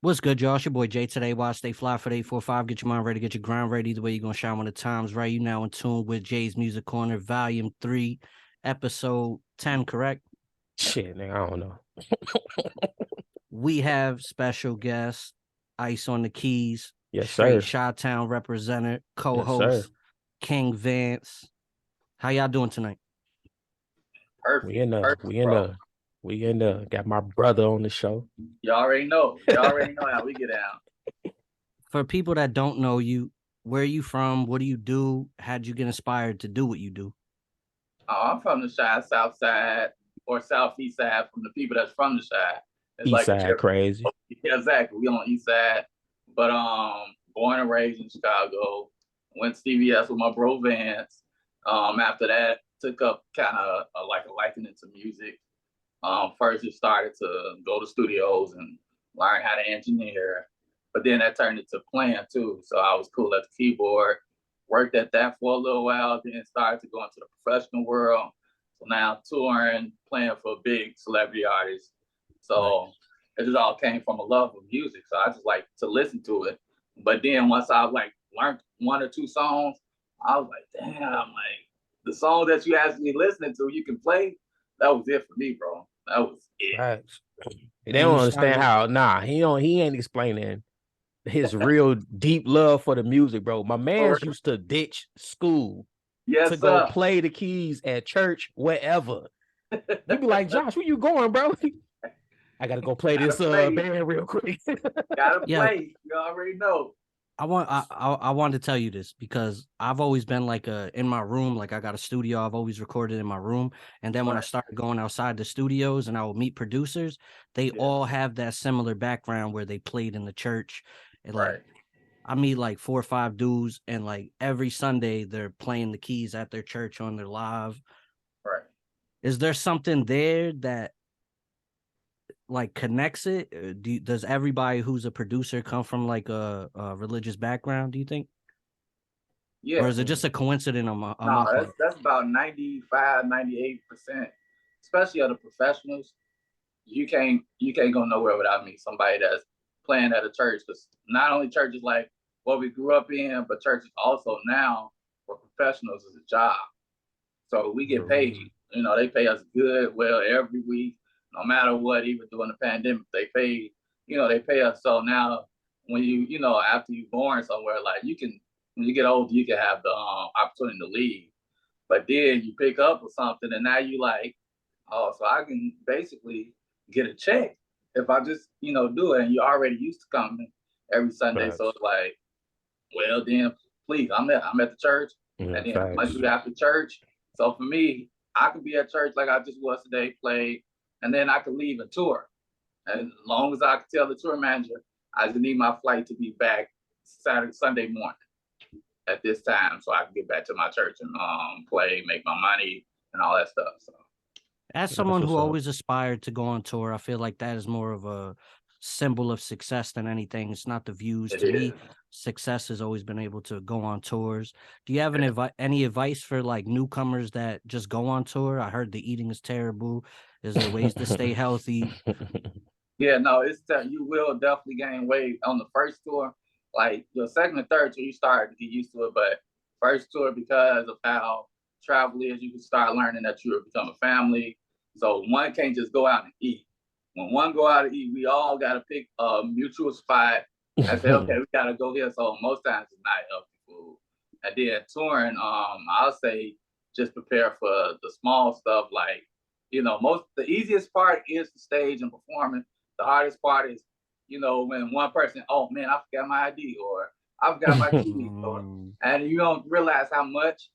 What's good, y'all? It's your boy Jay today. Watch Stay Fly for the 845. Get your mind ready, get your grind ready. The way you're going to shine when the time's right. You now in tune with Jay's Music Corner, Volume 3, Episode 10, correct? Shit, nigga, I don't know. We have special guest, Ice on the Keys, Yes, straight sir. Chi-Town representative, Yes, sir. co-host, King Vance. How y'all doing tonight? We Perfect, in the, perfect, we in bro. the, we in the. Got my brother on the show. You already know. You already know how we get down. For people that don't know you, where are you from? What do you do? How'd you get inspired to do what you do? I'm from the shy south side or southeast side from the people that's from the shy. It's East like a side different. crazy. Yeah, exactly. We on east side. But born and raised in Chicago. Went to CVS with my bro Vance. After that, took up kind of like a liking into music. First just started to go to studios and learn how to engineer. But then that turned into playing too. So I was cool at the keyboard, worked at that for a little while, then started to go into the professional world. So now touring, playing for big celebrity artists. So it just all came from a love of music. So I just like to listen to it. But then once I like learned one or two songs, I was like, damn, like the song that you actually listening to, you can play. That was it for me, bro. That was it. Right. They And don't you understand started, how. Nah, he ain't explaining his real deep love for the music, bro. My man's used to ditch school to Yes, go sir. play the keys at church, wherever. You be like, Josh, where you going, bro? I gotta go play Gotta this play. band real quick. Gotta yeah, play. You already know. I wanted to tell you this because I've always been like in my room, like I got a studio. I've always recorded in my room. And then when I Right. started going outside the studios and I would meet producers, they Yeah. all have that similar background where they played in the church. And like Right. I meet like 4 or 5 dudes, and like every Sunday they're playing the keys at their church on their live. Right. Is there something there that like connects it? Does everybody who's a producer come from like a religious background, do you think? Or Yeah. is it just a coincidence on No, my part? that's about 95, 98%, especially of the professionals. You can't go nowhere without me. Somebody that's playing at a church. Because not only churches like what we grew up in, but churches also now for professionals is a job. So we get paid. They pay us good, well, every week, no matter what, even during the pandemic, they pay us. So now when after you're born somewhere, like when you get older, you can have the opportunity to leave. But then you pick up or something and now you like, oh, so I can basically get a check if I just, do it. And you're already used to coming every Sunday. So Facts. it's like, well, then please, I'm at the church, Yeah, and then how much facts. do after church? So for me, I could be at church like I just was today, play, and then I could leave and tour. And as long as I could tell the tour manager, I just need my flight to be back Sunday morning at this time, so I can get back to my church and play, make my money, and all that stuff. So As That's someone who what's up. always aspired to go on tour, I feel like that is more of a symbol of success than anything. It's not the views. it To is. me, success has always been able to go on tours. Do you have any advice for like newcomers that just go on tour? I heard the eating is terrible. Is there ways to stay healthy? Yeah, no, it's that you will definitely gain weight on the first tour. Like your second and third tour, you start to get used to it, but first tour because of how travel is, you can start learning that you will become a family. So one can't just go out and eat. When one go out to eat, we all got to pick a mutual spot and say, okay, we got to go here. So most times it's not healthy food. And then touring, I'll say just prepare for the small stuff like the easiest part is the stage and performing. The hardest part is, when one person, oh man, I forgot my ID or I forgot my keys, and you don't realize how much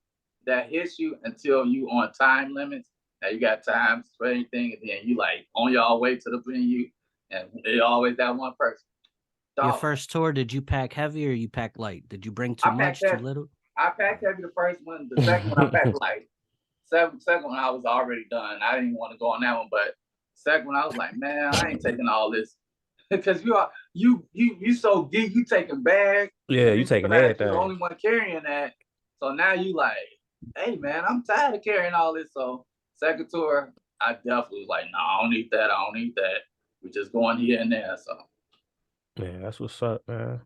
that hits you until you on time limits. Now you got time for anything, and then you like on your way to the venue, and they always that one person. Your Dog, first tour, did you pack heavy or you pack light? Did you bring too I packed much, too heavy. little? I packed heavy the first one. The second one I packed light. Second one I was already done. I didn't even want to go on that one, but second one I was like, man, I ain't taking all this because you so geek, you taking bag, Yeah, and you then you taking realize you're the everything. only one carrying that. So now you like, hey man, I'm tired of carrying all this. So second tour, I definitely was like, no, I don't need that. I don't need that. We just going here and there. So Yeah, that's what's up, man.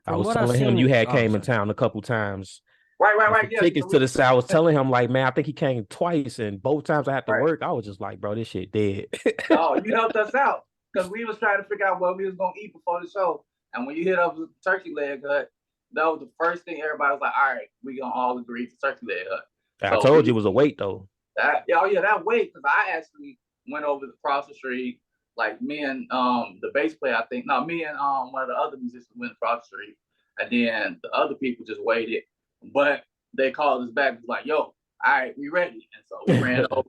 I From was what I've telling him seen, you had oh, came in sorry. town a couple times. Right. For Yeah, tickets to the I was telling him like, man, I think he came twice, and both times I had to right. work. I was just like, bro, this shit dead. No, you helped us out because we was trying to figure out what we was gonna eat before the show. And when you hit up the turkey leg hut, that was the first thing everybody was like, all right, we gonna all agree to turkey leg hut. I So told you it was a wait though. that that wait, because I actually went over across the street, like me and the bass player, I think. No, me and one of the other musicians went across the street, and then the other people just waited. But they called us back, like, yo, all right, we ready. And so we ran over.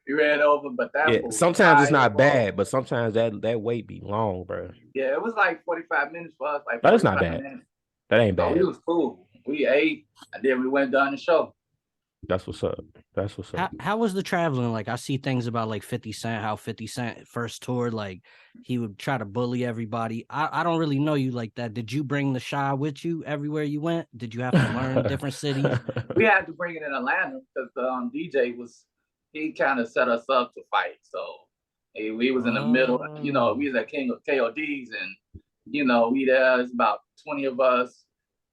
We ran over, but that Yeah, fool sometimes it's tired, not bro. bad, but sometimes that wait be long, bro. Yeah, it was like 45 minutes for us, like But it's not 45 bad. minutes. That ain't So we bad. was cool. We ate, and then we went down the show. That's what's up. That's what's up. How was the traveling? Like, I see things about like 50 Cent, how 50 Cent first toured, like he would try to bully everybody. I don't really know you like that. Did you bring the shy with you everywhere you went? Did you have to learn different cities? We had to bring it in Atlanta because the DJ he kind of set us up to fight. So we was in the middle, we was at King of KODs, and we there's about 20 of us,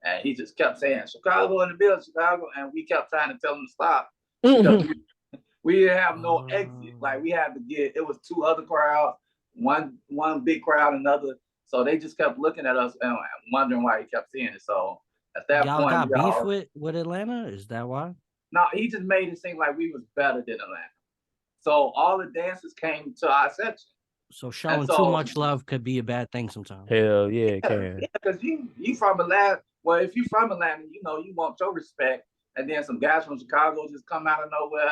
and he just kept saying Chicago in the building, Chicago, and we kept trying to tell him to stop because we didn't have no exit. Like we had to it was two other crowds, one big crowd, another. So they just kept looking at us and wondering why he kept seeing it. So at that Y'all point, got beef with Atlanta? Is that why? no, he just made it seem like we was better than Atlanta. So all the dancers came to our section. So showing too much love could be a bad thing sometimes. Hell yeah, it can. Yeah, because you from Atlanta. Well, if you from Atlanta, you want your respect. And then some guys from Chicago just come out of nowhere.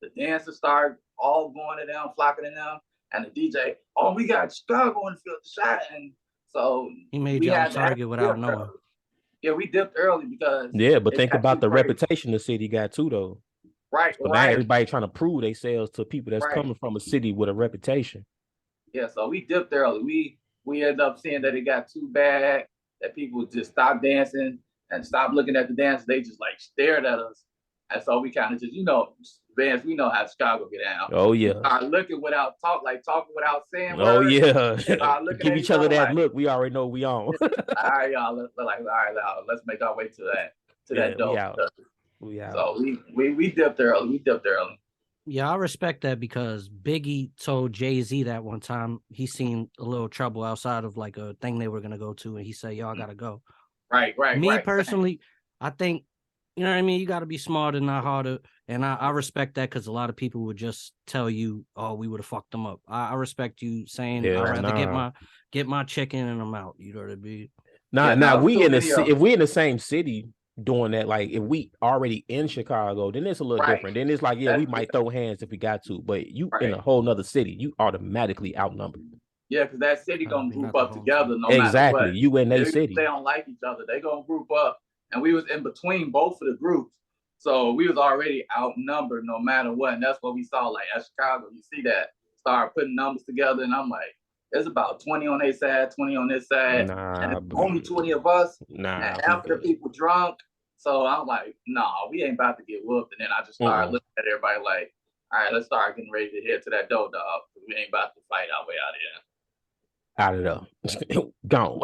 The dancers start all going to them, flocking to them. And the DJ, oh, we got Chicago in the field to shot. And so he made y'all target without knowing. Yeah, we dipped early because but think about the reputation the city got too, though. Right, so now everybody trying to prove themselves to people that's coming from a city with a reputation. Yeah, so we dipped early. We ended up seeing that it got too bad, that people just stopped dancing and stopped looking at the dance. They just like stared at us. And so we kind of just, Vance, we know how Chicago get down. Oh yeah. Looking without talking without saying oh words. Yeah. Give each other that look. We already know we on. All right, y'all. Let's make our way to that door. We out. So we dipped early. Yeah, I respect that because Biggie told Jay-Z that one time he seen a little trouble outside of like a thing they were gonna go to, and he said, "Y'all gotta go." Right. Me personally, I think, you know what I mean? You got to be smarter, not harder. And I respect that because a lot of people would just tell you, oh, we would have fucked them up. I respect you saying, I'd rather get my chicken and I'm out. You know what I mean? If we in the same city doing that, like if we already in Chicago, then it's a little different. Then it's like, we might throw hands if we got to, but you in a whole nother city, you automatically outnumbered. Yeah, because that city gonna group up together no matter what. You in their city. They don't like each other. They gonna group up, and we was in between both of the groups, so we was already outnumbered no matter what. And that's what we saw. Like at Chicago, you see that start putting numbers together, and I'm like, there's about 20 on their side, 20 on this side, and only 20 of us. And half of the people drunk. So I'm like, we ain't about to get whooped. And then I just started looking at everybody like, all right, let's start getting ready to head to that dough dog. We ain't about to fight our way out of here. Out of there. Gone.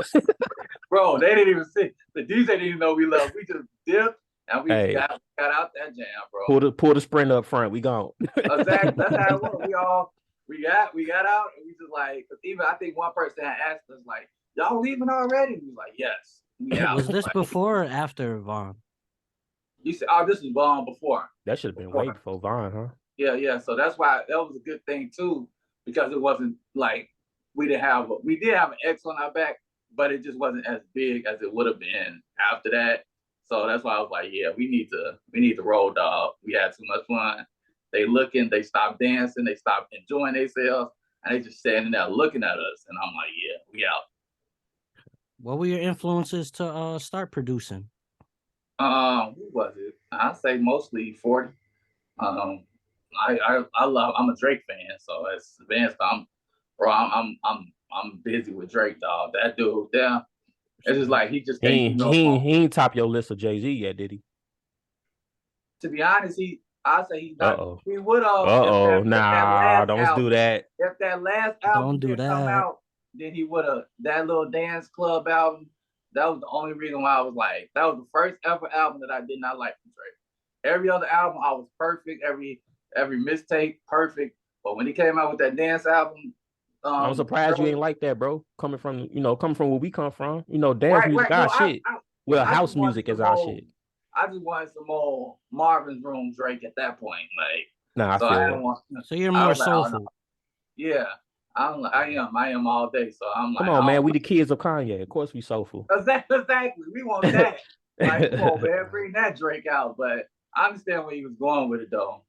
Bro, they didn't even see. The DJ didn't even know we left. We just dipped and we got out that jam, bro. Pull the sprint up front. We gone. Exactly. That's how it was. We got out and we just like, even I think one person had asked us like, y'all leaving already? We was like, yes. Was this before or after Vaughn? You said, this was Vaughn before. That should have been way before Vaughn, huh? Yeah. So that's why that was a good thing too, because it wasn't like we did have an X on our back, but it just wasn't as big as it would have been after that. So that's why I was like, yeah, we need to roll, dog. We had too much fun. They stopped dancing, they stopped enjoying themselves, and they just standing there looking at us. And I'm like, yeah, we out. What were your influences to start producing? Who was it? I'd say mostly 40. I'm a Drake fan, so it's Vance. I'm busy with Drake, dog. That dude, it's just like he ain't top your list of Jay-Z yet, did he? To be honest, I say he's not. Uh-oh. He would have. Don't do that. If that last album Don't do that. come out, then he would have that little dance club album. That was the only reason why I was like, that was the first ever album that I did not like from Drake. Every other album I was perfect. Every mixtape perfect. But when he came out with that dance album, I'm surprised you ain't like that, bro. Coming from where we come from, dance music, our shit. Well, house music is our shit. I just wanted some more Marvin's Room Drake at that point, like. Nah, so I don't want. So you're more soulful. Yeah, I am all day. So I'm like, come on, man. We the kids of Kanye. Of course, we soulful. Exactly. We want that. Like, come on, man, bring that Drake out. But I understand where he was going with it, though.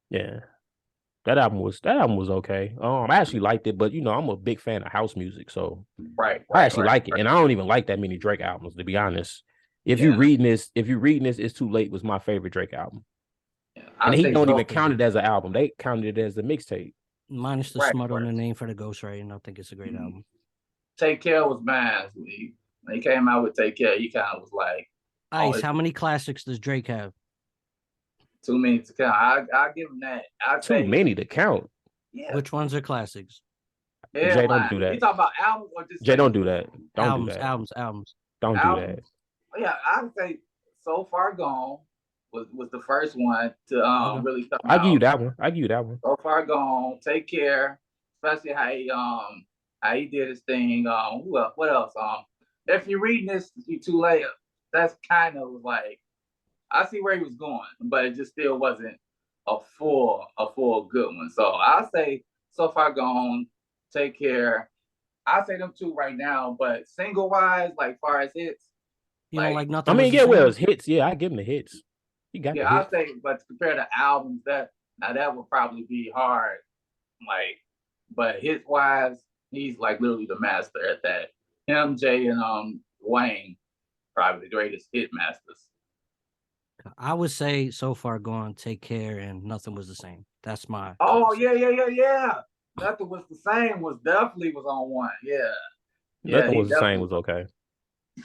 Yeah. That album was okay. I actually liked it, but I'm a big fan of house music, so I actually like it. And I don't even like that many Drake albums, to be honest. If you're reading this, It's Too Late was my favorite Drake album. Yeah, and he don't even count it as an album. They counted it as a mixtape. Minus the smut on the name for the ghostwriting. I think it's a great album. Take Care was mine. When he came out with Take Care, he kind of was like, Ice, how many classics does Drake have? Too many to count. I'll give him that. Too many to count. Yeah. Which ones are classics? Yeah, Jay, don't do that. You talking about albums or just Jay? Don't do that. Don't do that. Albums. Don't do that. Yeah, I'd say So Far Gone was the first one to really come out. I'll give you that one. So Far Gone, Take Care, especially how he did his thing. What else? If you're reading this, you too late. That's kind of like, I see where he was going, but it just still wasn't a full good one. So I'll say So Far Gone, Take Care. I'll say them two right now, but single wise, like far as hits, you don't like nothing. I mean, yeah, well, it's hits. Yeah, I give him the hits. He got I'll say, but compared to albums, that would probably be hard. Like, but hits wise, he's like literally the master at that. Him, Jay, and Wayne, probably the greatest hit masters. I would say So Far Gone, Take Care, and Nothing Was the Same. That's my. Oh yeah. Nothing Was the Same was definitely on one. Yeah. Nothing Was the Same was okay.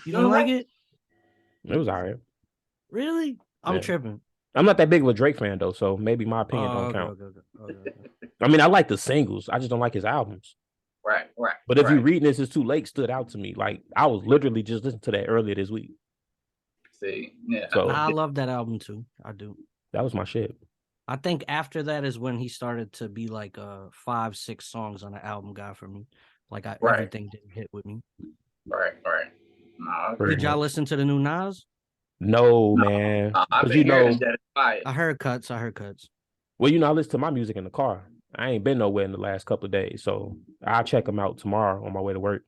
You don't like it? It was all right. Really? I'm tripping. I'm not that big of a Drake fan though, so maybe my opinion don't count. Okay. I mean, I like the singles. I just don't like his albums. Right. But if you're reading this, It's Too Late stood out to me. Like I was literally just listening to that earlier this week. See, yeah. So I love that album too. I do. That was my shit. I think after that is when he started to be like 5-6 songs on an album guy for me. Like everything didn't hit with me. Right. No, did y'all listen to the new Nas? No, man. I heard cuts. Well, I listen to my music in the car. I ain't been nowhere in the last couple of days, so I'll check them out tomorrow on my way to work.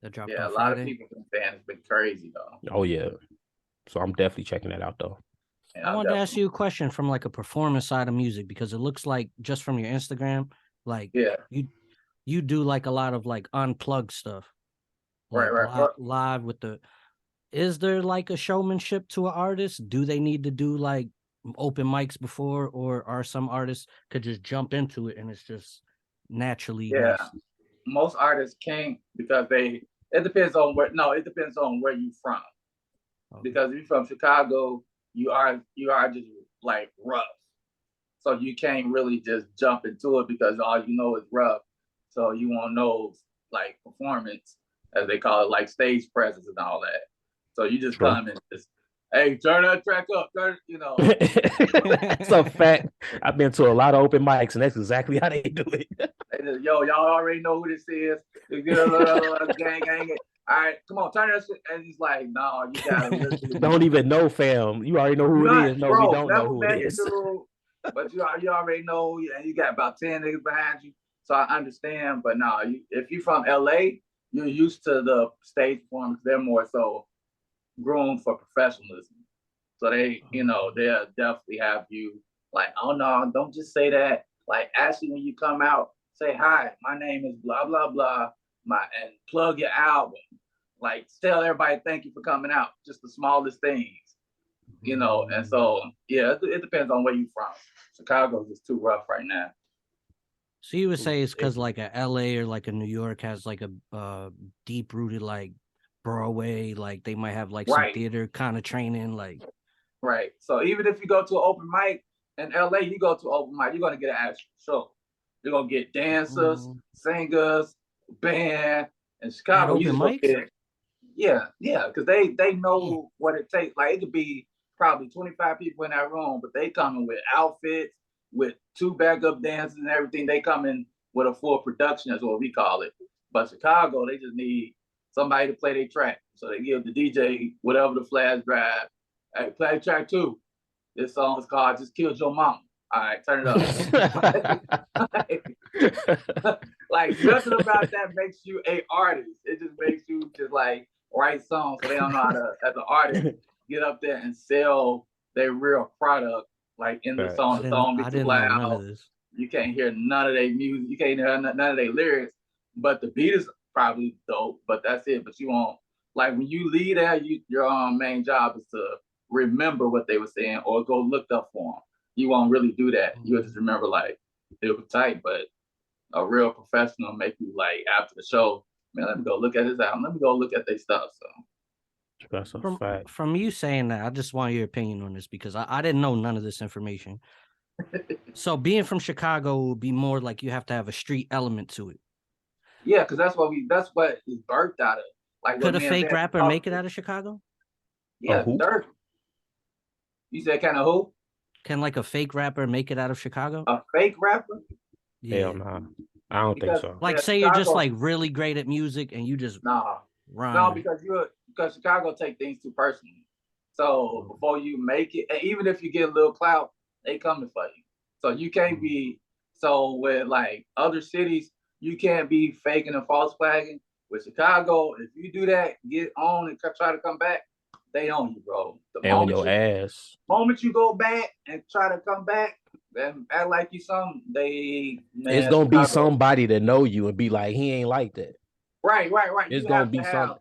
That dropped a on lot Friday. of people from fans have been crazy though. Oh yeah. So I'm definitely checking that out though. Yeah, I wanted to ask you a question from like a performance side of music, because it looks like just from your Instagram, like you do like a lot of like unplugged stuff. Like live with the. Is there like a showmanship to an artist? Do they need to do like open mics before, or are some artists could just jump into it and it's just naturally? Yeah, nice? Most artists can't because it depends on where you're from. Okay. Because if you're from Chicago, you are just like rough, so you can't really just jump into it because all you know is rough. So you won't know like performance, as they call it, like stage presence and all that. So you just come and just, hey, turn that track up, It's a fact. I've been to a lot of open mics, and that's exactly how they do it. Yo, y'all already know who this is. Gang. All right, come on, turn that shit. And he's like, no, you gotta listen. Don't even know, fam. You already know who it is. No, we don't know who it is. But you already know, and you got about 10 niggas behind you. So I understand. But no, if you're from LA, you're used to the stage performance. They're more so groomed for professionalism. So they'll definitely have you like, oh no, don't just say that. Like, actually, when you come out, say, hi, my name is blah, blah, blah, and plug your album. Like, tell everybody thank you for coming out. Just the smallest things, and so, yeah, it depends on where you're from. Chicago's just too rough right now. So you would say it's because like a LA or like a New York has like a deep rooted like Broadway, like they might have like some theater kind of training, like. Right. So even if you go to an open mic in LA, you go to an open mic, you're gonna get an actual show. You're gonna get dancers, singers, band. In At Chicago, you open just go mics? get yeah, because they know what it takes. Like it could be probably 25 people in that room, but they coming with outfits, with 2 backup dancers and everything. They come in with a full production, is what we call it. But Chicago, they just need somebody to play their track. So they give the DJ whatever the flash drive. Hey, play track 2. This song is called "Just Killed Your Mama." All right, turn it up. Like nothing about that makes you a artist. It just makes you just like write songs, so they don't know how to, as an artist, get up there and sell their real product. Like in the song, the song be too loud. None of this. You can't hear none of their music. You can't hear none of their lyrics. But the beat is probably dope. But that's it. But you won't, like when you lead that, your main job is to remember what they were saying or go look up for them. You won't really do that. You'll just remember like it was tight, but a real professional make you like after the show, man, let me go look at his album. Let me go look at their stuff. So that's a fact. From you saying that, I just want your opinion on this because I didn't know none of this information. So being from Chicago would be more like you have to have a street element to it. Yeah, because that's what is birthed out of. Like could a fake rapper make it out of Chicago? Yeah, Dirk. You said kind of who? Can like a fake rapper make it out of Chicago? A fake rapper? Yeah. Hell no. I don't think so. Like say Chicago, you're just like really great at music and you just run. No, because Chicago take things too personally. So before you make it, and even if you get a little clout, they coming for you. So you can't be with like other cities, you can't be faking and false flagging. With Chicago, if you do that, get on and try to come back, they own you, bro. They on your ass. Moment you go back and try to come back, then act like you something. It's gonna be somebody that know you and be like, he ain't like that. Right. It's gonna be something.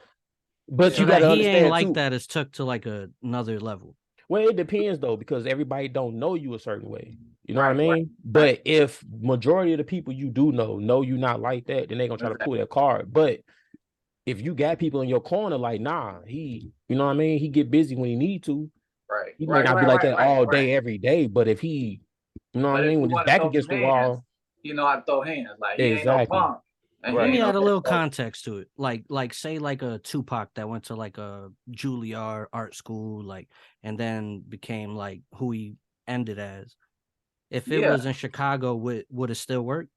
But you gotta he understand ain't like that is took to like another level. Well, it depends though, because everybody don't know you a certain way. You know what I mean? Right. But if majority of the people you do know you not like that, then they gonna try to pull that card. But if you got people in your corner, like, nah, you know what I mean? He get busy when he need to. Right. He might not be like that all day, every day. But if he, you know what I mean? When his back against the wall. You know how to throw hands. Like, he exactly. ain't no punk. Let me add a little context to it. Like say like a Tupac that went to like a Juilliard art school, like, and then became like who he ended as. If it was in Chicago, would it still work?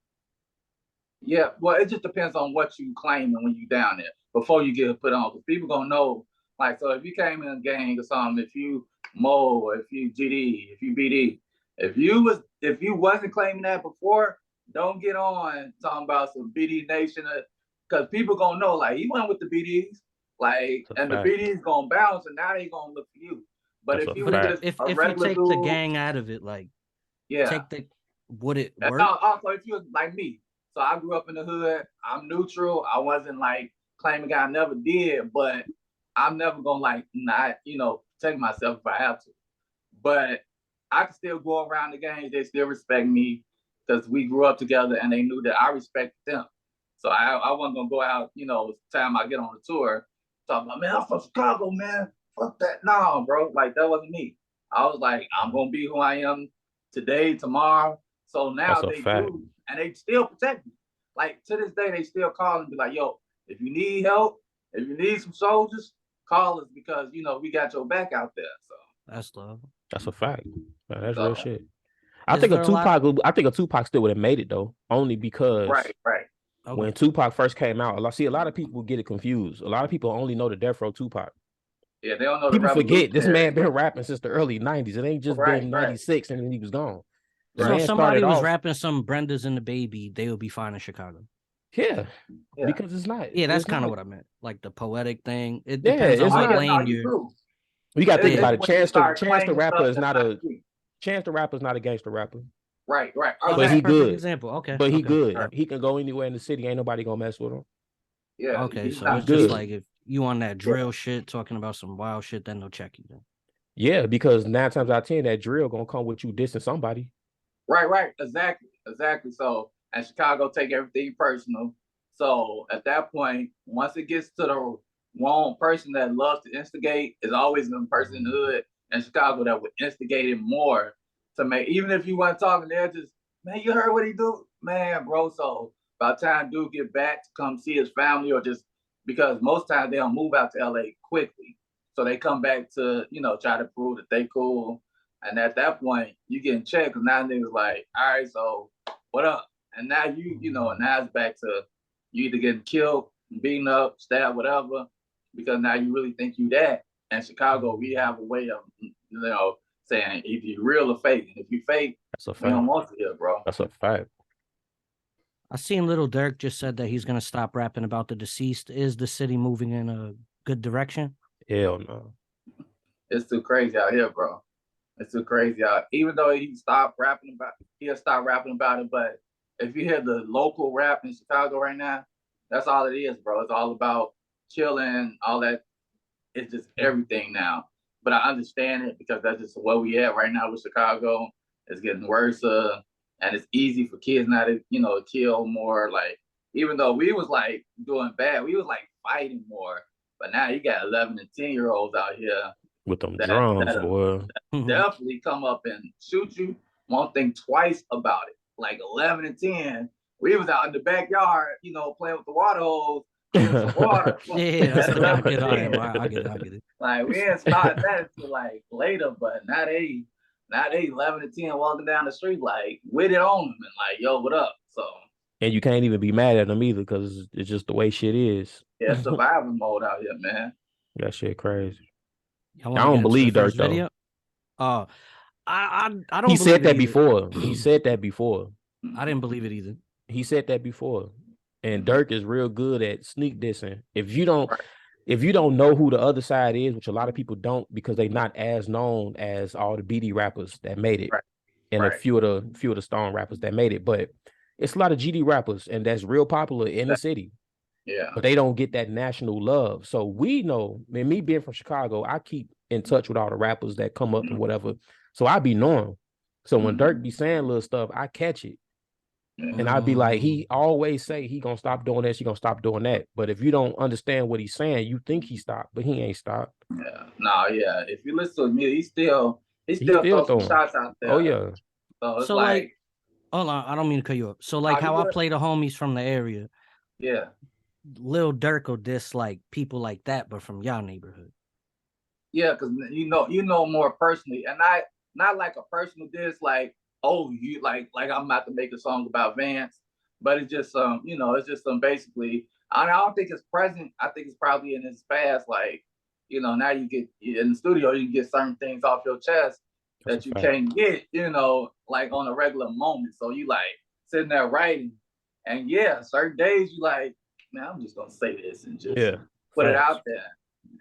Yeah, well, it just depends on what you claim and when you down there before you get put on. Because people gonna know, like, so if you came in a gang or something, if you Mo, or if you GD, if you BD, if you wasn't claiming that before, don't get on talking about some BD Nation, because people gonna know, like, he went with the BDs, like, and the BDs gonna bounce, and now they gonna look for you. But if you just if you take the gang out of it, like, would it work? Also, if you like me. So I grew up in the hood. I'm neutral. I wasn't like claiming I never did, but I'm never gonna like not, protect myself if I have to. But I can still go around the gangs. They still respect me because we grew up together and they knew that I respected them. So I wasn't gonna go out, time I get on the tour, talking about, man, I'm from Chicago, man. Fuck that. No, bro. Like, that wasn't me. I was like, I'm gonna be who I am today, tomorrow. So now they do. And they still protect me. Like, to this day, they still call and be like, yo, if you need help, if you need some soldiers, call us because, we got your back out there. So that's love. That's a fact. Man, that's real shit. I think a Tupac still would have made it, though, only because right. Okay. When Tupac first came out, a lot of people get it confused. A lot of people only know the Death Row Tupac. Yeah, they don't know. People forget this man been rapping since the early 90s. It ain't just been 96 and then he was gone. So if somebody was rapping some Brenda's and the Baby, they would be fine in Chicago. Yeah, because it's not. Yeah, that's kind of what I meant. Like the poetic thing. It depends on what lane you're. You got to think about it. Chance the Rapper is not a gangster rapper. Right. But he good. Example. Okay. But he good. Right. He can go anywhere in the city. Ain't nobody gonna mess with him. Yeah. Okay, so it's just like if you on that drill shit, talking about some wild shit, then they'll check you. Then. Yeah, because 9 times out of 10, that drill gonna come with you dissing somebody. Right. Exactly. So, and Chicago take everything personal. So at that point, once it gets to the wrong person that loves to instigate, is always the person in the hood in Chicago that would instigate it more to make, even if you weren't talking, they're just, man, you heard what he do? Man, bro. So by the time dude get back to come see his family, or just because most times they don't move out to LA quickly. So they come back to, try to prove that they cool. And at that point, you getting checked, because now niggas like, all right, so what up? And now now it's back to you either getting killed, beaten up, stabbed, whatever, because now you really think you that. And Chicago, we have a way of, saying if you're real or fake. And if you fake, that's a fact. We don't want to hear, bro. That's a fact. I seen Lil Durk just said that he's gonna stop rapping about the deceased. Is the city moving in a good direction? Hell no. It's too crazy out here, bro. It's too crazy out. Even though he'll stop rapping about it. But if you hear the local rap in Chicago right now, that's all it is, bro. It's all about chilling, all that. It's just everything now. But I understand it, because that's just where we at right now with Chicago. It's getting worse, and it's easy for kids now to, kill more. Like, even though we was like doing bad, we was like fighting more. But now you got 11 and 10-year-olds out here with them drums, boy. Definitely come up and shoot you. Won't think twice about it. Like 11 and 10, we was out in the backyard, playing with the water hose. Water. Yeah, I get it. Like, we didn't start that until like later, but now they 11 and 10 walking down the street like with it on them and like, yo, what up? So, and you can't even be mad at them either, because it's just the way shit is. Yeah, survival mode out here, man. That shit crazy. I don't believe Durk though. I don't. He said that before. He said that before. I didn't believe it either. He said that before. And Durk is real good at sneak dissing. If you don't know who the other side is, which a lot of people don't, because they're not as known as all the BD rappers that made it, and a few of the Stone rappers that made it, but it's a lot of GD rappers, and that's real popular in the city. Yeah, but they don't get that national love. So we know, and me being from Chicago, I keep in touch with all the rappers that come up and whatever. So I be knowing. So when Durk be saying little stuff, I catch it. And I'd be like, he always say he gonna stop doing this, he gonna stop doing that. But if you don't understand what he's saying, you think he stopped, but he ain't stopped. Yeah, no, yeah. If you listen to me, he still throws some shots out there. Oh yeah. So like, hold on, I don't mean to cut you up. So like how I play the homies from the area. Yeah. Lil Durk will diss like people like that, but from y'all neighborhood. Yeah, because you know more personally, and not like a personal diss, like, oh, you like I'm about to make a song about Vance, but it's just it's just basically. I don't think it's present. I think it's probably in his past. Like, now you get in the studio, you can get certain things off your chest that you can't get, like on a regular moment. So you like sitting there writing, and yeah, certain days you like, man, I'm just gonna say this and just put it out there.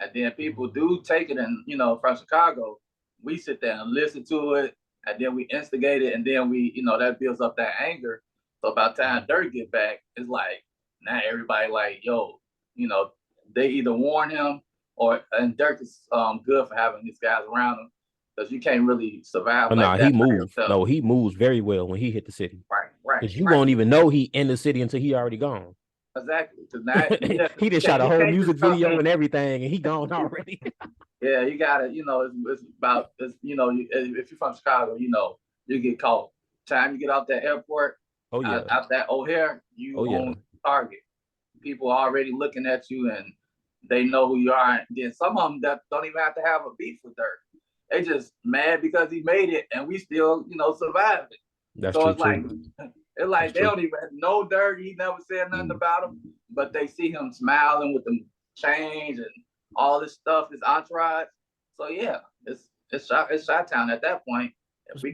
And then people do take it, and from Chicago, we sit there and listen to it. And then we instigate it, and then we, that builds up that anger. So by the time Durk get back, it's like, now everybody like, yo, they either warn him and Durk is good for having these guys around him, because you can't really survive. He moves. No, he moves very well when he hit the city. Right. Because you won't even know he in the city until he already gone. Exactly. Because now he just shot a whole music video and everything, and he gone already. Yeah, you gotta, it's about this, if you're from Chicago, you get caught. Time you get out that airport, out that O'Hare, you on target. People are already looking at you, and they know who you are. And then some of them that don't even have to have a beef with Durk. They just mad because he made it, and we still, survived it. That's so true. It's like they don't even know Durk. He never said nothing about him, but they see him smiling with them chains and all this stuff, his entourage. So yeah, it's Chi-Town at that point.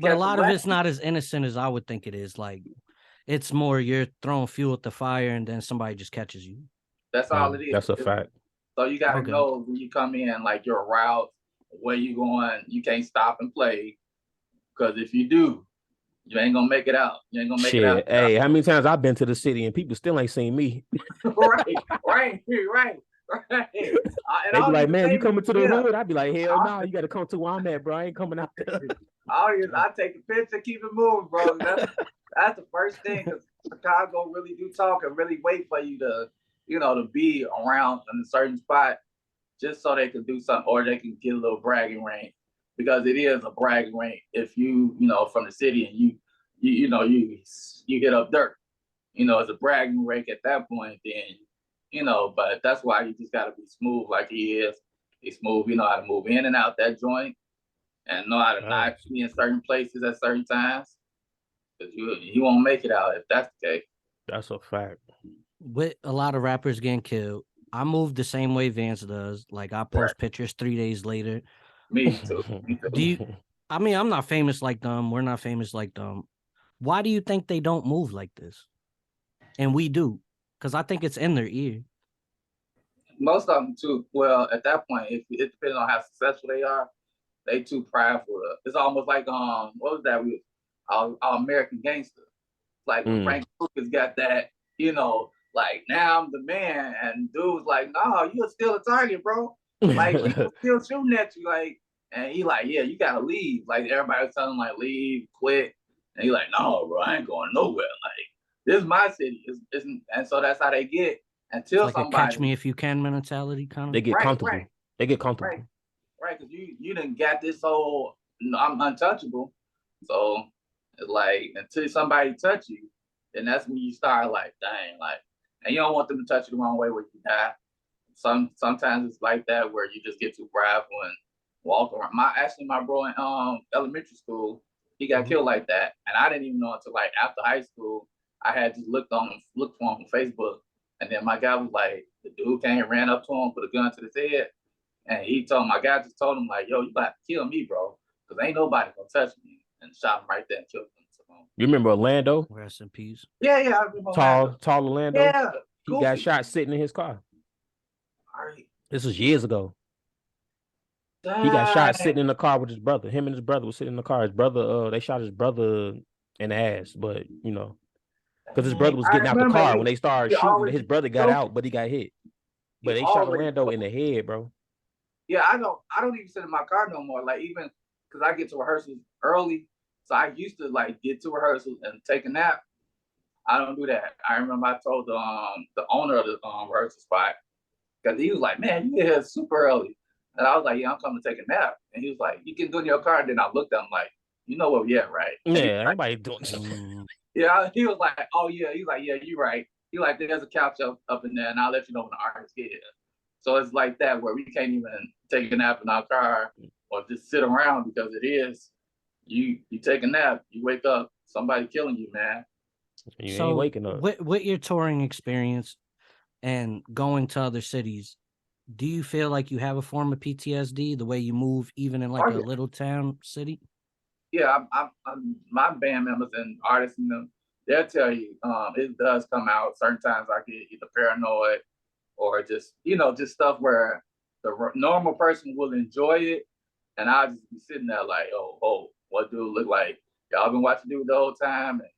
But a lot of it's not as innocent as I would think it is. Like, it's more you're throwing fuel at the fire, and then somebody just catches you. That's all it is. That's a fact. So you gotta know when you come in, like your route, where you going. You can't stop and play, because if you do, you ain't gonna make it out. You ain't gonna make it out. Hey, how many times I've been to the city and people still ain't seen me? right. And they be like, man, you coming to the hood? I'd be like, hell no, you got to come to where I'm at, bro. I ain't coming out there. I take a picture, keep it moving, bro. That's the first thing, because Chicago really do talk and really wait for you to, to be around in a certain spot, just so they can do something, or they can get a little bragging range, because it is a bragging range if you, from the city, and you hit up Durk. it's a bragging rate at that point, then, but that's why you just got to be smooth like he is. He's smooth. He know how to move in and out that joint and know how to not be in certain places at certain times. Because you won't make it out if that's the case. That's a fact. With a lot of rappers getting killed, I move the same way Vance does. Like, I post pictures 3 days later. Me too. I'm not famous like them. We're not famous like them. Why do you think they don't move like this? And we do. Because I think it's in their ear. Most of them too. Well, at that point, it depends on how successful they are. They too prideful. It's almost like what was that? Our American Gangster. Like when Frank Lucas got that, like now I'm the man, and dude's like, no, you're still a target, bro. Like people still shooting at you, like, and he like, yeah, you gotta leave. Like everybody was telling him like, leave, quit, and he like, no, bro, I ain't going nowhere. Like this is my city, and so that's how they get until it's like somebody a catch me if you can mentality kind of. They get comfortable. Right. They get comfortable. Right, because you done got this whole I'm untouchable, so it's like until somebody touch you, then that's when you start like, dang, like, and you don't want them to touch you the wrong way where you die. Sometimes it's like that where you just get too prideful and walk around. My bro in elementary school, he got killed like that, and I didn't even know until like after high school. I had just looked for him on Facebook, and then my guy was like, the dude came and ran up to him, put a gun to his head, and my guy just told him like, yo, you about to kill me, bro, because ain't nobody gonna touch me, and shot him right there and killed him. You remember Orlando? Rest in peace. Yeah, I remember tall Orlando. Yeah, he got shot sitting in his car. All right. This was years ago. Dang. He got shot sitting in the car with his brother. Him and his brother were sitting in the car. His brother, they shot his brother in the ass, but because his brother was getting out the car when they started shooting. His brother got out, but he got hit. But they shot Orlando in the head, bro. Yeah, I don't even sit in my car no more. Like even because I get to rehearsals early. So I used to like get to rehearsals and take a nap. I don't do that. I remember I told the owner of the rehearsal spot, because he was like, man, you get here super early. And I was like, yeah, I'm coming to take a nap. And he was like, you can do it in your car. And then I looked at him like, you know what, yeah, right. Yeah, everybody doing something. Yeah, he was like, oh yeah. He's like, yeah, you're right. He's like, there's a couch up in there, and I'll let you know when the artists get here. So it's like that where we can't even take a nap in our car or just sit around, because it is. You take a nap, you wake up, somebody killing you, man. You ain't waking up. With your touring experience and going to other cities, do you feel like you have a form of PTSD the way you move, even in like a little town city? Yeah, I'm my band members and artists and them, they'll tell you it does come out. Certain times I get either paranoid or just just stuff where the normal person will enjoy it, and I'll just be sitting there like, oh. What do it look like? Y'all been watching dude the whole time? And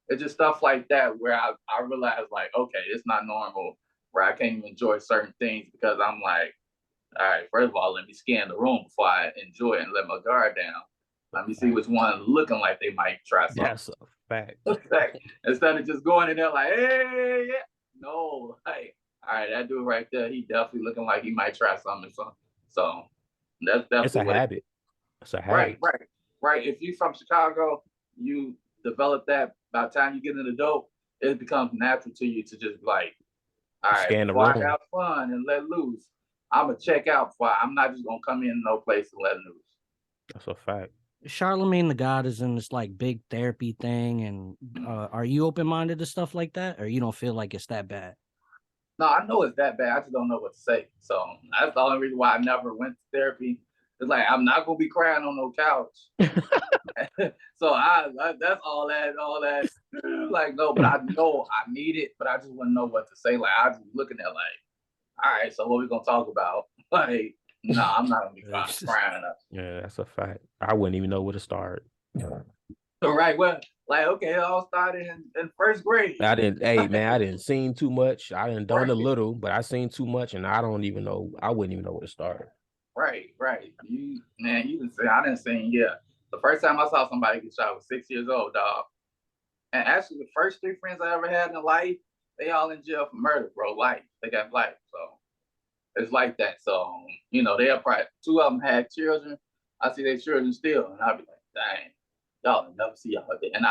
it's just stuff like that where I realize like, okay, it's not normal, where I can't even enjoy certain things because I'm like, all right, first of all, let me scan the room before I enjoy it and let my guard down. Let me see which one looking like they might try something. That's a fact. Instead of just going in there like, hey, yeah. No, like, all right, that dude right there, he definitely looking like he might try something. So that's definitely it's a habit. It's a habit. Right. If you're from Chicago, you develop that. By the time you get into dope, it becomes natural to you to just like, all right, before I have fun and let loose, I'm going to check out before I'm not just going to come in no place and let loose. That's a fact. Charlemagne the God is in this like big therapy thing. And are you open-minded to stuff like that? Or you don't feel like it's that bad? No, I know it's that bad. I just don't know what to say. So that's the only reason why I never went to therapy. It's like, I'm not going to be crying on no couch. So that's all that. Like, no, but I know I need it, but I just wouldn't know what to say. Like, I was looking at like, all right, so what we going to talk about? Like, no, I'm not going to be crying. Yeah, that's a fact. I wouldn't even know where to start. Right. Well, like, okay, it all started in first grade. I didn't seen too much. I didn't done a little, but I seen too much, and I don't even know. I wouldn't even know where to start. Right. You can say I didn't see. Yeah, the first time I saw somebody get shot was 6 years old, dog. And actually, the first 3 friends I ever had in life, they all in jail for murder, bro. Life. They got life. So it's like that. So they are probably 2 of them had children. I see their children still, and I'll be like, dang, y'all will never see y'all again.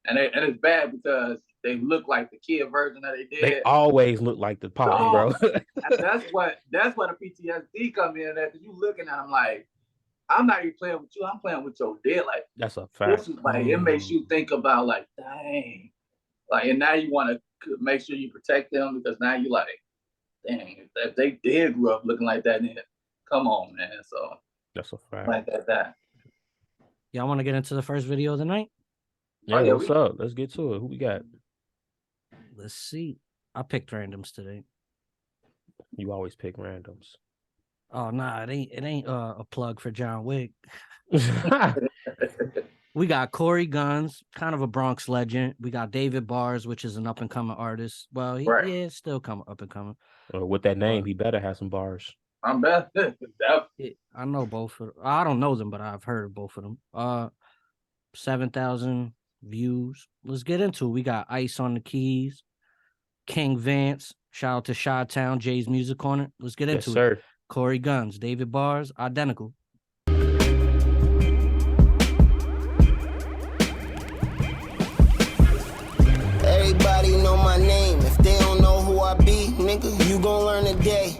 And it's bad because they look like the kid version that they did. They always look like the Pop, bro. that's what the PTSD come in at. You looking at them like, I'm not even playing with you. I'm playing with your dead. Like, that's a fact. This is like it makes you think about like, dang, like, and now you want to make sure you protect them because now you like, dang, if they did grow up looking like that, then come on, man. So that's a fact. Like that. Y'all want to get into the first video of the night? Yeah, what's up? Let's get to it. Who we got? Let's see. I picked randoms today. You always pick randoms. Oh nah, it ain't a plug for John Wick. We got Corey Guns, kind of a Bronx legend. We got David Bars, which is an up and coming artist. Well, yeah, still up and coming. With that name, he better have some bars. I'm bad. I know both of them. I don't know them, but I've heard of both of them. 7,000 views. Let's get into it. We got Ice on the keys. King Vance. Shout out to Chi-Town, Jay's Music Corner. Let's get into it. Corey Guns, David Bars, Identical. Everybody know my name. If they don't know who I be, nigga, you gon' learn today.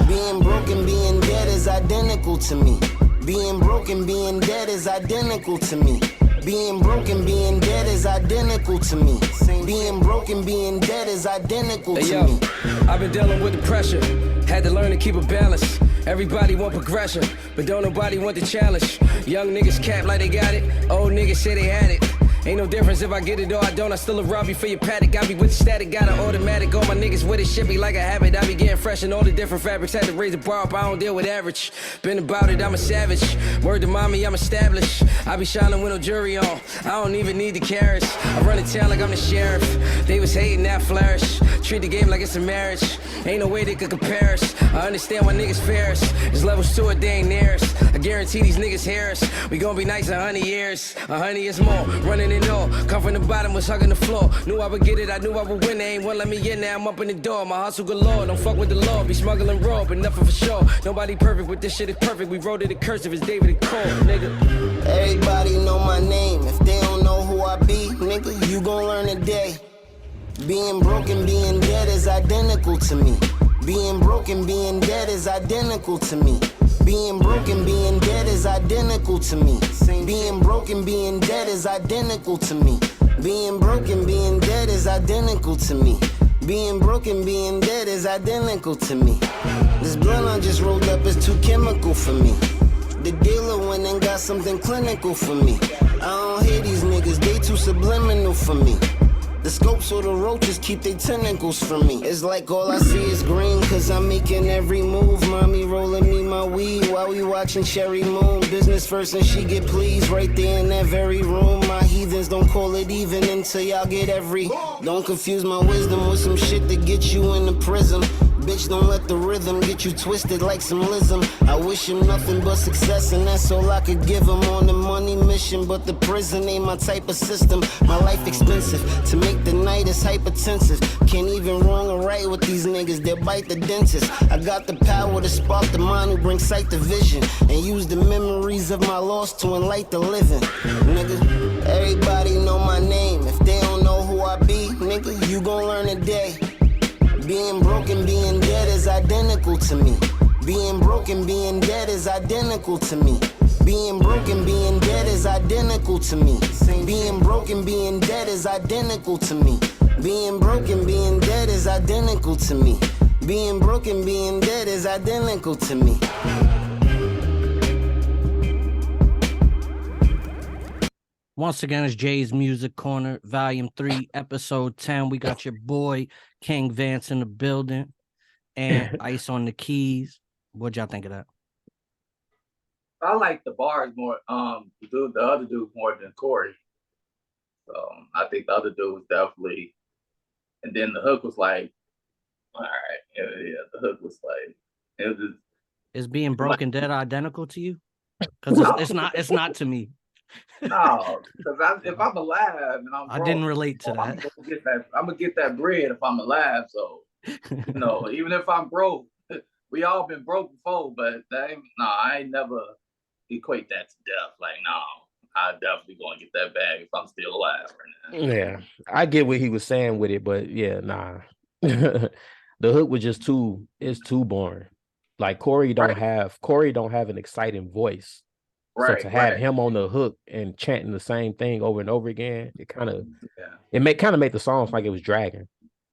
Being broken, being dead is identical to me. Being broken, being dead is identical to me. Being broken, being dead is identical to me. Being broken, being dead is identical to me. I've been dealing with the pressure. Had to learn to keep a balance. Everybody want progression, but don't nobody want the challenge. Young niggas cap like they got it. Old niggas say they had it. Ain't no difference if I get it or I don't. I still rob you for your paddock. Got me with the static, got an automatic. All my niggas with it, shit be like a habit. I be getting fresh in all the different fabrics. Had to raise the bar up, I don't deal with average. Been about it, I'm a savage. Word to mommy, I'm established. I be shining with no jury on. I don't even need the carrots. I run the town like I'm the sheriff. They was hating that flourish. Treat the game like it's a marriage. Ain't no way they could compare us. I understand why niggas fear us. There's levels to it, they ain't near us. I guarantee these niggas hear us. We gon' be nice 100 years. 100 years more. Running it all. Come from the bottom, was hugging the floor. Knew I would get it, I knew I would win. They ain't one let me in, now I'm up in the door. My hustle galore, don't fuck with the law. Be smuggling raw, but nothing for sure. Nobody perfect, but this shit is perfect. We wrote it a cursive, it's David and Cole, nigga. Everybody know my name. If they don't know who I be, nigga, you gon' learn today. Being broken, being dead is identical to me. Being broken, being dead is identical to me. Being broken, being dead is identical to me. Being broken, being dead is identical to me. Being broken, being dead is identical to me. Being broken, being dead is identical to me. This blunt I just rolled up is too chemical for me. The dealer went and got something clinical for me. I don't hear these niggas, they too subliminal for me. The scopes or the roaches keep their tentacles from me. It's like all I see is green, cause I'm making every move. Mommy rolling me my weed while we watching Cherry Moon. Business first and she get pleased right there in that very room. My heathens don't call it even until y'all get every. Don't confuse my wisdom with some shit that gets you in the prism. Bitch, don't let the rhythm get you twisted like some lism. I wish him nothing but success, and that's all I could give him on the money mission. But the prison ain't my type of system. My life expensive, to make the night is hypertensive. Can't even wrong or right with these niggas, they bite the dentist. I got the power to spark the mind who brings sight to vision, and use the memories of my loss to enlighten the living. Nigga, everybody know my name. If they don't know who I be, nigga, you gon' learn today. Being broken, being dead is identical to me. Being broken, being dead is identical to me. Being broken, being dead is identical to me. Being broken, being dead is identical to me. Being broken, being dead is identical to me. Being broken, being dead is identical to me. Once again, it's Jay's Music Corner, Volume 3, Episode 10. We got your boy, King Vance, in the building, and Ice on the keys. What'd y'all think of that? I like the bars more, the other dude more than Corey. So I think the other dude was definitely, and then the hook was like, all right, yeah, the hook was like, it was just, is being broken dead identical to you? Because it's not to me. No, because if I'm alive and I'm broke, I didn't relate to that. I'm gonna get that bread if I'm alive. So, even if I'm broke, we all been broke before, but I ain't never equate that to death. Like, no, I definitely gonna get that bag if I'm still alive right now. Yeah, I get what he was saying with it, but yeah, nah. The hook was just it's too boring. Like Corey don't have an exciting voice. So to have him on the hook and chanting the same thing over and over again, it kind of made the songs like it was dragging.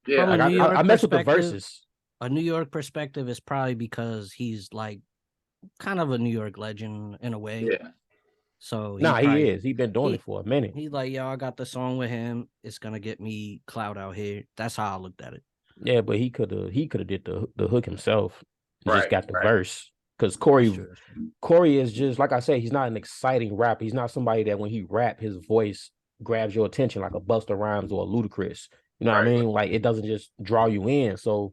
Yeah, like I mess with the verses. A New York perspective is probably because he's like kind of a New York legend in a way. Yeah. So he is. He's been doing it for a minute. He's like, yo, I got the song with him. It's gonna get me clout out here. That's how I looked at it. Yeah, but he could have did the hook himself. He just got the verse. Because Corey is just, like I say, he's not an exciting rapper. He's not somebody that when he rap, his voice grabs your attention like a Busta Rhymes or a Ludacris. You know what I mean? Like, it doesn't just draw you in. So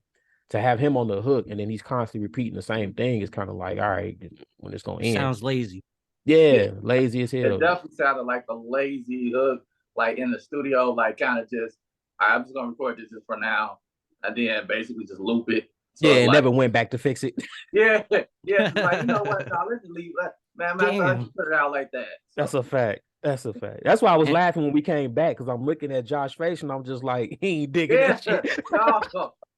to have him on the hook and then he's constantly repeating the same thing is kind of like, all right, when it's going to end. Sounds lazy. Yeah, lazy as hell. It definitely sounded like a lazy hook, like in the studio, like kind of just, I'm just going to record this just for now. And then basically just loop it. So yeah, it never went back to fix it. Yeah. Like, you know what? No, let's leave. Man, I put it out like that. So. That's a fact. That's why I was laughing when we came back, because I'm looking at Josh's face and I'm just like, he ain't digging that shit.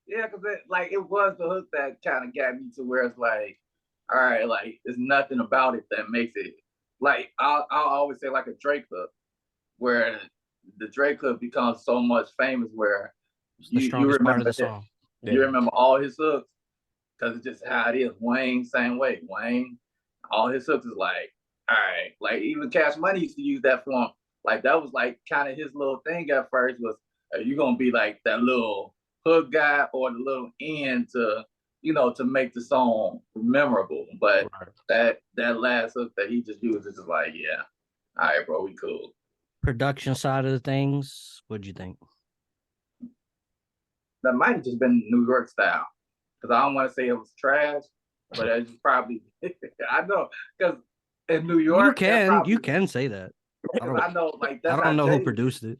Yeah, because it was the hook that kind of got me to where it's like, all right, like there's nothing about it that makes it like I'll always say like a Drake hook, where the Drake hook becomes so much famous where you remember the song. You remember all his hooks because it's just how it is. Wayne, same way. Wayne, all his hooks is like, all right. Like even Cash Money used to use that for him. Like that was like kind of his little thing at first was, are you gonna be like that little hook guy or the little end to, to make the song memorable? But that last hook that he just used is just like, yeah, all right, bro, we cool. Production side of the things, what'd you think? That might have just been New York style, because I don't want to say it was trash, but it's probably I know, because in New York you can say that. I know, like I don't know who produced it.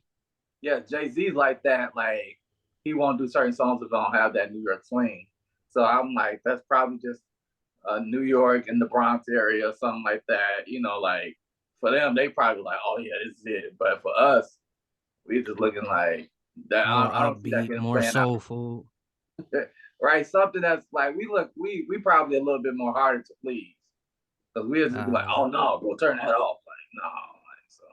Yeah, Jay-Z's like that. Like he won't do certain songs if I don't have that New York swing. So I'm like, that's probably just New York in the Bronx area or something like that. Like for them, they probably like, oh yeah, this is it. But for us, we just looking like that. I don't see that more soulful. Right, something that's like we probably a little bit more harder to please, because we just be like, oh no, bro, turn that off. Like no, so.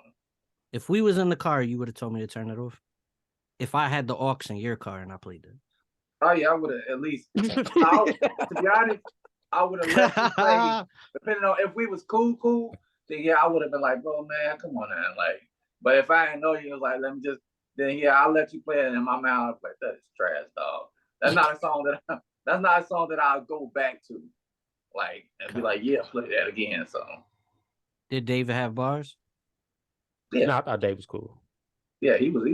If we was in the car, you would have told me to turn it off. If I had the aux in your car and I played it. Oh yeah, I would have at least. To be honest, I would have let you play. Depending on if we was cool, then yeah, I would have been like, bro, man, come on, man. Like, but if I didn't know you, was like, let me just. Then yeah, I'll let you play it in my mouth. Like that is trash, dog. That's not a song that I'll go back to, like and be like, yeah, play that again. So, did David have bars? Yeah, no, I thought Dave was cool. Yeah, he was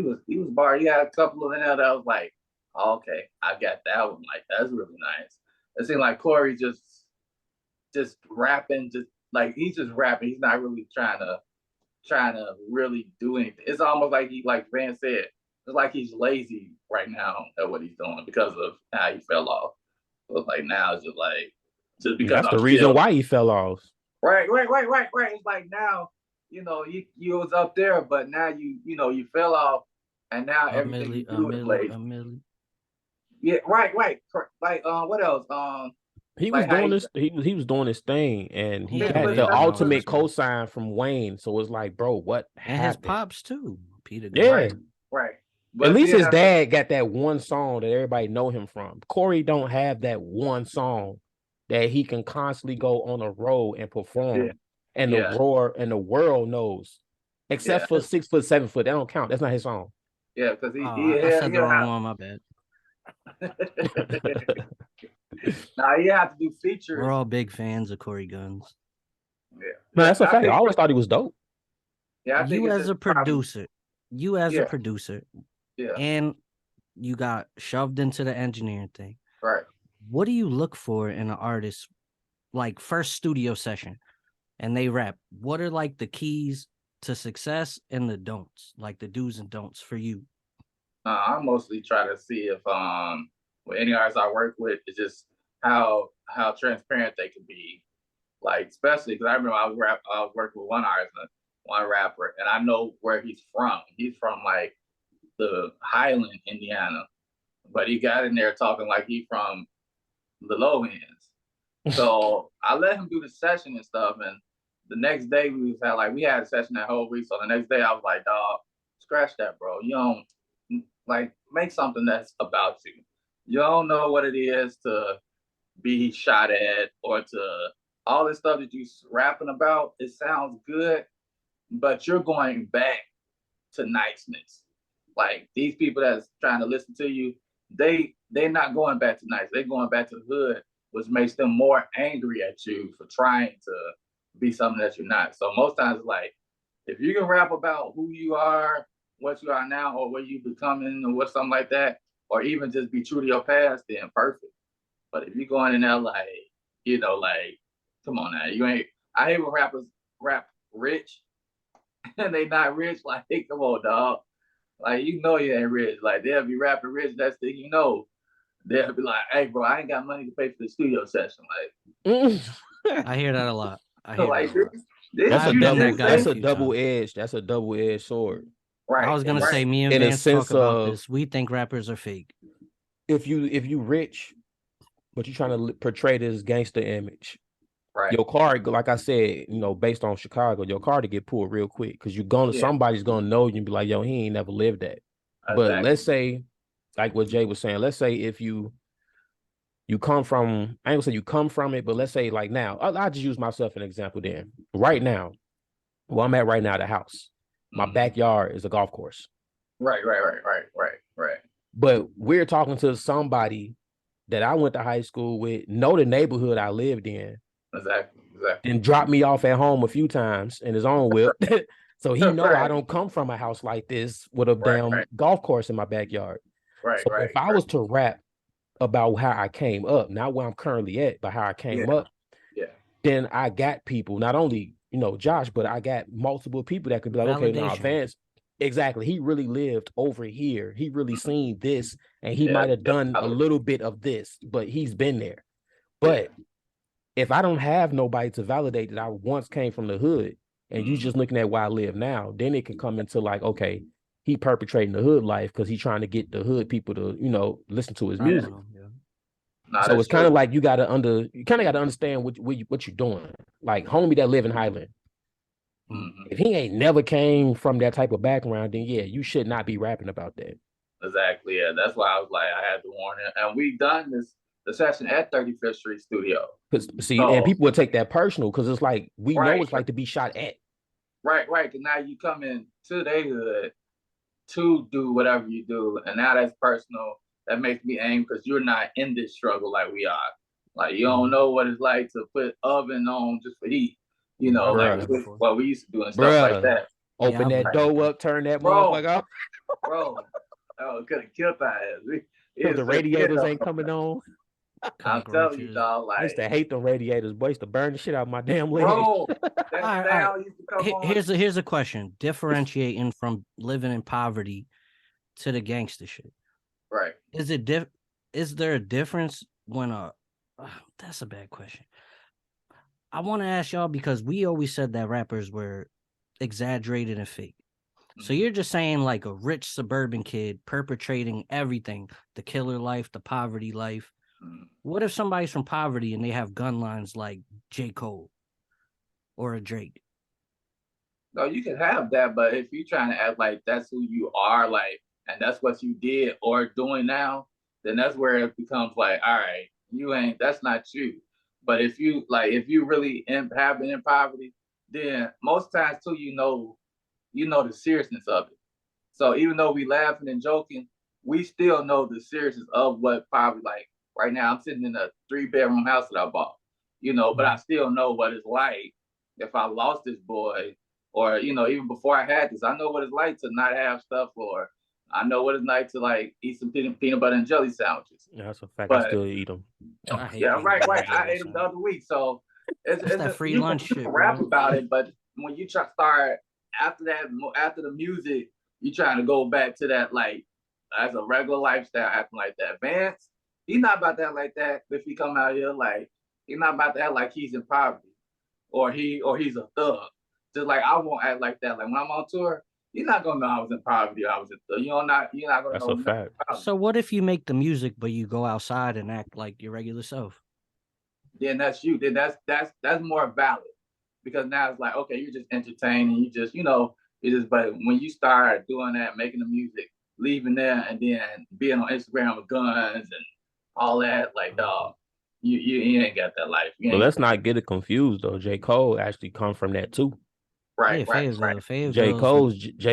bar. He had a couple of them that I was like, oh, okay, I got that one. Like that's really nice. It seemed like Corey just rapping, just like he's just rapping. He's not really trying to really do anything. It's almost like like Vance said, it's like he's lazy right now at what he's doing because of how he fell off. So it's like now it's just because that's the reason why he fell off. Right. It's like now, you was up there, but now you fell off, and now everything you do is late. Yeah, right. Like what else? He was doing this. He was doing his thing, and he had the ultimate cosign from Wayne. So it's like, bro, what happened? And his pops too, Peter. Yeah, right. But at least his dad got that one song that everybody know him from. Corey don't have that one song that he can constantly go on a road and perform, and the world knows, except for 6 foot, 7 foot. That don't count. That's not his song. Yeah, because I said the wrong one. My bad. Now you have to do features. We're all big fans of Corey Guns. Yeah, no, that's a fact. I always thought he was dope. Yeah, you as a producer, and you got shoved into the engineering thing. Right. What do you look for in an artist, like first studio session, and they rap? What are like the keys to success and the don'ts, like the do's and don'ts for you? I mostly try to see if with any artists I work with, it's just how transparent they can be. Like especially because I remember I was working with one artist. one rapper, and I know where he's from. He's from like the Highland, Indiana, but he got in there talking like he from the low ends. So I let him do the session and stuff, and the next day we had a session that whole week. So the next day I was like, dog, scratch that, bro. You don't like make something that's about you. You don't know what it is to be shot at or to all this stuff that you rapping about. It sounds good, but you're going back to niceness. Like these people that's trying to listen to you, they're not going back to nice. They're going back to the hood, which makes them more angry at you for trying to be something that you're not. So most times, like, if you can rap about who you are, what you are now, or what you becoming, or what something like that, or even just be true to your past, then perfect. But if you're going in there like, like, come on now, you ain't. I hate when rappers rap rich and they not rich. Like, hey, come on, dog. Like, you ain't rich. Like, they'll be rapping rich. That's the thing, they'll be like, hey, bro, I ain't got money to pay for the studio session. Like, I hear that a lot. That's a double-edged sword. Right. I was gonna say, me and Vance talk about this. We think rappers are fake. If you rich, but you're trying to portray this gangster image, right? Your car, like I said, based on Chicago, your car to get pulled real quick because somebody's gonna know you and be like, yo, he ain't never lived that. Exactly. But let's say, like what Jay was saying, let's say if you come from, I ain't gonna say you come from it, but let's say like now, I'll just use myself as an example then. Right now, where I'm at right now, the house, my backyard is a golf course. Right. But we're talking to somebody that I went to high school with, know the neighborhood I lived in. Exactly. And dropped me off at home a few times in his own whip. So he know I don't come from a house like this with a golf course in my backyard. Right. So if I was to rap about how I came up, not where I'm currently at, but how I came up, then I got people, not only, Josh, but I got multiple people that could be like, okay, now Vance, exactly. He really lived over here. He really seen this, and he might have done a little bit of this, but he's been there. But if I don't have nobody to validate that I once came from the hood, and you just looking at where I live now, then it can come into like, okay, he perpetrating the hood life because he's trying to get the hood people to, listen to his music. So it's kind of like you kind of got to understand what you're doing. Like homie that live in Highland, if he ain't never came from that type of background, then you should not be rapping about that. Exactly. Yeah, that's why I was like, I had to warn him. And we done the session at 35th Street Studio. And people would take that personal because it's like we know it's like to be shot at. Right. Because now you come in to their hood to do whatever you do, and now that's personal. That makes me angry because you're not in this struggle like we are. Like you don't know what it's like to put oven on just for heat. Like what we used to do and stuff like that. Open that door up, turn that motherfucker off. Bro, it could have killed our ass. The radiators ain't coming on. I'm telling you, dog. Like I used to hate the radiators, boy. I used to burn the shit out of my damn legs. Bro, that used to come on. Here's a question: differentiating from living in poverty to the gangster shit. Right. Is there a difference when that's a bad question. I want to ask y'all because we always said that rappers were exaggerated and fake. So you're just saying like a rich suburban kid perpetrating everything, the killer life, the poverty life. What if somebody's from poverty and they have gun lines like J. Cole or a Drake? No, you can have that, but if you're trying to act like that's who you are, like, and that's what you did or doing now, then that's where it becomes like, all right, that's not you. But if you really have been in poverty, then most times too, you know the seriousness of it. So even though we laughing and joking, we still know the seriousness of what poverty like. Right now, I'm sitting in a 3-bedroom house that I bought, but I still know what it's like if I lost this boy, or even before I had this, I know what it's like to not have stuff, or I know what it's like to like eat some peanut butter and jelly sandwiches. Yeah, that's a fact. I still eat them. Right. I ate them the other week, so it's that free lunch shit. Rap about it, but when you start after the music, you trying to go back to that like as a regular lifestyle, acting like that. Vance, he's not about to act like that. If he come out here, like he's not about to act like he's in poverty, or he's a thug. Just like I won't act like that. Like when I'm on tour, you're not gonna know I was in poverty. Or I was in. You're not gonna That's know. a fact. So what if you make the music, but you go outside and act like your regular self? Then that's you. Then that's more valid, because now it's like, okay, you're just entertaining. You just But when you start doing that, making the music, leaving there, and then being on Instagram with guns and all that, like, dog, you ain't got that life. But let's not get it confused though. J. Cole actually come from that too. Right, Yeah, right. J.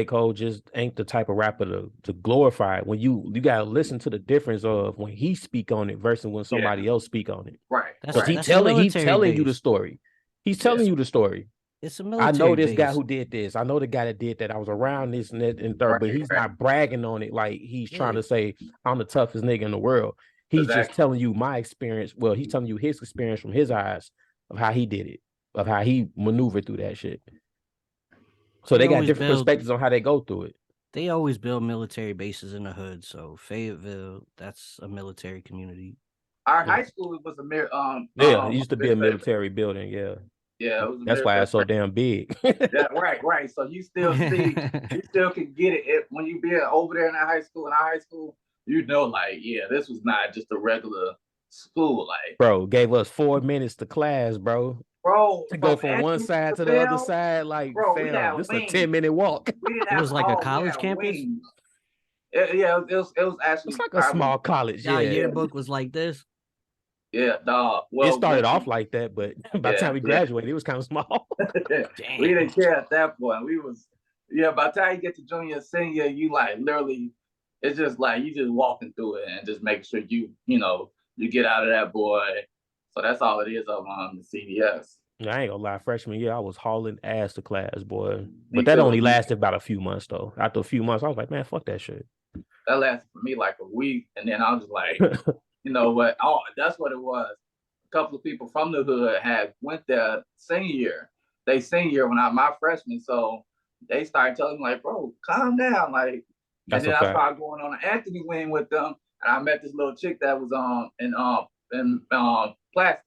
Cole just ain't the type of rapper to glorify it. When you gotta listen to the difference of when he speak on it versus when somebody else speak on it. Right. Because he's telling you the story. He's telling you the story. It's a military. I know this guy who did this. I know the guy that did that. I was around this and that and third, but he's not bragging on it like he's trying to say I'm the toughest nigga in the world. He's just telling you my experience. Well, he's telling you his experience from his eyes of how he did it, of how he maneuvered through that shit. So they got different perspectives on how they go through it. They always build military bases in the hood. So Fayetteville, that's a military community. Our high school was it used to be a military building. Yeah. Yeah, that's why it's so damn big. Yeah, right. So you still can get it when you be over there in our high school. Like, yeah, this was not just a regular school. Like, bro, gave us 4 minutes to class, bro. To go from one side to the other side, like, bro, fam, this is a 10-minute walk. It was like a college campus. It was actually. It's like a small college. Yeah, yearbook was like this. Yeah, dog. Well, it started off like that, but by the time we graduated, it was kind of small. We didn't care at that point. By the time you get to junior, senior, you like literally, it's just like you just walking through it and just making sure you get out of that, boy. So that's all it is on the CDS. I ain't gonna lie, freshman year I was hauling ass to class, boy. But that only lasted about a few months though. After a few months, I was like, man, fuck that shit. That lasted for me like a week, and then I was like, you know what? Oh, that's what it was. A couple of people from the hood had went there senior year. They senior year when my freshman, so they started telling me like, bro, calm down, like. And then I started going on an Anthony wing with them, and I met this little chick that was in plastics.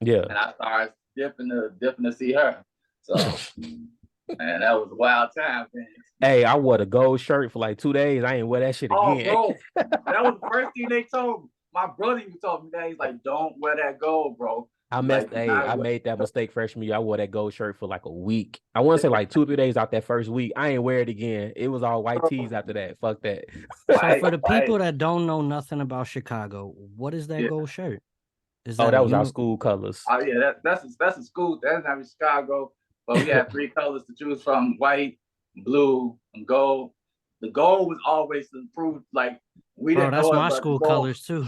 Yeah. And I started dipping to see her. So, man, that was a wild time, man. Hey, I wore the gold shirt for like 2 days. I ain't wear that shit again. Bro, that was the first thing they told me. My brother even told me that. He's like, don't wear that gold, bro. I made that mistake freshman year. I wore that gold shirt for like a week. I want to say like 2 or 3 days out that first week. I ain't wear it again. It was all white tees after that. Fuck that. So for the people that don't know nothing about Chicago, what is that gold shirt? That was our school colors. Oh yeah, that's a school. That's not in Chicago. But we had 3 colors to choose from: white, blue, and gold. The gold was always to prove like we didn't. That's my school colors too.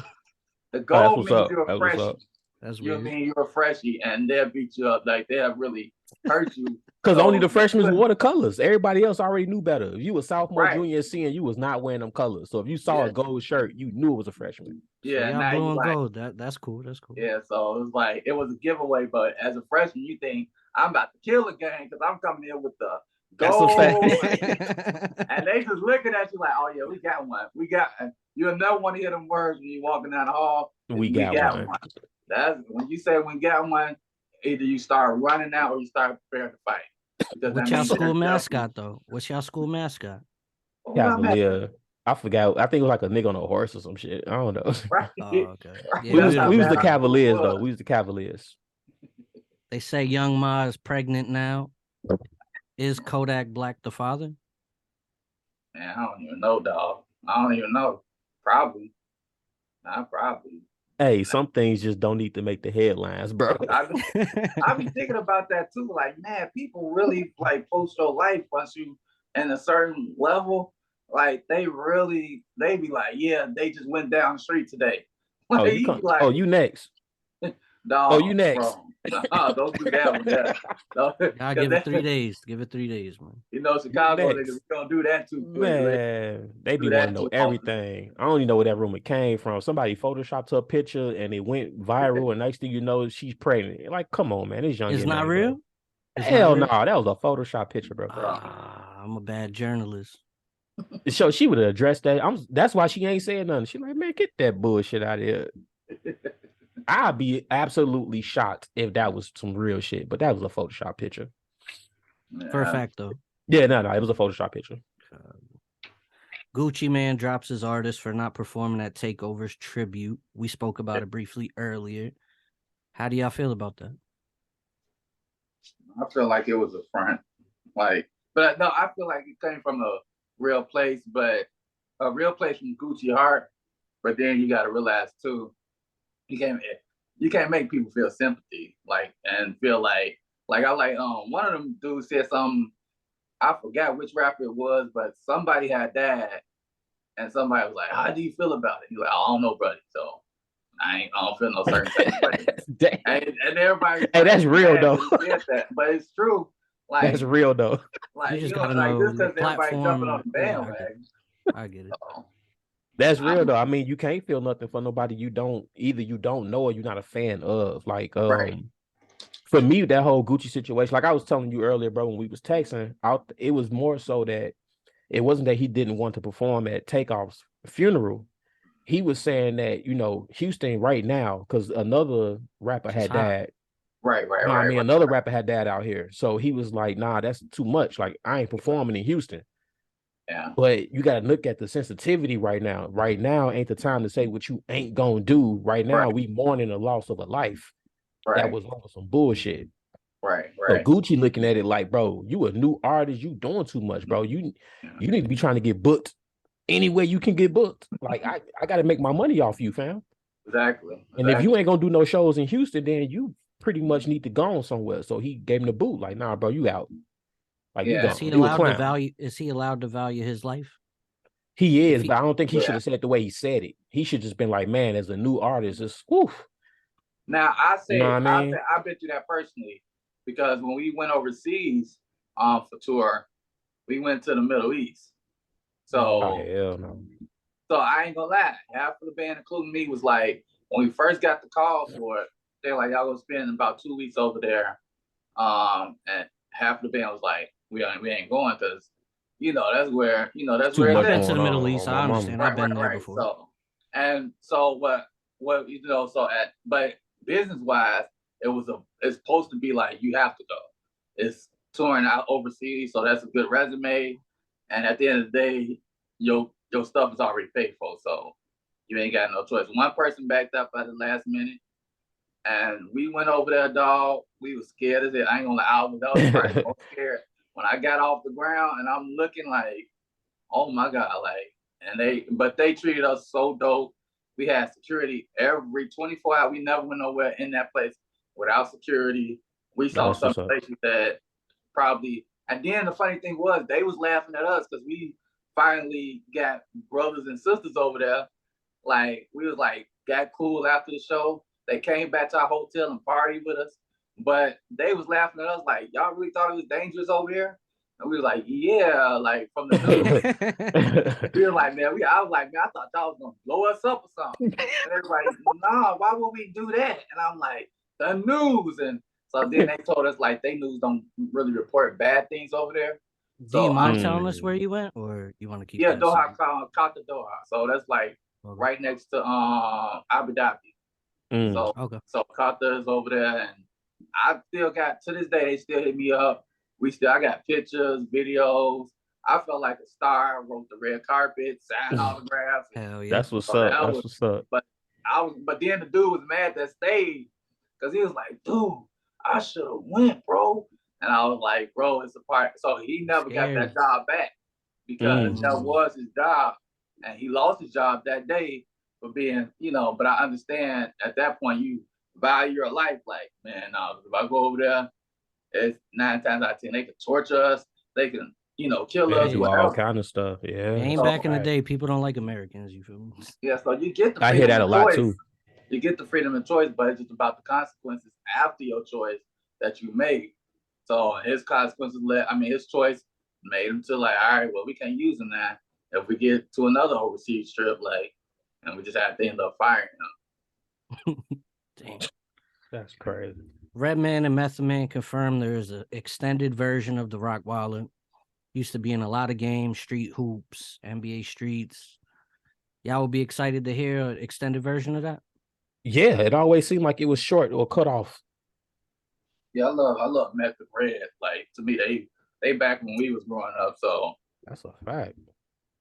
The gold means you're a freshie. That's weird. You're a freshie, and they'll beat you up. Like they'll really hurt you. Because only the freshmen wore the colors. Everybody else already knew better. If you were sophomore, junior, senior, you was not wearing them colors. So if you saw a gold shirt, you knew it was a freshman. Yeah, so blue and gold. That's cool. That's cool. Yeah, so it was like it was a giveaway. But as a freshman, you think I'm about to kill the game because I'm coming in with the gold. And they just looking at you like, oh yeah, we got one. You'll never want to hear them words when you're walking down the hall. We got one. That's when you say we got one. Either you start running out or you start preparing to fight. What's your school mascot though? What's your school mascot? Cavalier. I forgot. I think it was like a nigga on a horse or some shit. I don't know. Right. Oh, okay. Yeah, we was the Cavaliers though. We was the Cavaliers. They say Young Ma is pregnant now. Is Kodak Black the father? Man, I don't even know, dog. I don't even know. Probably. Not probably. Hey, some things just don't need to make the headlines, bro. I be thinking about that too. Like, man, people really like post your life once you in a certain level. Like, they be like, yeah, they just went down the street today. Like, you next. Dog, you next. Don't do that one. Yeah. I'll give it 3 days. Give it 3 days, man. You know, Chicago niggas gonna do that too quick. Man, they be wanting to know everything. I don't even know where that rumor came from. Somebody photoshopped her picture and it went viral, and next thing you know, she's pregnant. Like, come on, man. This young. It's not real? Hell no. That was a Photoshop picture, bro. I'm a bad journalist. So she would have addressed that. That's why she ain't saying nothing. She like, man, get that bullshit out of here. I'd be absolutely shocked if that was some real shit, but that was a Photoshop picture. For a fact, though. Yeah, no, it was a Photoshop picture. Gucci Mane drops his artist for not performing at Takeover's tribute. We spoke about it briefly earlier. How do y'all feel about that? I feel like it was a front. But no, I feel like it came from a real place, but a real place from Gucci heart. But then you got to realize too, you can't make people feel sympathy, and feel like one of them dudes said something. I forgot which rapper it was, but somebody had died, and somebody was like, "How do you feel about it?" He's like, "I don't know, buddy." So I don't feel no certain thing. and everybody, hey, that's real though. But it's true. That's real though. You just gotta know just because everybody jumping on the bandwagon. I get it. That's real though. I mean, you can't feel nothing for nobody you don't know or you're not a fan of. For me, that whole Gucci situation, like I was telling you earlier, bro, when we was texting, it was more so that it wasn't that he didn't want to perform at Takeoff's funeral. He was saying that, Houston right now, because another rapper had died. Right. Another rapper had died out here. So he was like, nah, that's too much. Like, I ain't performing in Houston. Yeah. But you got to look at the sensitivity right now. Right now ain't the time to say what you ain't going to do. Right now, we mourning the loss of a life. That was on some bullshit. Right. So Gucci looking at it like, bro, you a new artist, you doing too much, bro. You need to be trying to get booked any way you can get booked. Like, I got to make my money off you, fam. Exactly. And if you ain't gonna do no shows in Houston, then you pretty much need to go on somewhere. So he gave him the boot. Like, nah, bro, you out. Like, Is he allowed to value? Is he allowed to value his life? He is, but I don't think he should have said it the way he said it. He should just been like, man, as a new artist, it's woof. Now I bet you that personally, because when we went overseas for tour, we went to the Middle East. So hell no. So I ain't gonna lie, half of the band, including me, was like, when we first got the call for it, they're like, y'all gonna spend about 2 weeks over there. And half of the band was like, we ain't going because that's where I've been to the Middle East. I understand. I've been there before. But business wise, it's supposed to be like you have to go. It's touring out overseas, so that's a good resume. And at the end of the day, your stuff is already paid for, so you ain't got no choice. One person backed up at the last minute, and we went over there, dog. We was scared as it. I ain't gonna lie, I was probably so scared. When I got off the ground and I'm looking like, oh my God, but they treated us so dope. We had security every 24 hours. We never went nowhere in that place without security. We saw some places that probably, and then the funny thing was they was laughing at us because we finally got brothers and sisters over there. Like, we was like, got cool after the show. They came back to our hotel and partied with us. But they was laughing at us like, y'all really thought it was dangerous over here? And we was like, yeah, like from the news. We were like, man, I was like, man, I thought y'all was gonna blow us up or something. And everybody, nah, why would we do that? And I'm like, the news. And so then they told us like they news don't really report bad things over there. Do you mind telling us where you went, or you want to keep? Yeah, Doha, caught the Doha. So that's like right next to Abu Dhabi. So Qatar is over there, and I still got, to this day, they still hit me up. I got pictures, videos. I felt like a star. Wrote the red carpet, signed autographs. Hell yeah, that's what's up. That's what's up. But then the dude was mad that stayed because he was like, dude, I should have went, bro. And I was like, bro, it's a part. So he never got that job back because that was his job, and he lost his job that day for being, But I understand at that point you value your life. Like, man, if I go over there, it's 9 times out of 10 they can torture us, they can, kill us, do all kind of stuff. Yeah, ain't back in the day, people don't like Americans. You feel me? Yeah, so you get the. I hear that a lot too. You get the freedom of choice, but it's just about the consequences after your choice that you made. So his consequences his choice made him to like, all right, well, we can't use him now. If we get to another overseas trip, and we just have to end up firing him. Damn. That's crazy. Redman and Method Man confirmed there's an extended version of the Rock Wallet. Used to be in a lot of games, Street Hoops, NBA Streets. Y'all would be excited to hear an extended version of that? Yeah, it always seemed like it was short or cut off. Yeah, I love Method Red. Like, to me, they back when we was growing up. So that's a fact.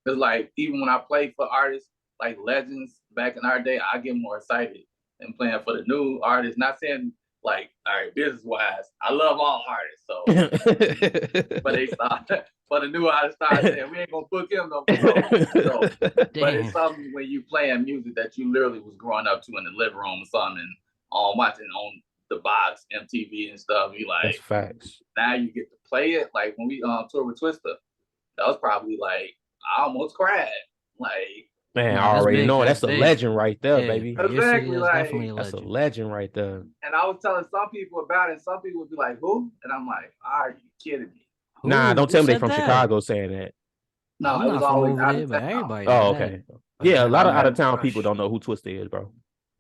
It's like even when I play for artists like legends back in our day, I get more excited than playing for the new artists. Not saying like, all right, business wise, I love all artists. So, but they start, but the new artists start saying we ain't gonna book him no more. So, but it's something when you playing music that you literally was growing up to in the living room or something, watching on the box, MTV and stuff. You like, that's facts. Now you get to play it. Like when we toured with Twista, that was probably like I almost cried. Like, man, I already know that's a legend right there, baby. Exactly, like that's a legend right there. And I was telling some people about it, and some people would be like, "Who?" And I'm like, "Are you kidding me?" Nah, don't tell me they from Chicago saying that. No, it was always out of town. Everybody. Oh, okay. Yeah, a lot of out of town people don't know who Twista is, bro.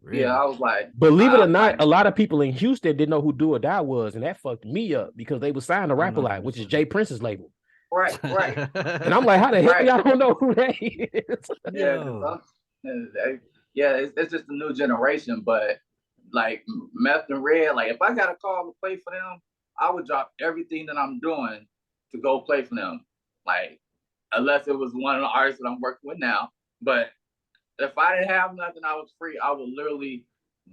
Really? Yeah, I was like, believe it or not, a lot of people in Houston didn't know who Do or Die was, and that fucked me up because they were signed to Rap A Lot, which is Jay Prince's label. Right. And I'm like, how the hell y'all don't know who that is? It's just a new generation, but like Meth and Red, like if I got a call to play for them, I would drop everything that I'm doing to go play for them. Like, unless it was one of the artists that I'm working with now. But if I didn't have nothing, I was free. I would literally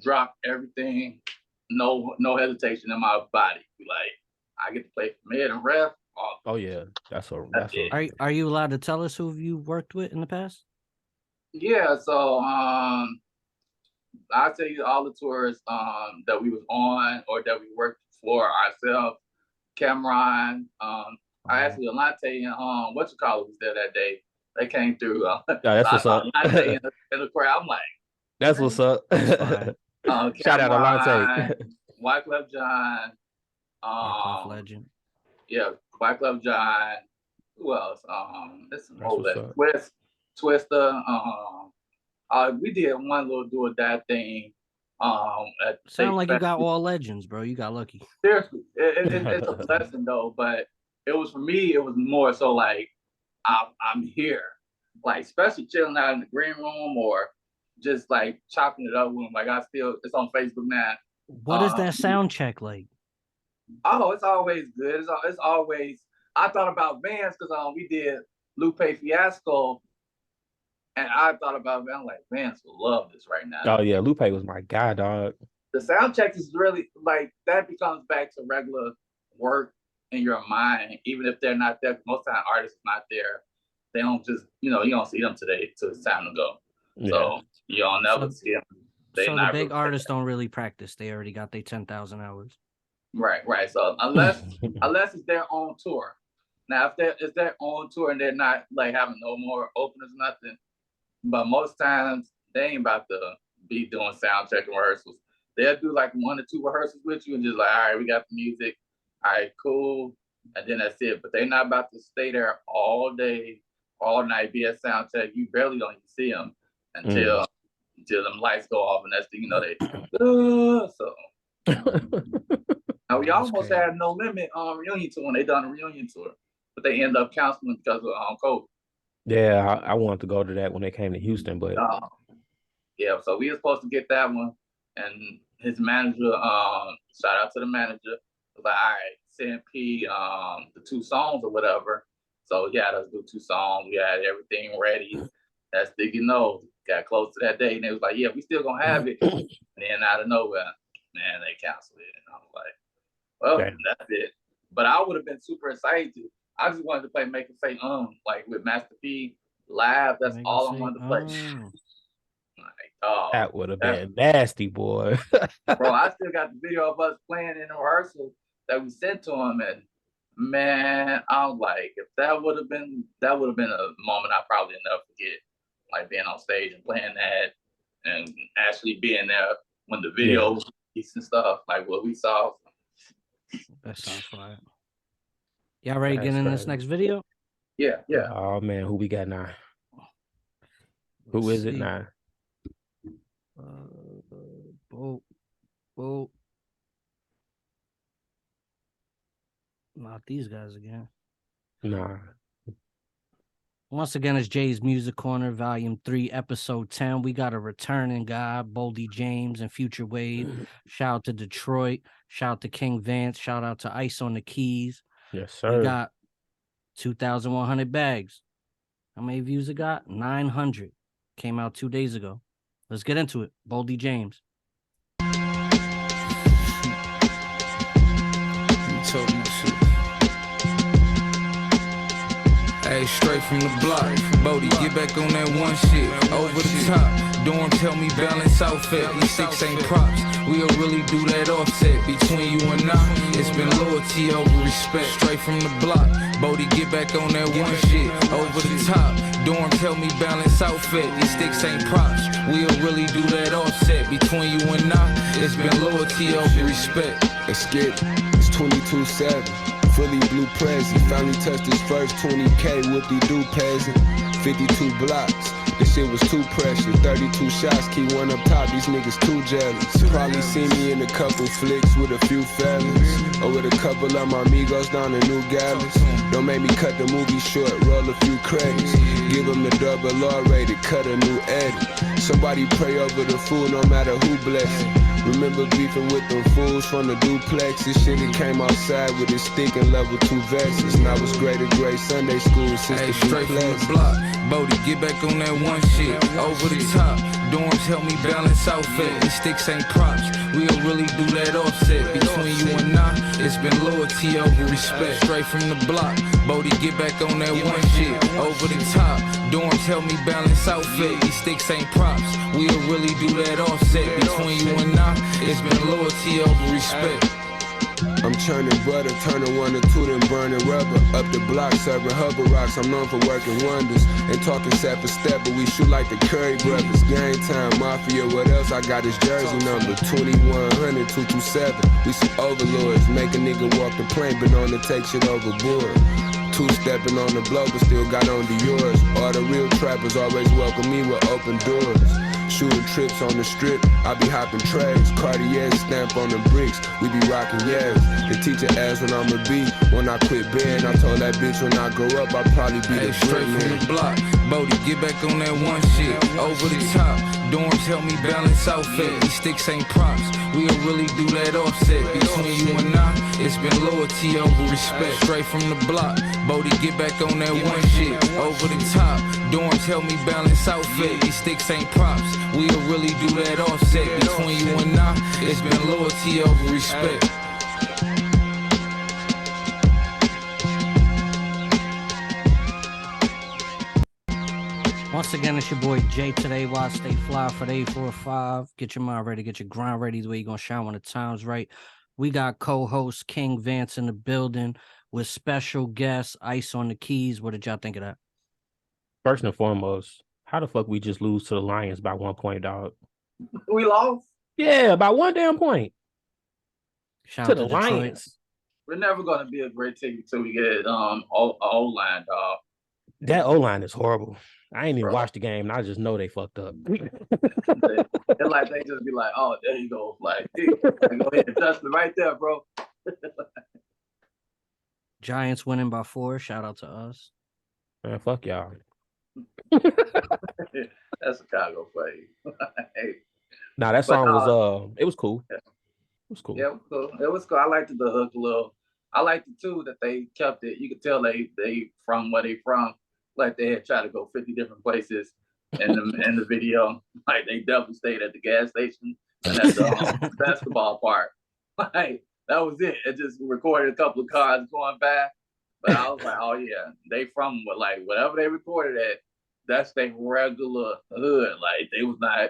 drop everything, no hesitation in my body. Like, I get to play for Med and Ref. Oh yeah, that's Are you allowed to tell us who you worked with in the past? Yeah, so I'll tell you all the tours that we was on or that we worked for ourselves. Cameron, I actually Alante and was there that day. They came through. That's what's up. In the crowd, I'm like, that's what's up. Shout out Alante. Wyclef John. Legend. Yeah, Wyclef John. Who else? This is Twista. We did one little Do or Die thing. Sound like you got all legends, bro. You got lucky. Seriously, it's a blessing though. But it was for me. It was more so like I'm here, like especially chilling out in the green room or just like chopping it up with them. Like it's on Facebook now. What is that sound check like? Oh, it's always good. It's always. I thought about Vance because we did Lupe Fiasco, and I thought about Vance. Like Vance will love this right now. Oh yeah, Lupe was my guy, dog. The sound check is really like that becomes back to regular work in your mind, even if they're not there. Most time artists are not there. They don't just you don't see them today till it's time to go. Yeah. So you don't never see them. So the big artists don't really practice. They already got their 10,000 hours. Right. So unless it's their own tour. Now, if it's their own tour and they're not like having no more openers, nothing. But most times they ain't about to be doing sound check and rehearsals. They'll do like 1 or 2 rehearsals with you and just like, all right, we got the music. All right, cool. And then that's it. But they're not about to stay there all day, all night, be at sound check. You barely don't even see them until them lights go off. And that's the, so. Now we almost had No Limit reunion tour when they done a reunion tour, but they ended up canceling because of COVID. Yeah, I wanted to go to that when they came to Houston, but yeah, so we were supposed to get that one, and his manager, shout out to the manager, was like, all right, send P the 2 songs or whatever. So he had us do 2 songs. We had everything ready. That's got close to that day, and they was like, yeah, we still gonna have it. And then out of nowhere, man, they canceled it, and I was like, well, that's it. But I would have been super excited to. I just wanted to play Make It Say like with Master P live. That's all I wanted to play. Like, that would have been nasty, boy. Bro, I still got the video of us playing in the rehearsal that we sent to him, and man, I was like, if that would have been a moment I probably never forget. Like being on stage and playing that, and actually being there when the video was released and stuff, like what we saw. That sounds fire. Y'all ready to get in this next video? Yeah. Oh man, who we got now? Who is it now? Boat. Not these guys again. Nah. Once again, it's Jay's Music Corner, Volume 3, Episode 10. We got a returning guy, Boldy James and Future Wave. Shout out to Detroit. Shout out to King Vance. Shout out to Ice on the keys. Yes, sir. We got 2,100 bags. How many views it got? 900. Came out 2 days ago. Let's get into it. Boldy James. You told me shit. Hey, straight from the block. Bodie, get back on that one shit. Over the top. Dorm tell me balance outfit. These six ain't props. We'll really do that offset between you and I. It's been loyalty over respect. Straight from the block. Bodie, get back on that one shit. Over the top. Dorm tell me balance outfit. These sticks ain't props. We'll really do that offset between you and I. It's been loyalty over respect. Let's get it. It's 22-7. Fully blue present. Finally touched his first 20K. Whoop-de-doo peasant. 52 blocks. This shit was too precious. 32 shots, keep one up top. These niggas too jealous. Probably see me in a couple flicks with a few fellas, or with a couple of my amigos down in New Galles. Don't make me cut the movie short, roll a few credits. Give them the double R rated, cut a new edit. Somebody pray over the food, no matter who bless it. Remember beefing with them fools from the duplex. This shit that came outside with his stick and level 2 vests. Now it's great at great Sunday school since hey, the straight from the block. Bodie, get back on that one shit. Over the top. Dorms help me balance outfit. These sticks ain't props. We'll really do that offset between you and I. It's been loyalty over respect. Straight from the block. Bodie, get back on that one shit. Over the top. Dorms help me balance outfit. These sticks ain't props. We'll really do that offset between you and I. It's been loyalty over respect. I'm churning butter, turning 1 or 2, then burning rubber. Up the block, serving hover rocks. I'm known for working wonders and talking step for step, but we shoot like the Curry brothers. Gang time, mafia, what else? I got his jersey number 2100 227. We some overlords, make a nigga walk the plane, but on to take shit overboard. 2-stepping on the blow, but still got on Dior's. All the real trappers always welcome me with open doors. Shooting trips on the strip, I be hopping trays. Cartier stamp on the bricks, we be rocking yes. The teacher asked when I'ma be when I quit bed. I told that bitch when I grow up, I'll probably be the straight from the block. Bodie, get back on that one shit. Over the top. Dorms help me balance outfit. These sticks ain't props. We'll really do that offset between you and I. It's been loyalty over respect. Straight from the block. Bodie, get back on that one shit. Over the top. Dorms help me balance outfit. These sticks ain't props. We'll really do that offset between you and I. It's been loyalty over respect. Once again, it's your boy Jay today. Why stay fly for the 845. Get your mind ready, get your grind ready. The way you're gonna shine when the time's right. We got co-host King Vance in the building with special guest Ice on the keys. What did y'all think of that? First and foremost, how the fuck we just lose to the Lions by 1 point, dog? We lost? Yeah, by 1 damn point. Shout to out the Detroit. Lions. We're never gonna be a great team until we get O-line, dog. That O-line is horrible. I ain't even watched the game, and I just know they fucked up. They're like, they just be like, oh, there you go. Like, hey, go ahead and touch me right there, bro. Giants winning by 4. Shout out to us. Man, fuck y'all. That's Chicago for you. Hey. Nah, that song was it was cool. Yeah. It was cool. Yeah, it was cool. It was cool. I liked the hook a little. I liked it too that they kept it. You could tell they from where they from. Like they had tried to go 50 different places in the video. Like they definitely stayed at the gas station and at the basketball park. Like that was it. It just recorded a couple of cars going by. But I was like, oh yeah, they from like whatever they recorded at, that's their regular hood. Like they was not.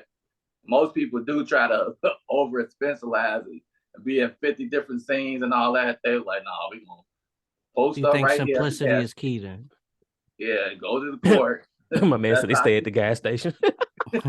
Most people do try to over expensive and be in 50 different scenes and all that. They was like, nah, we gonna post up right here. You think simplicity is key then? Yeah, go to the court. My man said they stay at the gas station. he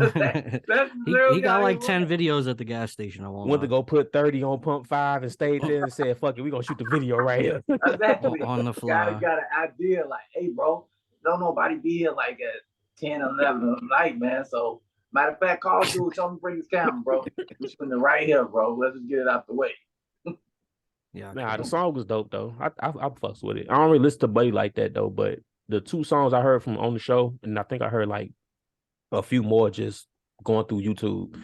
got like 10 videos at the gas station. I went to go put 30 on pump 5 and stayed there and said, fuck it, we're gonna shoot the video right here. Exactly. On the fly. Got an idea like, hey, bro, don't nobody be here like at 10 or 11 at night, man. So, matter of fact, call dude, tell him to bring his camera, bro. We're shooting it right here, bro. Let's just get it out the way. Yeah. Nah, the song was dope, though. I fucks with it. I don't really listen to Buddy like that, though, but the 2 songs I heard from on the show, and I think I heard like a few more just going through YouTube.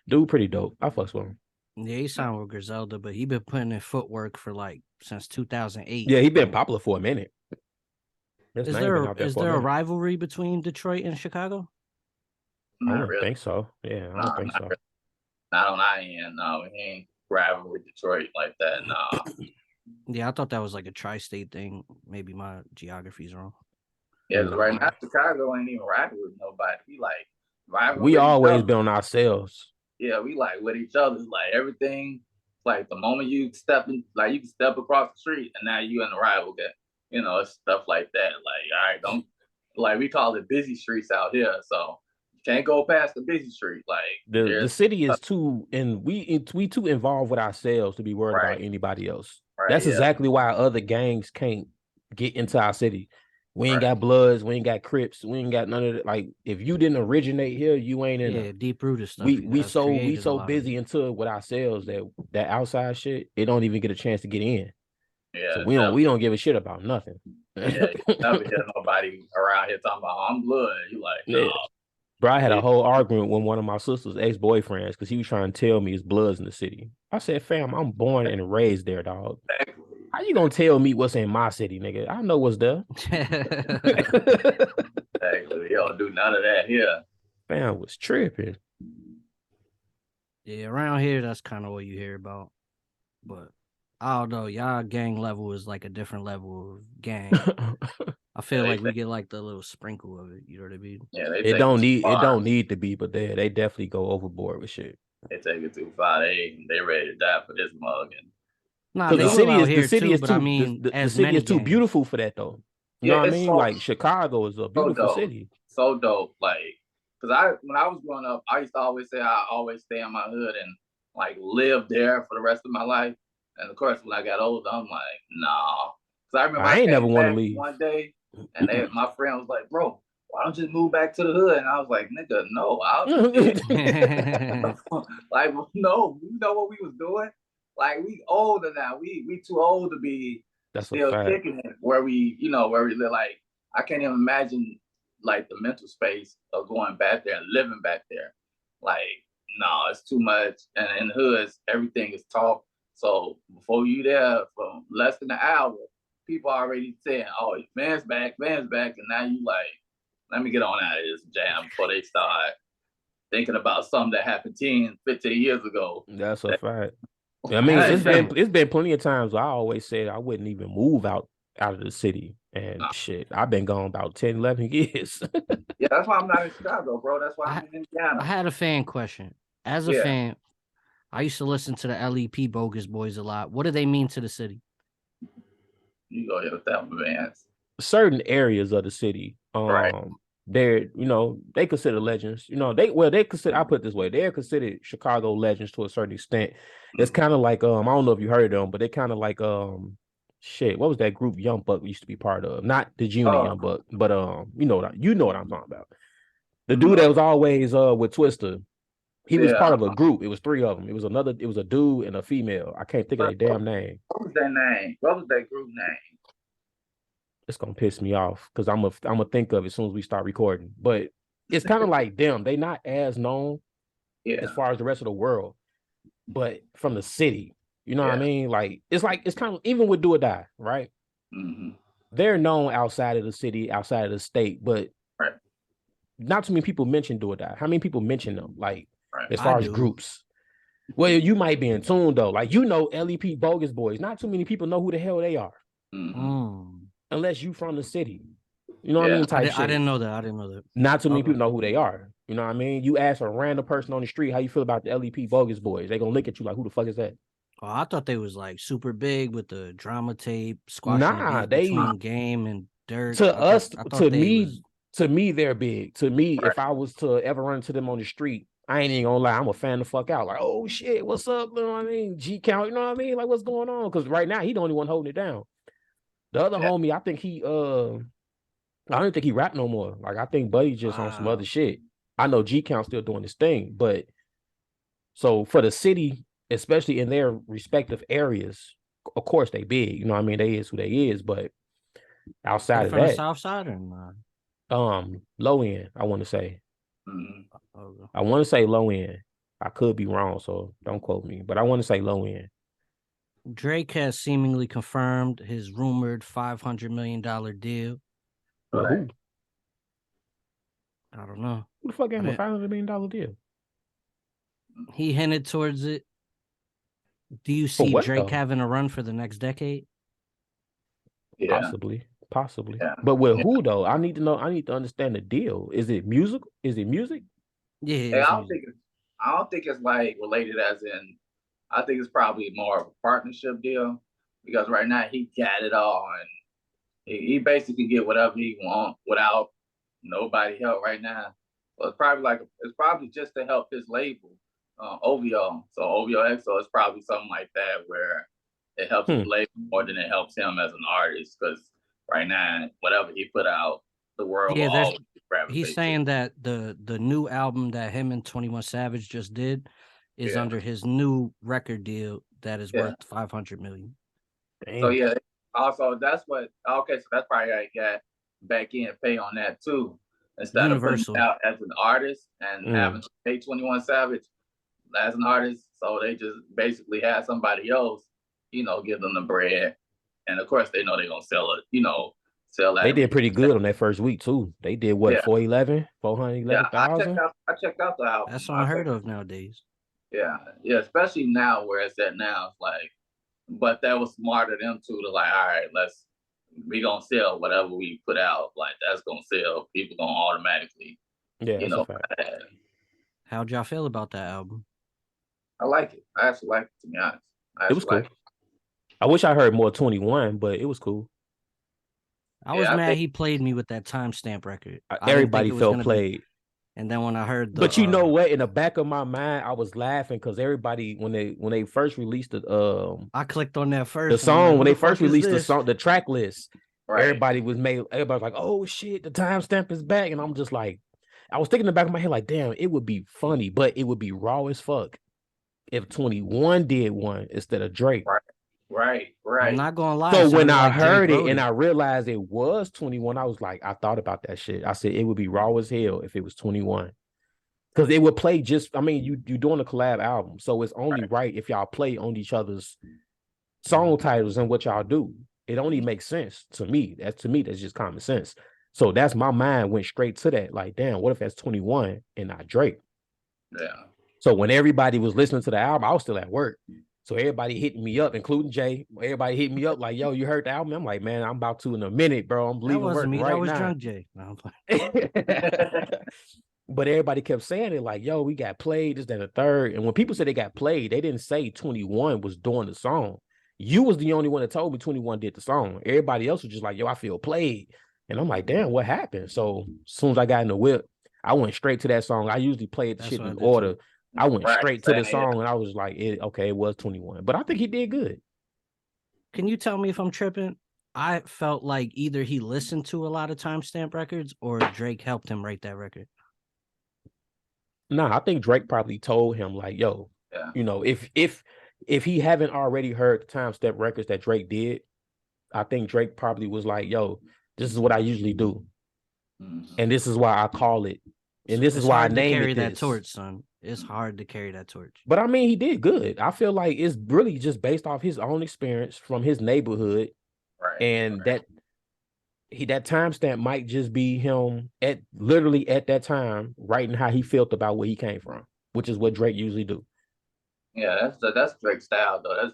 Dude, pretty dope. I fucks with him. Yeah, he signed with Griselda, but he been putting in footwork for like since 2008. Yeah, he been popular for a minute. His Is name there been out there is for a there a minute. rivalry between Detroit and Chicago? I don't think so. Yeah, I don't think so. Really. Not on our end. No, he ain't rivaling with Detroit like that. No. Yeah, I thought that was like a tri-state thing. Maybe my geography's wrong. Yeah, right now Chicago ain't even rivaling with nobody. We like rivaling. We always been on ourselves. Yeah, we like with each other. Like everything. Like the moment you step in, like you can step across the street, and now you in the rival game. You know, stuff like that. Like, all right, don't like we call it busy streets out here, so you can't go past the busy street. Like the city is too, and we too involved with ourselves to be worried about anybody else. Right, that's exactly why other gangs can't get into our city. We ain't got Bloods, we ain't got Crips, we ain't got none of that. Like if you didn't originate here, you ain't in deep rooted stuff. We so busy into it with ourselves that outside shit, it don't even get a chance to get in. Yeah, so we don't give a shit about nothing. Yeah, never hear nobody around here talking about I'm blood. You like, no. Yeah. Bro, I had a whole argument with one of my sister's ex-boyfriends because he was trying to tell me his blood's in the city. I said, fam, I'm born and raised there, dog. Exactly. How you gonna tell me what's in my city, nigga? I know what's there. Exactly. He don't do none of that here. Fam was tripping. Yeah, around here, that's kind of what you hear about. But I don't know, y'all gang level is like a different level of gang. I feel like we get like the little sprinkle of it. You know what I mean? Yeah, it don't need to be, but they definitely go overboard with shit. They take it too far. They ready to die for this mug. Nah, the city is too beautiful for that though. You know what I mean? Like Chicago is a beautiful city. So dope. Like, cause when I was growing up, I used to always say I always stay in my hood and like live there for the rest of my life. And of course, when I got older, I'm like, nah. Cause I remember I ain't never want to leave one day, and my friend was like, bro, why don't you just move back to the hood? And I was like, nigga, no, like, no, you know what we was doing? Like, we older now. We too old to be still kicking it where we live. Like, I can't even imagine like the mental space of going back there and living back there. Like, no, it's too much. And in the hoods, everything is talk. So before you there for less than an hour, people already saying, oh, Vance back. And now you like, let me get on out of this jam before they start thinking about something that happened 10, 15 years ago. That's a fact. I mean, it's been plenty of times I always said I wouldn't even move out of the city. And shit, I've been gone about 10, 11 years. Yeah, that's why I'm not in Chicago, bro. That's why I'm in Indiana. I had a fan question. As a fan, I used to listen to the LEP Bogus Boys a lot. What do they mean to the city? You go ahead with that one, Vance. Certain areas of the city, they're, they consider legends. They consider, I put it this way, they're considered Chicago legends to a certain extent. It's kind of like, I don't know if you heard of them, but they're kind of like, what was that group Young Buck used to be part of? Not the junior Young Buck, but you know what I'm talking about. The dude that was always with Twister, he was part of a group. It was three of them. It was a dude and a female. I can't think of their damn name. What was their name? What was that group name? It's gonna piss me off because I'm gonna think of it as soon as we start recording. But it's kind of like them. They not as known as far as the rest of the world, but from the city, you know what I mean? Like it's kind of even with Do or Die, right? Mm-hmm. They're known outside of the city, outside of the state, but not too many people mention Do or Die. How many people mention them? Like as far as groups. Well, you might be in tune though. Like LEP Bogus Boys. Not too many people know who the hell they are. Mm-hmm. Unless you from the city. You know what I mean? I didn't know that. Not too many people know who they are. You know what I mean? You ask a random person on the street how you feel about the LEP Bogus Boys. They gonna look at you like, who the fuck is that? Oh, I thought they was like super big with the drama tape, squashing between Game and Dirt. To me, they're big. To me, if I was to ever run into them on the street, I ain't even gonna lie, I'm a fan the fuck out. Like, oh shit, what's up? You know what I mean? G Count, you know what I mean? Like, what's going on? Because right now he the only one holding it down. The other homie, I think I don't think he rap no more. Like, I think Buddy just on some other shit. I know G Count still doing his thing, but so for the city, especially in their respective areas, of course they big. You know what I mean? They is who they is, but outside of that, the South Side or not? Low end, I want to say. Mm-hmm. I want to say low end. I could be wrong, so don't quote me, but I want to say low end. Drake has seemingly confirmed his rumored $500 million deal. But who? I don't know. Who the fuck gave him a $500 million deal? He hinted towards it. Do you see Drake having a run for the next decade? Yeah. Possibly. Yeah. But with who though? I need to know. I need to understand the deal. Is it music? Yeah. I don't think it's like related as in. I think it's probably more of a partnership deal because right now he got it all and he basically get whatever he wants without nobody help right now. So it's probably just to help his label, OVO. So OVO XO is probably something like that where it helps his label more than it helps him as an artist because right now whatever he put out, the world will always gravitate. He's saying that the new album that him and 21 Savage just did is under his new record deal that is worth $500 million. Damn. So yeah, also that's what. Okay, so that's probably how he got back in and pay on that too, instead Universal. of putting out as an artist and having to pay 21 Savage as an artist. So they just basically had somebody else, give them the bread, and of course they know they're gonna sell it. Sell that. They did pretty good on that first week too. They did what 411,000. Yeah, I checked out the album. That's unheard of nowadays. Yeah, especially now where it's at now. It's like, but that was smart of them too to like, all right, we gonna sell whatever we put out. Like that's gonna sell. People gonna automatically, that's a fact. How'd y'all feel about that album? I like it. I actually like it, to be honest. It was cool. I wish I heard more 21, but it was cool. I was mad he played me with that timestamp record. Everybody felt played. And then when I heard but you know what? In the back of my mind, I was laughing because everybody when they first released the I clicked on that first. The song when they first released the track list, right. everybody was like, "Oh shit, the timestamp is back," and I'm just like, I was thinking in the back of my head like, "Damn, it would be funny, but it would be raw as fuck if 21 did one instead of Drake." Right. I'm not gonna lie. So when I heard it and I realized it was 21, I was like, I thought about that shit. I said it would be raw as hell if it was 21. Because it would play you're doing a collab album. So it's only right if y'all play on each other's song titles and what y'all do. It only makes sense to me. That's just common sense. So that's my mind went straight to that. Like, damn, what if that's 21 and not Drake? Yeah. So when everybody was listening to the album, I was still at work. So everybody hitting me up, including Jay. Everybody hitting me up like, "Yo, you heard the album?" I'm like, "Man, I'm about to in a minute, bro. I'm leaving work right now." That was drunk Jay. No, but everybody kept saying it like, "Yo, we got played, this, that, and the third." And when people said they got played, they didn't say 21 was doing the song. You was the only one that told me 21 did the song. Everybody else was just like, "Yo, I feel played." And I'm like, "Damn, what happened?" So as soon as I got in the whip, I went straight to that song. I usually play the shit in order. I went straight to the song and I was like, it was 21. But I think he did good. Can you tell me if I'm tripping? I felt like either he listened to a lot of timestamp records or Drake helped him write that record. Nah, I think Drake probably told him like, "Yo, if he haven't already heard the timestamp records that Drake did, I think Drake probably was like, "Yo, this is what I usually do. And this is why I call it. And this is why I named it that torch, son. It's hard to carry that torch." But I mean, he did good. I feel like it's really just based off his own experience from his neighborhood. And that timestamp might just be him at that time writing how he felt about where he came from, which is what Drake usually do. Yeah, that's Drake's style though.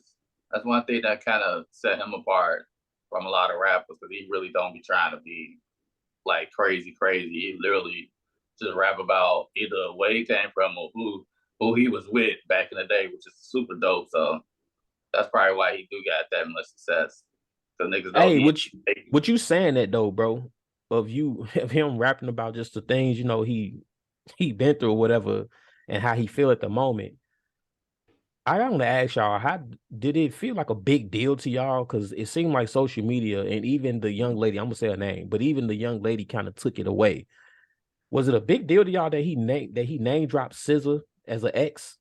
That's one thing that kind of set him apart from a lot of rappers because he really don't be trying to be like crazy. He literally just rap about either where he came from or who he was with back in the day, which is super dope. So that's probably why he do got that much success. Hey, what you saying that though, bro? Of him rapping about just the things he been through or whatever, and how he feel at the moment. I want to ask y'all, how did it feel like a big deal to y'all? Because it seemed like social media and even the young lady, I'm gonna say her name, but even the young lady kind of took it away. Was it a big deal to y'all that he name dropped SZA as an ex?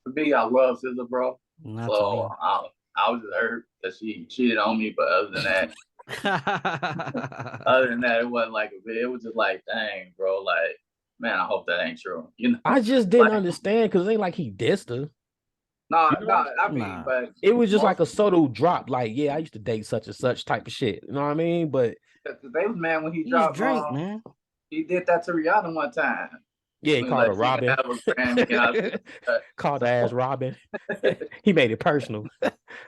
For me, I love SZA, bro. Not so I was just hurt that she cheated on me, but other than that, it wasn't like it was just like, dang, bro, like, man, I hope that ain't true. I just didn't understand because it ain't like he dissed her. No, You know? I mean, but it was just like a subtle drop. Like, yeah, I used to date such and such type of shit. You know what I mean? But they was mad when he dropped Drake, man. He did that to Rihanna one time. Yeah, he called her Robin. Called her ass Robin. He made it personal.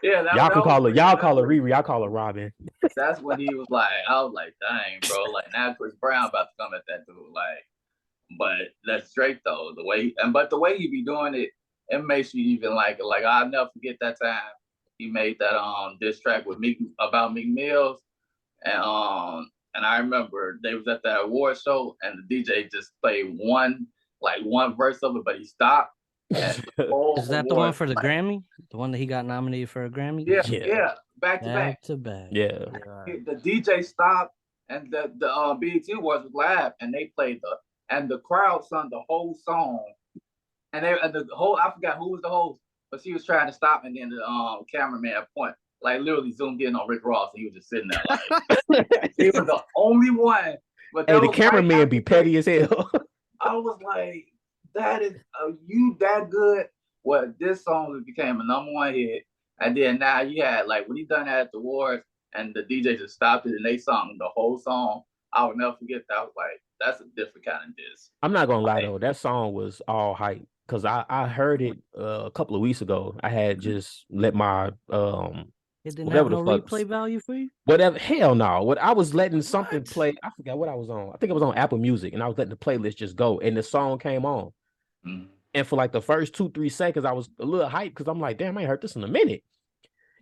Yeah, y'all call her Riri. Y'all call her Robin. That's when he was like, I was like, dang, bro. Like now Chris Brown about to come at that dude. Like, but that's Drake though. The way he be doing it, it makes you even like it. Like I'll never forget that time he made that diss track with Meek about Meek Mills, and I remember they was at that award show and the DJ just played one verse of it, but he stopped. Is that the one for the Grammy? The one that he got nominated for a Grammy? Yeah. Back to back. Yeah. The DJ stopped and the BET Awards was live and they played and the crowd sung the whole song. And the whole, I forgot who was the host, but she was trying to stop and then the cameraman point, like literally zoomed in on Rick Ross and he was just sitting there like he was the only one. But hey, the cameraman be petty as hell. I was like, that is you that good? Well, this song became a #1 hit. And then now you had like when he done that at the awards and the DJ just stopped it and they sung the whole song. I would never forget that. I was like, that's a different kind of diss. I'm not gonna lie though, that song was all hype. Cause I heard it a couple of weeks ago. I had just let my it didn't have no replay value for you? Whatever, hell no. What I was letting something play. I forgot what I was on. I think it was on Apple Music, and I was letting the playlist just go, and the song came on. Mm-hmm. And for like the first 2-3 seconds, I was a little hyped because I'm like, damn, I ain't heard this in a minute.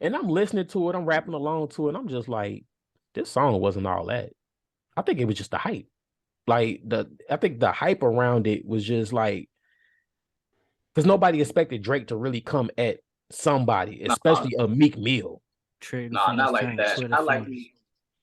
And I'm listening to it, I'm rapping along to it, and I'm just like, this song wasn't all that. I think it was just the hype. Like I think the hype around it was just like, because nobody expected Drake to really come at somebody, especially a Meek Mill. No, not like that. I like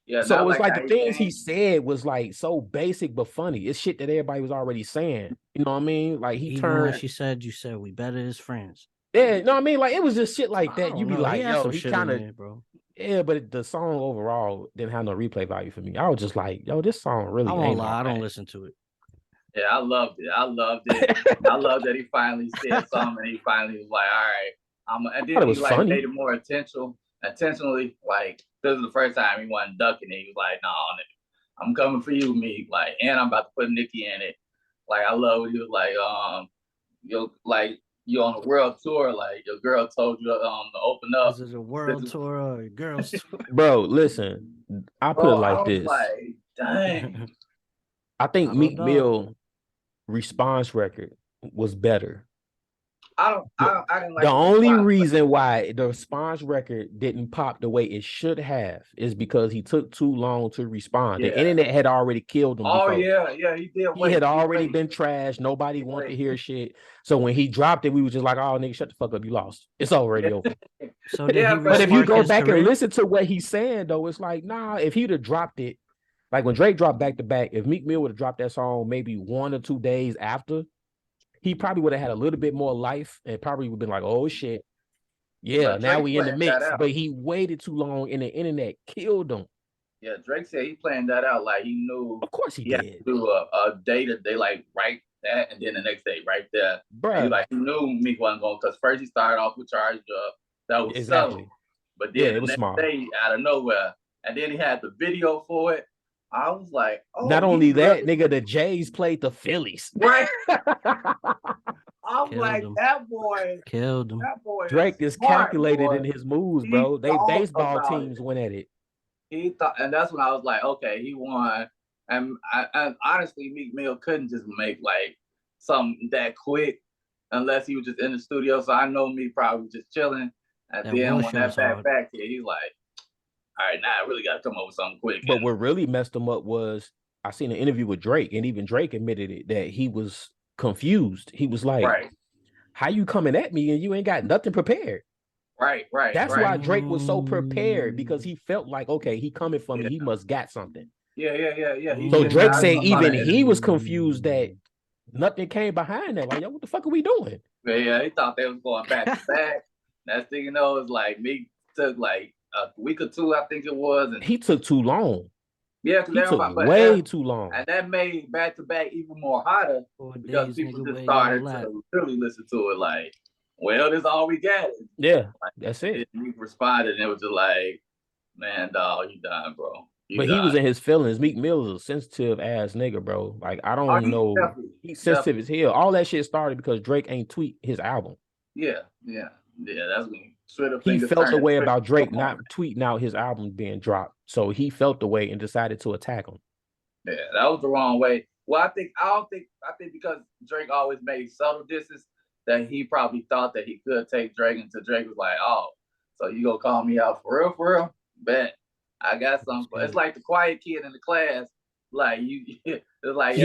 yeah. So it was like the things he said was like so basic but funny. It's shit that everybody was already saying. You know what I mean? Like he turned. She said, "You said we better as friends." Yeah, you know what I mean? Like it was just shit like that. You be like, yo, he kind of, bro. Yeah, but the song overall didn't have no replay value for me. I was just like, yo, this song really. I won't lie, I don't listen to it. Yeah, I loved it. I loved that he finally said something and he finally was like, all right, and then he like funny. Made it more intentionally, like this is the first time he wasn't ducking it. He was like, "No, I'm coming for you, me." Like, and I'm about to put Nicki in it. Like, I love what he was like, you on a world tour. Like, your girl told you to open up. This is a world tour or a girls tour. Bro, listen, I put it like this. Like, dang. I think Meek Mill response record was better. I didn't like the only reason why the response record didn't pop the way it should have is because he took too long to respond. The internet had already killed him. Oh before. Yeah, he did. He had already been trashed. Nobody wanted to hear shit. So when he dropped it, we were just like, "Oh, nigga, shut the fuck up. You lost. It's already over." So but if you go back and listen to what he's saying, though, it's like, nah. If he'd have dropped it, like when Drake dropped Back to Back, if Meek Mill would have dropped that song maybe 1 or 2 days after, he probably would have had a little bit more life and probably would have been like, oh shit. Yeah, now we in the mix. But he waited too long and the internet killed him. Yeah, Drake said he planned that out like he knew. Of course he did. Had to do a day to day, like right that, and then the next day right there. Bro. He knew Meek wasn't going, because first he started off with Charge Up. That was subtle. But then the next day, out of nowhere, and then he had the video for it. I was like, oh. Not only that, nigga, the Jays played the Phillies. Right. I'm like, that boy killed him. That boy Drake is calculated in his moves, bro. They baseball teams went at it. He thought, and that's when I was like, okay, he won. And honestly, Meek Mill couldn't just make like something that quick unless he was just in the studio. So I know Meek probably was just chilling. And then when that back here, he's like, all right, now I really got to come up with something quick. But what really messed him up was I seen an interview with Drake, and even Drake admitted it, that he was confused. He was like, how you coming at me and you ain't got nothing prepared? Right. That's why Drake was so prepared, because he felt like, okay, he coming for me. He must got something. Yeah. So Drake said even he was confused that nothing came behind that. Like, yo, what the fuck are we doing? Yeah, he thought they was going back to back. Next thing you know, it's like Meek took like a week or 2, I think it was. And he took too long. Yeah, he took way too long. And that made back to back even more hotter because people just started to really listen to it. Like, well, this all we got. Yeah, that's it. He responded, and it was just like, man, dog, you done, bro. He was in his feelings. Meek Mill is a sensitive ass nigga, bro. Like, I don't know. He's sensitive as hell. All that shit started because Drake ain't tweet his album. Yeah. That's when he felt the way about Drake not tweeting out his album being dropped. So he felt the way and decided to attack him. Yeah, that was the wrong way. Well, I think because Drake always made subtle disses that he probably thought that he could take Drake until Drake was like, oh, so you gonna call me out for real? Bet. I got something. It's like the quiet kid in the class. Like it's like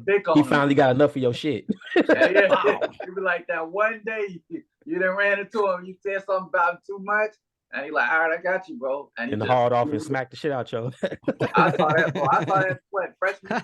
pick on he him. Finally got enough of your shit. Yeah. Wow. It'd be like that one day you done ran into him, you said something about him too much, and he like, all right, I got you, bro. And the hard off and smack the shit out yo. I saw that, bro. I saw that freshman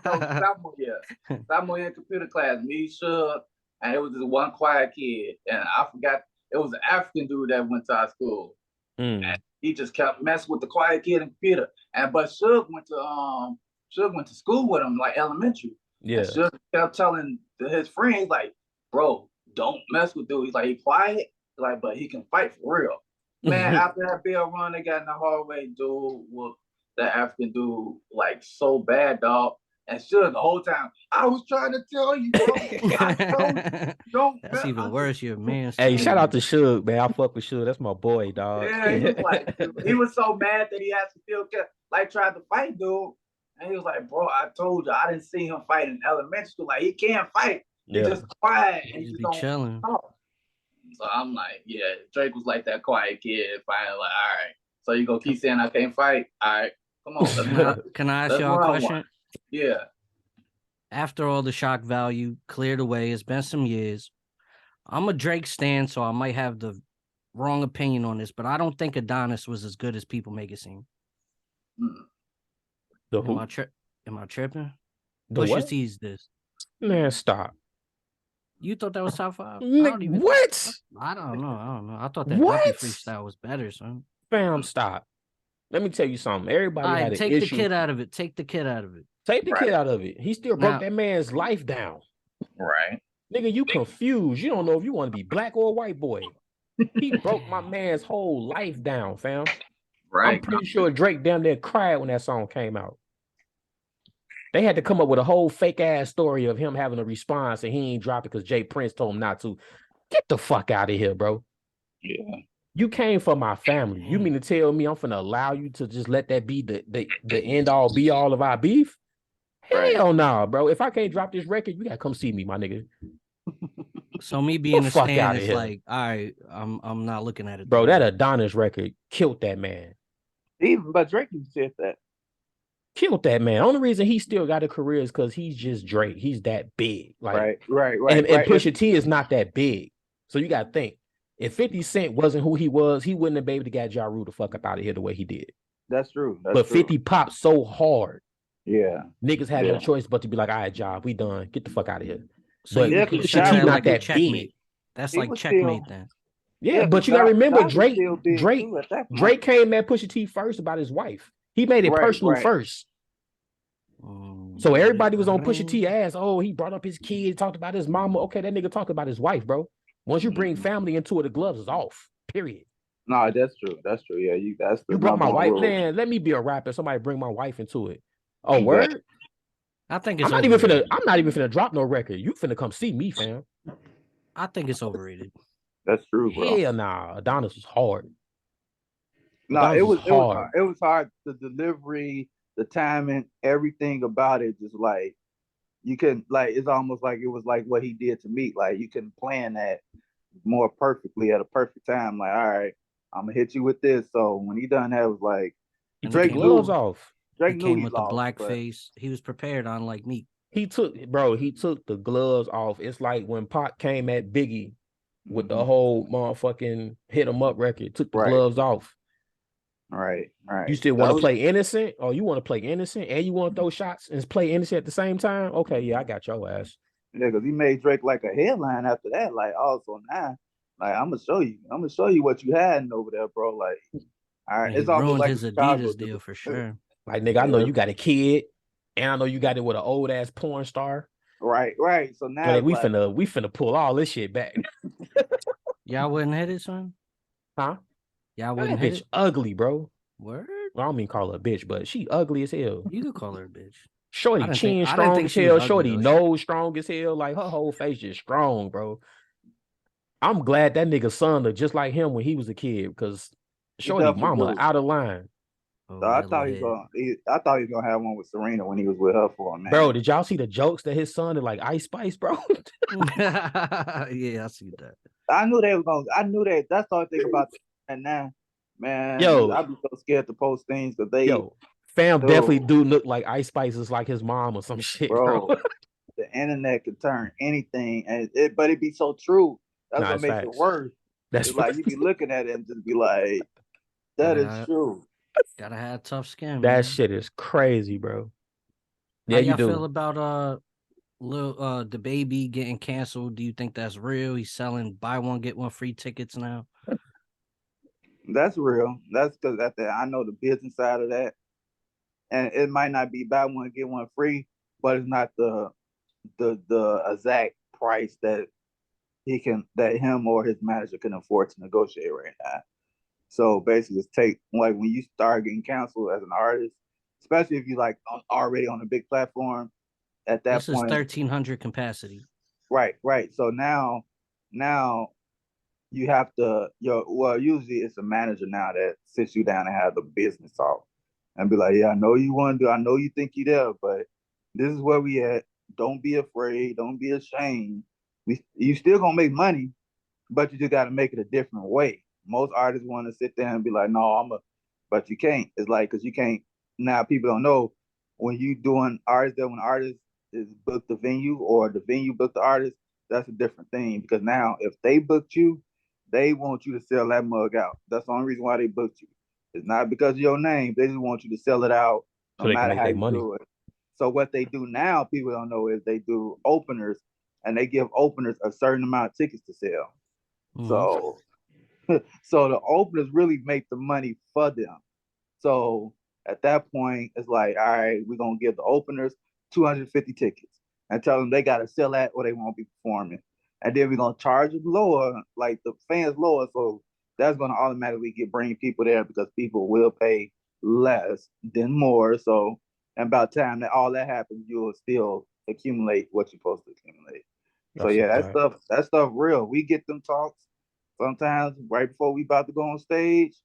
sophomore year computer class, me, Suge, and it was this one quiet kid, and I forgot it was an African dude that went to our school. And he just kept messing with the quiet kid in computer. But Suge went to school with him, like elementary. Yeah. And Suge kept telling his friends, like, bro, don't mess with dude. He's like, he quiet, like, but he can fight for real. Man, after that bell run, they got in the hallway, dude, with that African dude, like, so bad, dog. And Suge the whole time, I was trying to tell you, bro. Don't That's even worse, your man. Hey, shout out to Suge, man. I fuck with Suge. That's my boy, dog. Yeah, he was so mad that he had to still tried to fight, dude. And he was like, bro, I told you, I didn't see him fight in elementary school. Like, he can't fight. He's just quiet. And he just don't chilling. Talk. So I'm like, yeah, Drake was like that quiet kid. Finally, like, all right. So you gonna keep saying I can't fight? All right, come on. Can I ask y'all a question? Yeah. After all the shock value cleared away, it's been some years. I'm a Drake stan, so I might have the wrong opinion on this, but I don't think Adonis was as good as people make it seem. Am I tripping? Pusha T's this. Man, stop. You thought that was top 5? What? I don't know. I thought that Ducky freestyle was better, son. Fam, stop. Let me tell you something. Everybody had an issue. Take the kid out of it. Take the kid out of it. He still broke that man's life down. Right. Nigga, you confused. You don't know if you want to be black or a white boy. He broke my man's whole life down, fam. Right. I'm pretty sure Drake damn near cried when that song came out. They had to come up with a whole fake ass story of him having a response and he ain't dropped it because Jay Prince told him not to. Get the fuck out of here, bro. Yeah. You came for my family. You mean to tell me I'm finna allow you to just let that be the end all be all of our beef? Hell no, bro. If I can't drop this record, you gotta come see me, my nigga. So me being a stan is like, all right, I'm not looking at it. Bro, that Adonis record killed that man. But Drake said that. Killed that man. Only reason he still got a career is because he's just Drake. He's that big. Like, right. And Pusha T is not that big. So you gotta think. If 50 Cent wasn't who he was, he wouldn't have been able to get Ja Rule the fuck up out of here the way he did. That's true. But 50 popped so hard. Yeah. Niggas had no choice but to be like, all right, Ja, we done. Get the fuck out of here. So but Pusha T not that big. That's like checkmate then. Yeah, but you gotta remember Drake came at Pusha T first about his wife. He made it personal first. So everybody was on Pusha T ass. Oh, he brought up his kid, talked about his mama. Okay, that nigga talked about his wife, bro. Once you bring family into it, the gloves is off. Period. No, that's true. That's true. Yeah, you brought my wife. Man, let me be a rapper. Somebody bring my wife into it. Oh, word? I think it's I'm not even finna drop no record. You finna come see me, fam. I think it's overrated. That's true, bro. Hell nah. Adonis was hard. No, it was hard. It was hard. The delivery, the timing, everything about it, just like you can it's almost like it was like what he did to me. Like you can plan that more perfectly at a perfect time. Like, all right, I'm gonna hit you with this. So when he done that, it was like Drake gloves off. Drake came with the black face. He was prepared, unlike me. He took the gloves off. It's like when Pac came at Biggie with the whole motherfucking Hit 'Em Up record, took the gloves off. Right. You still want to play innocent, or you want to play innocent and you want to throw shots and play innocent at the same time? Okay, yeah, I got your ass. Yeah, because he made Drake like a headline after that. Like, also now, like I'm gonna show you what you had over there, bro. Like, all right, it's almost like his Adidas deal for sure. Like, nigga, I know you got a kid, and I know you got it with an old ass porn star. Right. So now we finna pull all this shit back. Y'all wouldn't hit it, son? Huh? Y'all wouldn't hit it? Ugly, bro. Word? Well, I don't mean call her a bitch, but she ugly as hell. You could call her a bitch. Shorty chin strong as hell. Shorty nose strong as hell. Like her whole face just strong, bro. I'm glad that nigga son looked just like him when he was a kid, because Shorty mama out of line. Oh, so I thought he was gonna have one with Serena when he was with her for a minute. Bro, did y'all see the jokes that his son did like Ice Spice, bro? Yeah, I see that. I knew they was gonna. I knew that. That's the only thing about that. And now, man, I'd be so scared to post things because they. Fam definitely do look like Ice Spice is like his mom or some shit, bro. The internet can turn anything, but it be so true. That's what makes it worse. That's like you be looking at it and just be like, "That is true." Gotta have tough skin. That shit is crazy, bro. Yeah, you feel about the baby getting canceled? Do you think that's real? He's selling buy one get one free tickets now. That's real. That's because I know the business side of that. And it might not be buy one get one free, but it's not the exact price that him or his manager can afford to negotiate right now. So basically, it's like when you start getting canceled as an artist, especially if you like already on a big platform. At that point, this is 1,300 capacity. Right. So now you have to usually it's a manager now that sits you down and have the business talk. And be like, yeah, I know you want to do. I know you think you're there, but this is where we at. Don't be afraid. Don't be ashamed. You still gonna make money, but you just got to make it a different way. Most artists want to sit there and be like, no, but you can't. It's like because you can't. Now people don't know when you doing artists when artists is booked the venue or the venue booked the artist. That's a different thing because now if they booked you, they want you to sell that mug out. That's the only reason why they booked you. It's not because of your name. They just want you to sell it out no matter how you do it. So what they do now, people don't know, is they do openers and they give openers a certain amount of tickets to sell. Mm-hmm. So the openers really make the money for them. So at that point, it's like, all right, we're going to give the openers 250 tickets and tell them they got to sell that or they won't be performing. And then we're going to charge them lower, like the fans lower. So that's going to automatically bring people there because people will pay less than more. So, and by the time that all that happens, you'll still accumulate what you're supposed to accumulate. So yeah, that stuff real. We get them talks sometimes right before we about to go on stage,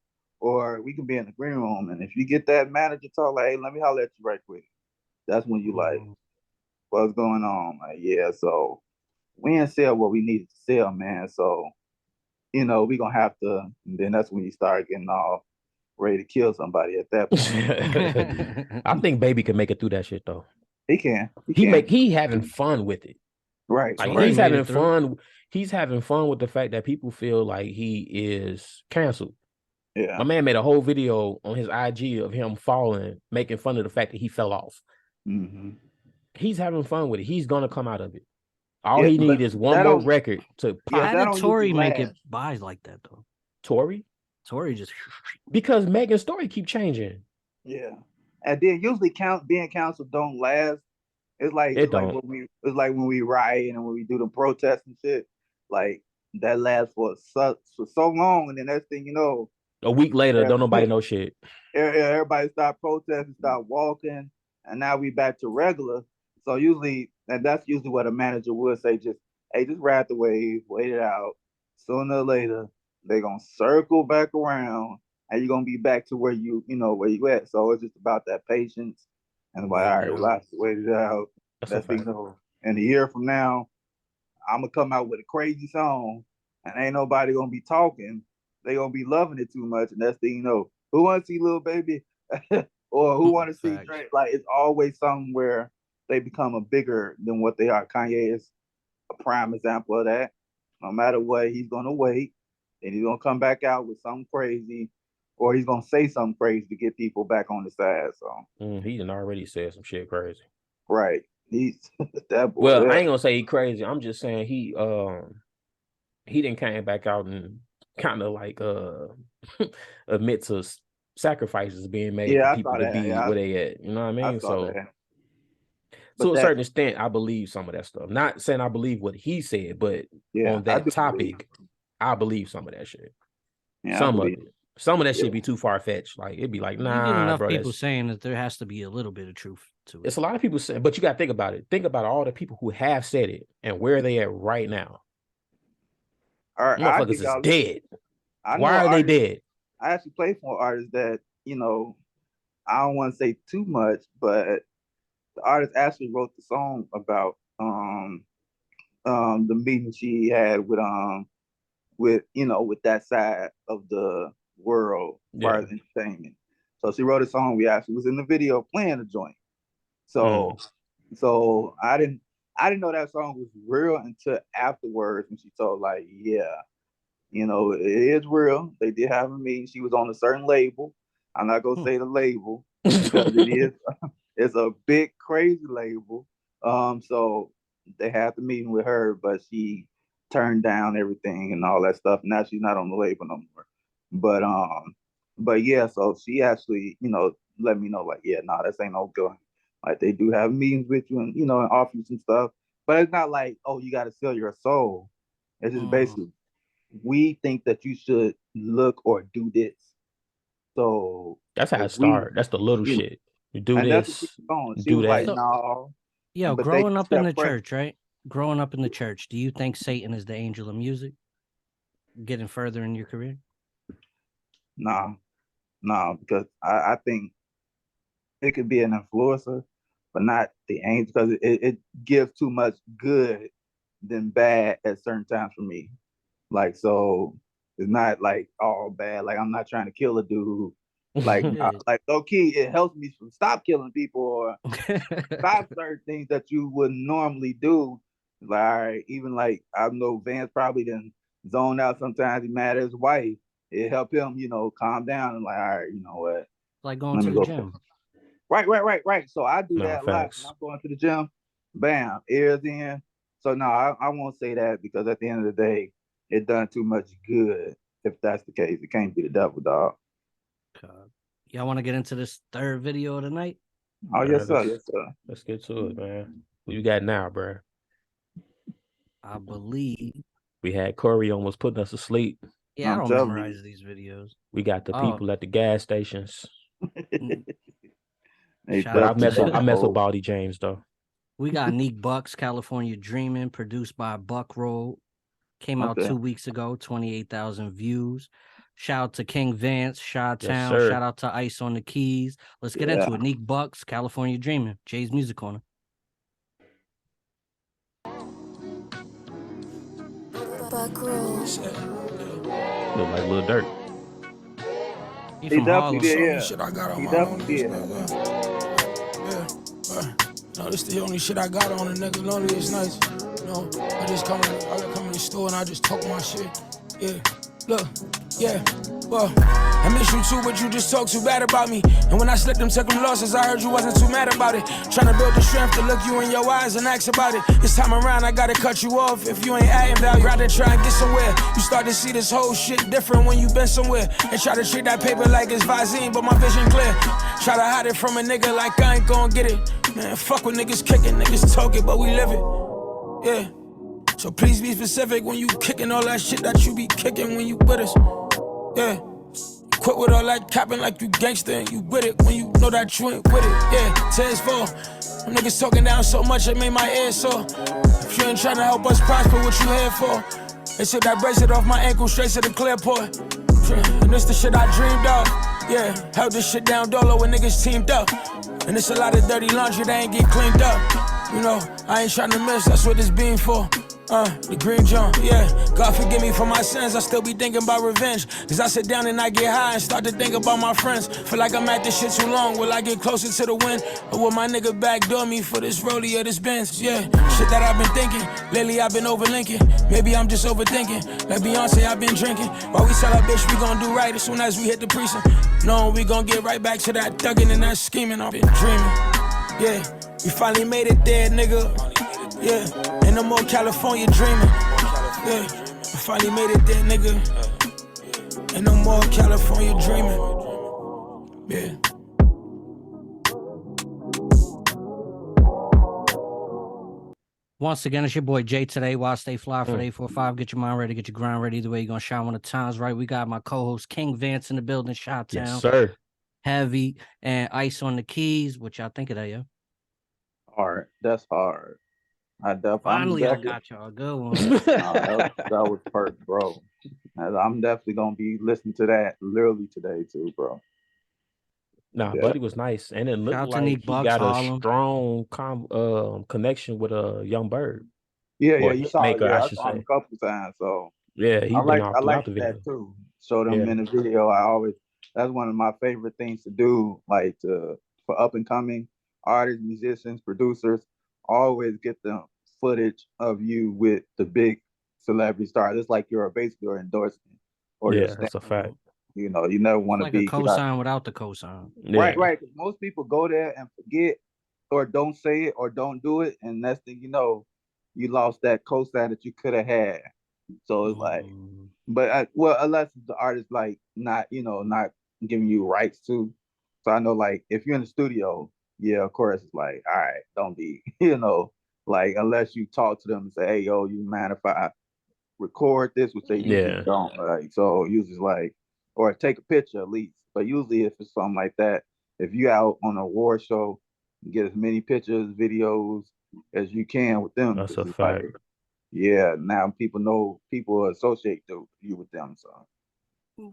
or we can be in the green room. And if you get that manager talk, like, hey, let me holler at you right quick. That's when you like, what's going on? Like, yeah, so we didn't sell what we needed to sell, man. So we're going to have to, and then that's when you start getting all ready to kill somebody at that point. I think Baby can make it through that shit, though. He can. He having fun with it. Right. Like, he's having fun. He's having fun with the fact that people feel like he is canceled. Yeah. My man made a whole video on his IG of him falling, making fun of the fact that he fell off. Mm-hmm. He's having fun with it. He's going to come out of it. All he needs is one more record to pop. How did Tory make it buys like that, though? Tory just because Megan's story keep changing. Yeah, and then usually being canceled don't last. It's like when we riot and when we do the protests and shit. Like that lasts for so long, and then next thing you know, a week later, don't nobody know shit. Everybody start protesting, start walking, and now we back to regular. So that's usually what a manager would say, just ride the wave, wait it out. Sooner or later, they're going to circle back around and you're going to be back to where you at. So it's just about that patience. And like, all right, we'll have to wait it out. That's in a year from now, I'm going to come out with a crazy song and ain't nobody going to be talking. They going to be loving it too much. And that's the, who want to see Lil Baby? Or who want to see Drake? Like, it's always somewhere they become a bigger than what they are. Kanye is a prime example of that. No matter what, he's going to wait and he's going to come back out with something crazy or he's going to say something crazy to get people back on the side. So he done already said some shit crazy. Right. He's that boy. Well, I ain't going to say he crazy. I'm just saying he didn't came back out and kind of like admit to sacrifices being made for people to be where they at. You know what I mean? To a certain extent, I believe some of that stuff. Not saying I believe what he said, but on that topic, I believe some of that shit. Yeah, Some of that shit be too far fetched. Like it'd be like, nah, you get enough bro, people saying that there has to be a little bit of truth to it. It's a lot of people saying, but you got to think about it. Think about all the people who have said it and where they at right now. Motherfuckers is dead. Why are they dead? I actually play for artists that, you know, I don't want to say too much, but the artist actually wrote the song about the meeting she had with that side of the world as far as entertainment. So she wrote a song. We actually was in the video playing the joint. So I didn't know that song was real until afterwards when she told, like, yeah, you know, it is real. They did have a meeting. She was on a certain label. I'm not gonna say the label because it's a big crazy label. So they had the meeting with her, but she turned down everything and all that stuff. Now she's not on the label no more. But yeah, so she actually, you know, let me know, like, yeah, nah, this ain't no good. Like, they do have meetings with you and, you know, and offer you some stuff, but it's not like, oh, you got to sell your soul. It's just basically, we think that you should look or do this. So that's how it starts. That's the little shit. You do this, do that. Like, no. Yo, growing up in the church, right? Growing up in the church, do you think Satan is the angel of music? Getting further in your career? No, because I think it could be an influencer, but not the angel, because it gives too much good than bad at certain times for me. Like, so it's not like all bad. Like, I'm not trying to kill a dude. Like, like low key, it helps me stop killing people or stop certain things that you wouldn't normally do. Like, all right, even like I know Vance probably didn't zone out sometimes. He mad at his wife. It helped him, you know, calm down and like, all right, you know what? Like going to the gym. Right. So I do that a lot. When I'm going to the gym, bam, ears in. So no, I won't say that, because at the end of the day, it done too much good. If that's the case, it can't be the devil, dog. Y'all want to get into this third video of the night? Oh, yes, sir. Let's get to it, man. What you got now, bro? I believe we had Corey almost putting us to sleep. Yeah, I don't memorize these videos. We got the people at the gas stations. But I mess with Baldy James though. We got Neek Bucks, California Dreamin', produced by Buck Roll. Came out 2 weeks ago, 28,000 views. Shout out to King Vance, Chi-Town. Yes, shout out to Ice on the keys. Let's get into it. Neek Bucks, California Dreamin', Jay's Music Corner. Buck Roll. Look like Lil Durk. He definitely did, Shit I got on he my definitely did. No, this the only shit I got on a nigga. Lonely is nice. No, I come in the store and I just talk my shit. Yeah, look, yeah, well, I miss you too, but you just talk too bad about me. And when I slipped them, took them losses, I heard you wasn't too mad about it. Trying to build the strength to look you in your eyes and ask about it. This time around, I gotta cut you off if you ain't adding value. Rather try and get somewhere. You start to see this whole shit different when you been somewhere. And try to treat that paper like it's Visine, but my vision clear. Try to hide it from a nigga like I ain't gon' get it. Man, fuck with niggas kicking, niggas talking, but we live it. Yeah. So please be specific when you kicking all that shit that you be kicking when you with us. Yeah. Quit with all that capping like you gangster and you with it when you know that you ain't with it. Yeah, tears fall. Them niggas talking down so much it made my ears sore. If you ain't trying to help us prosper, what you here for? They took that bracelet off my ankle straight to the clear port. And this the shit I dreamed of. Yeah, held this shit down dolo when niggas teamed up. And it's a lot of dirty laundry that ain't get cleaned up. You know, I ain't trying to miss, that's what this beam for. The green jump, yeah. God forgive me for my sins, I still be thinking about revenge. Cause I sit down and I get high and start to think about my friends. Feel like I'm at this shit too long, will I get closer to the win? Or will my nigga backdoor me for this rollie or this Benz? Yeah, shit that I've been thinking, lately I've been overlinking. Maybe I'm just overthinking, like Beyonce I've been drinking. While we tell our bitch we gon' do right as soon as we hit the precinct. No, we gon' get right back to that thugging and that scheming. I've been dreaming, yeah. We finally made it there, nigga. Yeah, ain't no more California dreaming. Yeah, we finally made it there, nigga. Ain't no more California dreaming. Yeah. Once again, it's your boy Jay today. While stay fly for 845. Get your mind ready, get your grind ready. The way you're gonna shine when the time's right. We got my co-host King Vance in the building, Chi-Town. Yes, sir. Heavy and Ice on the keys. What y'all think of that, yo? Hard. That's hard. I got y'all a good one. that was perfect, bro. I'm definitely gonna be listening to that literally today too, bro. Nah, Buddy was nice, and it looked like he got a strong connection with a Young Bird. Yeah, you saw it. Yeah, I saw him a couple times. So yeah, I like that too. Show them in the video. That's one of my favorite things to do. Like for up and coming artists, musicians, producers, always get the footage of you with the big celebrity stars. It's like you're basically your endorsement. Or that's a fact. You know, you never want to be a cosign without the cosign. Right. Because most people go there and forget, or don't say it, or don't do it, and next thing you know, you lost that cosign that you could have had. So it's like, but unless the artist like not giving you rights to. So I know, like, if you're in the studio, yeah, of course, it's like, all right, don't be, like, unless you talk to them and say, hey, yo, you mind if I record this, which they usually don't. Like, so usually like, or take a picture at least. But usually if it's something like that, if you out on an award show, get as many pictures, videos as you can with them. That's a fact. Like, now people associate you with them. So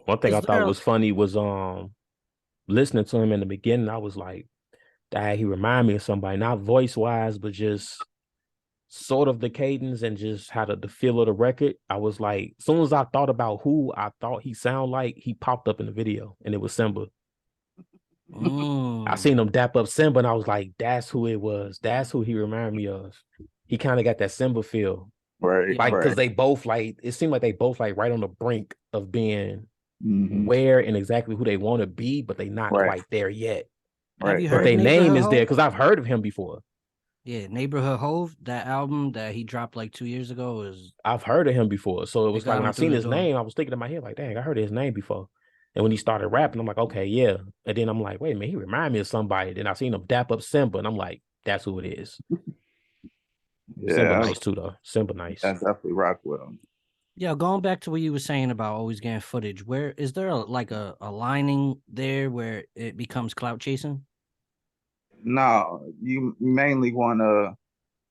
one thing I thought was funny was listening to him in the beginning, I was like, he reminded me of somebody, not voice wise, but just sort of the cadence and just how the feel of the record. I was like, as soon as I thought about who I thought he sounded like, he popped up in the video, and it was Simba. I seen him dap up Simba, and I was like, that's who it was. That's who he reminded me of. He kind of got that Simba feel. Right. Like, because they both it seemed like they both right on the brink of being where and exactly who they want to be, but they not quite there yet. Right. But their name is there because I've heard of him before. Yeah, Neighborhood Hove, that album that he dropped like 2 years ago I've heard of him before. So it was like when I seen his name, I was thinking in my head, like, dang, I heard his name before. And when he started rapping, I'm like, okay, yeah. And then I'm like, wait a minute, he remind me of somebody. Then I seen him dap up Simba, and I'm like, that's who it is. Simba nice too, though. Simba nice. I definitely rock with him. Yeah, going back to what you were saying about always getting footage, where is there a lining there where it becomes clout chasing? No, you mainly want to,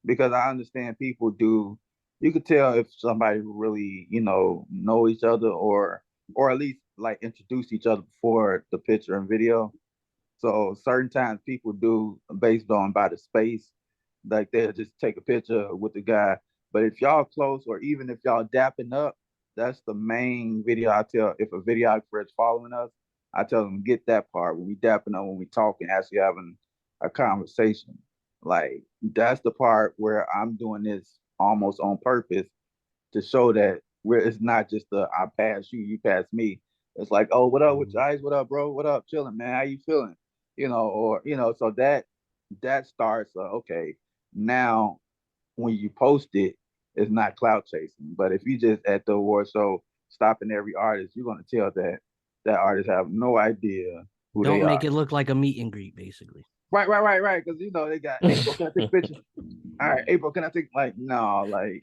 because I understand people do. You could tell if somebody really, know each other, or at least like introduce each other before the picture and video. So certain times people do based on by the space, like they'll just take a picture with the guy. But if y'all close, or even if y'all dapping up, that's the main video. I tell, if a videographer is following us, I tell them get that part when we dapping up, when we talking, actually having a conversation. Like, that's the part where I'm doing this almost on purpose to show that it's not just I pass you, you pass me. It's like, oh, what up with your eyes? What up, bro? What up? Chilling, man. How you feeling? So that starts. Okay, now when you post it, it's not clout chasing. But if you just at the award show stopping every artist, you're gonna tell that artist have no idea who they are. Don't make it look like a meet and greet, basically. Right. Because they got April, can I take a picture? All right, April, can I take no, like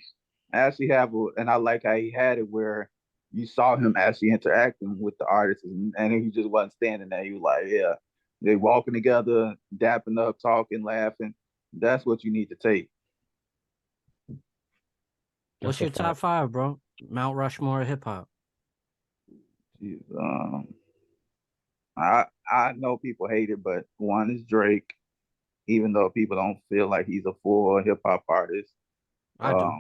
I actually have and I like how he had it where you saw him actually interacting with the artists, and he just wasn't standing there. He was like, yeah, they walking together, dapping up, talking, laughing. That's what you need to take. What's your top 5, bro? Mount Rushmore hip hop. I know people hate it, but one is Drake, even though people don't feel like he's a full hip hop artist. I do.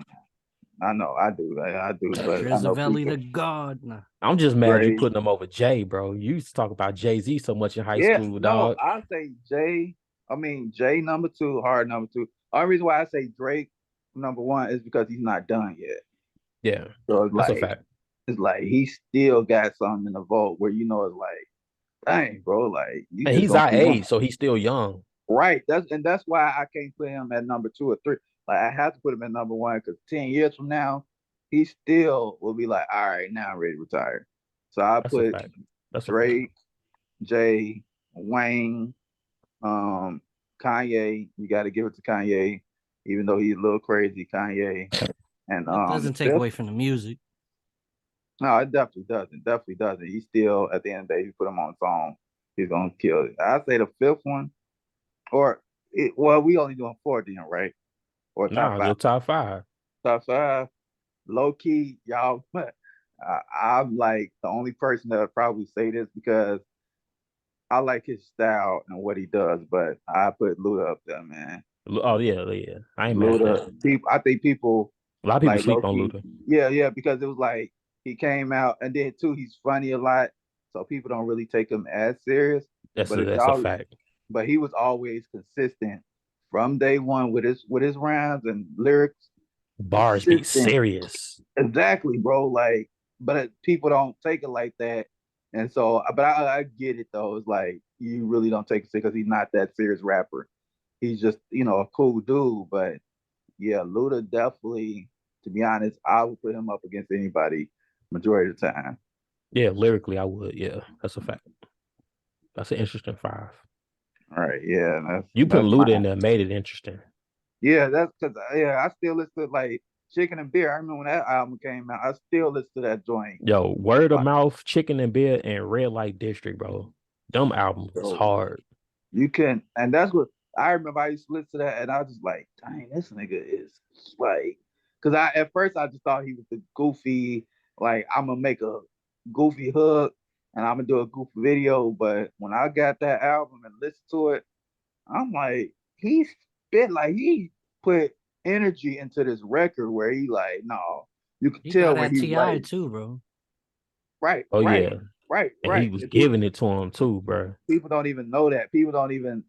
I know, I do. But Rizzavelli the God. Nah. I'm just mad you putting him over Jay, bro. You used to talk about Jay-Z so much in high school, dog. I say Jay number 2, hard number 2. Only reason why I say Drake number 1 is because he's not done yet. Yeah, so that's a fact. It's like he still got something in the vault where it's like, dang, bro, like, and he's our age, so he's still young. Right. That's why I can't put him at number 2 or 3. Like, I have to put him at number 1 because 10 years from now, he still will be like, all right, now I'm ready to retire. So I put Drake, Jay, Wayne, Kanye. You got to give it to Kanye. even though he's a little crazy, Kanye. And it doesn't take away from the music. No, it definitely doesn't. Definitely doesn't. He still, at the end of the day, you put him on a song, he's gonna kill it. I'd say the fifth one, well, we only doing 4 then, right? Or top 5. Top 5. Top 5. Low key, y'all. I'm like the only person that would probably say this because I like his style and what he does, but I put Luda up there, man. Oh yeah. I ain't mad at that. I think people. A lot of people sleep on Luda. Yeah, because it was like he came out, and then too, he's funny a lot, so people don't really take him as serious. That's a fact. But he was always consistent from day one with his rhymes and lyrics. Bars be serious. Exactly, bro. Like, but people don't take it like that. And so, but I get it though. It's like you really don't take it serious because he's not that serious rapper. He's just, a cool dude. But yeah, Luda definitely, to be honest, I would put him up against anybody majority of the time. Yeah, lyrically, I would. Yeah, that's a fact. That's an interesting 5. All right, yeah. You put Luda in there, made it interesting. Yeah, that's because I still listen to like Chicken and Beer. I remember when that album came out. I still listen to that joint. Yo, Word of Mouth, Chicken and Beer, and Red Light District, bro. Them albums was hard. You can, and that's what I remember. I used to listen to that, and I was just like, dang, this nigga is like, because at first I just thought he was the goofy, like I'm gonna make a goofy hook and I'm gonna do a goofy video. But when I got that album and listened to it, I'm like, he put energy into this record where he like, no, you can tell where he's T.I. too, bro. Right. Oh right, yeah. Right. And he was giving it to him too, bro. People don't even know that. People don't even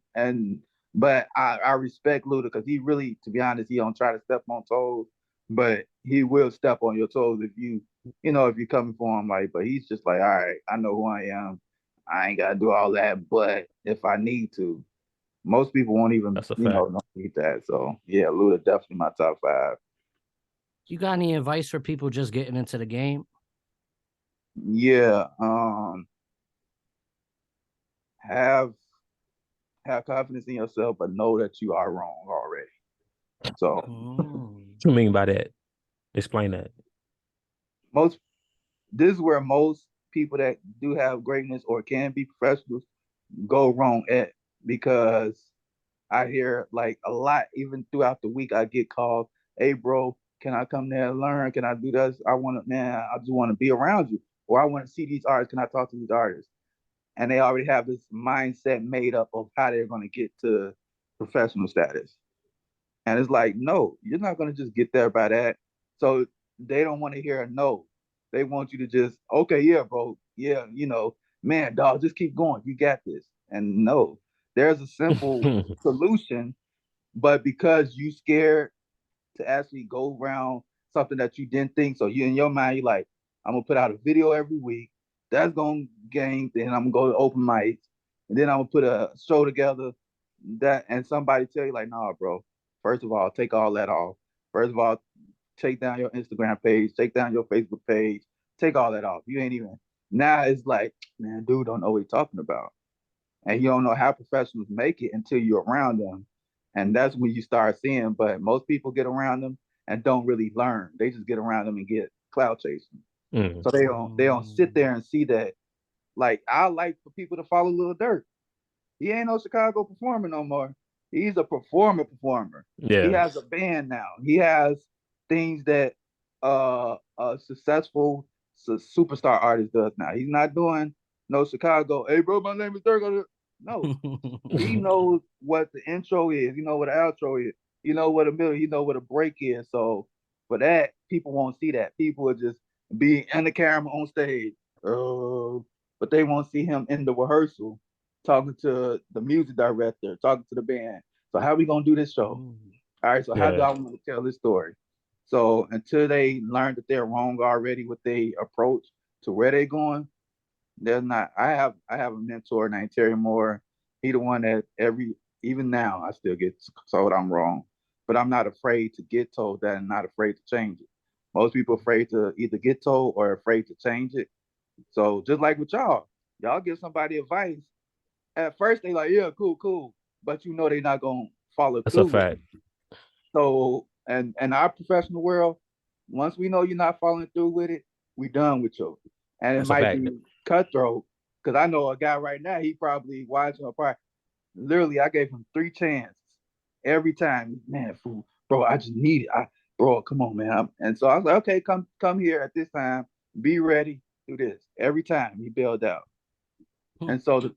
but I respect Luda because he really, to be honest, he don't try to step on toes, but he will step on your toes if if you're coming for him. Like, but he's just like, all right, I know who I am. I ain't gotta do all that, but if I need to. Most people won't even, don't need that. So yeah, Luda definitely my top 5. You got any advice for people just getting into the game? Yeah, have confidence in yourself, but know that you are wrong already. So, what you mean by that? Explain that. This is where most people that do have greatness or can be professionals go wrong at, because I hear like a lot, even throughout the week, I get called, hey bro, can I come there and learn? Can I do this? I just want to be around you. Or I want to see these artists. Can I talk to these artists? And they already have this mindset made up of how they're going to get to professional status. And it's like, no, you're not going to just get there by that. So they don't want to hear a no. They want you to just, okay, yeah, bro. Yeah, man, dog, just keep going. You got this. And no, there's a simple solution, but because you scared to actually go around something that you didn't think, so you in your mind, you're like, I'm gonna put out a video every week. That's gonna gain. Then I'm gonna go to open mics, and then I'm gonna put a show together. And somebody tell you like, nah, bro. First of all, take all that off. First of all, take down your Instagram page, take down your Facebook page, take all that off. You ain't even. Now it's like, man, dude don't know what he's talking about. And you don't know how professionals make it until you're around them. And that's when you start seeing, but most people get around them and don't really learn. They just get around them and get cloud chasing. So they don't sit there and see that. Like, I like for people to follow Lil Durk. He ain't no Chicago performer no more. He's a performer. Yeah. He has a band now. He has things that a successful superstar artist does now. He's not doing no Chicago, hey bro, my name is Durk. No. He knows what the intro is. You know what the outro is. You know what a middle, you know what a break is. So for that, people won't see that. People will just be in the camera on stage. But they won't see him in the rehearsal talking to the music director, talking to the band. So how we gonna do this show? All right, so how do I want to tell this story? So until they learn that they're wrong already with their approach to where they're going, they're not. I have a mentor named Terry Moore. He the one that even now I still get told I'm wrong, but I'm not afraid to get told that and not afraid to change it. Most people are afraid to either get told or afraid to change it. So just like with y'all give somebody advice. At first they like, yeah, cool. But they're not gonna follow through. That's a fact. So, and our professional world, once we know you're not following through with it, we done with you. And it might be cutthroat. Because I know a guy right now, he probably watching a part. Literally, I gave him 3 chances. Every time, man, fool, bro, I just need it. Bro, come on, man. And so I was like, okay, come here at this time. Be ready. Do this. Every time he bailed out. And so the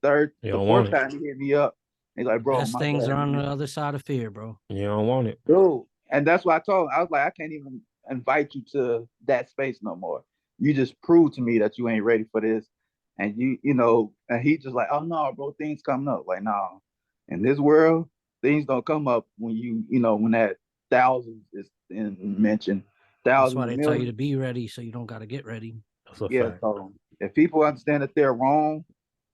fourth time he hit me up. He's like, bro, best things are on the other side of fear, bro. You don't want it. Dude. And that's why I told him. I was like, I can't even invite you to that space no more. You just proved to me that you ain't ready for this. And you know, and he just like, oh no, bro, things coming up. Like, no. In this world, things don't come up when you know, when that thousands is mentioned. That's why they tell you to be ready so you don't gotta get ready. Yeah, so if people understand that they're wrong,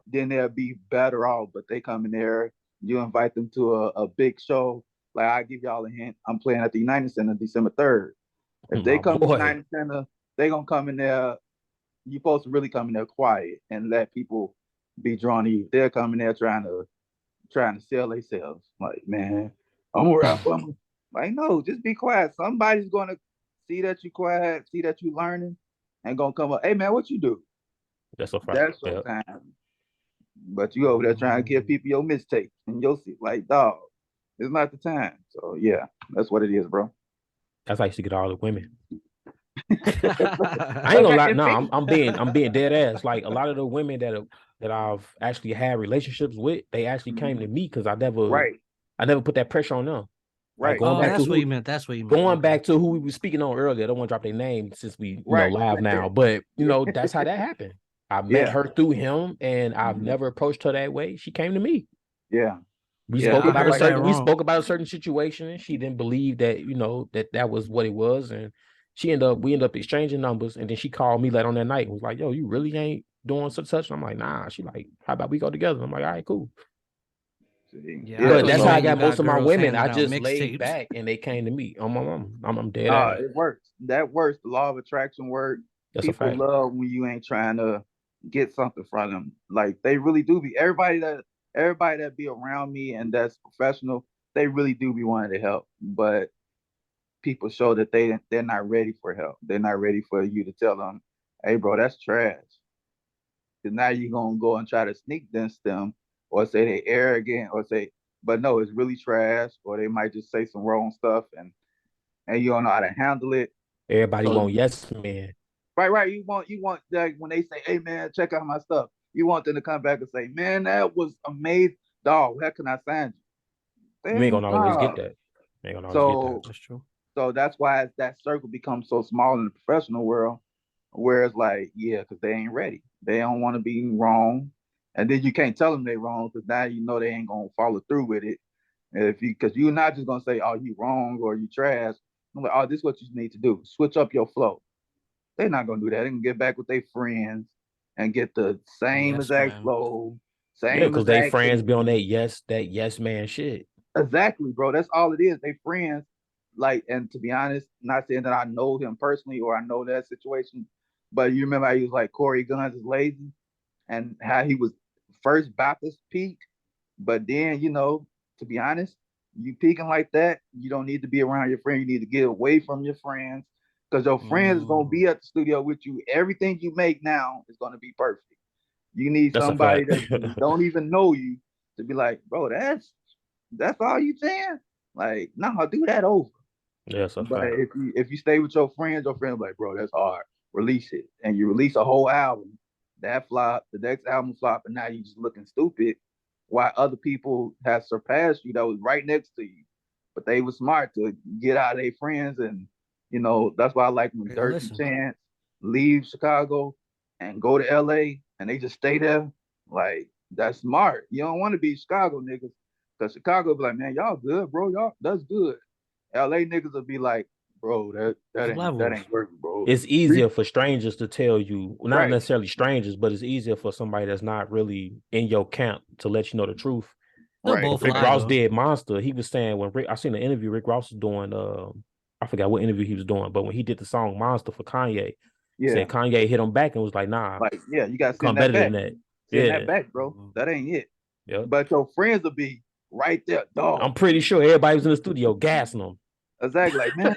then they'll be better off. But they come in there, you invite them to a big show. Like, I give y'all a hint, I'm playing at the United Center December 3rd. If they come to the United Center, they gonna come in there. You're supposed to really come in there quiet and let people be drawn to you. They're coming there trying to sell themselves. Like, man, I'm a rapper. Like, no, just be quiet. Somebody's gonna see that you quiet, see that you learning, and gonna come up. Hey, man, what you do? That's a fact. That's your time. But you over there trying to give people your mistakes and your shit. Like, dog, it's not the time. So yeah, that's what it is, bro. That's how I used to get all the women. I ain't gonna lie. No, I'm being dead ass. Like, a lot of the women that I've actually had relationships with, they actually came to me because I never put that pressure on them. Right. Like, that's what you meant. That's what you meant. Going back to who we were speaking on earlier, I don't want to drop their name since we know live now, but you know, that's how that happened. I met her through him, and I've never approached her that way. She came to me. Yeah. We spoke about a certain situation, and she didn't believe that, you know, that was what it was, and we ended up exchanging numbers, and then she called me late on that night and was like, yo, you really ain't doing such? I'm like, nah. She like, how about we go together? I'm like, all right, cool. Yeah, but that's how I got most of my women. I just laid back and they came to me. I'm dead ass. It works. That works. The law of attraction works. People love when you ain't trying to get something from them. Like, they really do be. Everybody that be around me and that's professional, they really do be wanting to help. But people show that they're not ready for help. They're not ready for you to tell them, hey, bro, that's trash. Because now you're gonna go and try to sneak against them, or say they arrogant, or say, but no, it's really trash, or they might just say some wrong stuff and you don't know how to handle it. Everybody want yes man. Right. You want that when they say, hey man, check out my stuff. You want them to come back and say, man, that was amazing. Dog, how can I sign you? You ain't gonna always get that. That's true. So that's why that circle becomes so small in the professional world, where it's like, yeah, because they ain't ready. They don't want to be wrong. And then you can't tell them they're wrong, because now you know they ain't gonna follow through with it. Because you're not just gonna say, "Oh, you wrong" or "you trash." I'm like, "Oh, this is what you need to do. Switch up your flow." They're not gonna do that. They can get back with their friends and get the same exact flow. Because they friends be on that yes man shit. Exactly, bro. That's all it is. They friends. Like, and to be honest, not saying that I know him personally or I know that situation, but you remember how he was like, Corey Guns is lazy, and how he was first about to peak, but then, you know, to be honest, you peaking like that, you don't need to be around your friend. You need to get away from your friends, because your friends is gonna be at the studio with you. Everything you make now is gonna be perfect. You need somebody that don't even know you to be like, bro, that's all you saying? Like, no, do that over. Yes, but if you stay with your friends will be like, bro, that's hard. Release it, and you release a whole album. That flop, the next album flop, and now you just looking stupid. While other people have surpassed you that was right next to you, but they were smart to get out of their friends, and you know that's why I like when Dirt and Chance leave Chicago and go to LA, and they just stay there. Like, that's smart. You don't want to be Chicago niggas, because Chicago be like, man, y'all good, bro. Y'all, that's good. LA niggas will be like, bro, that ain't working, bro. It's easier for strangers to tell you, well, not necessarily strangers, but it's easier for somebody that's not really in your camp to let you know the truth. Rick Ross did Monster. He was saying, I seen an interview Rick Ross was doing, I forgot what interview he was doing, but when he did the song Monster for Kanye, said Kanye hit him back and was like, nah, like, yeah, you got to send that better back. Than that. Send that back, bro. That ain't it. Yeah. But your friends will be right there, dog. I'm pretty sure everybody was in the studio gassing them. Exactly. Like, man,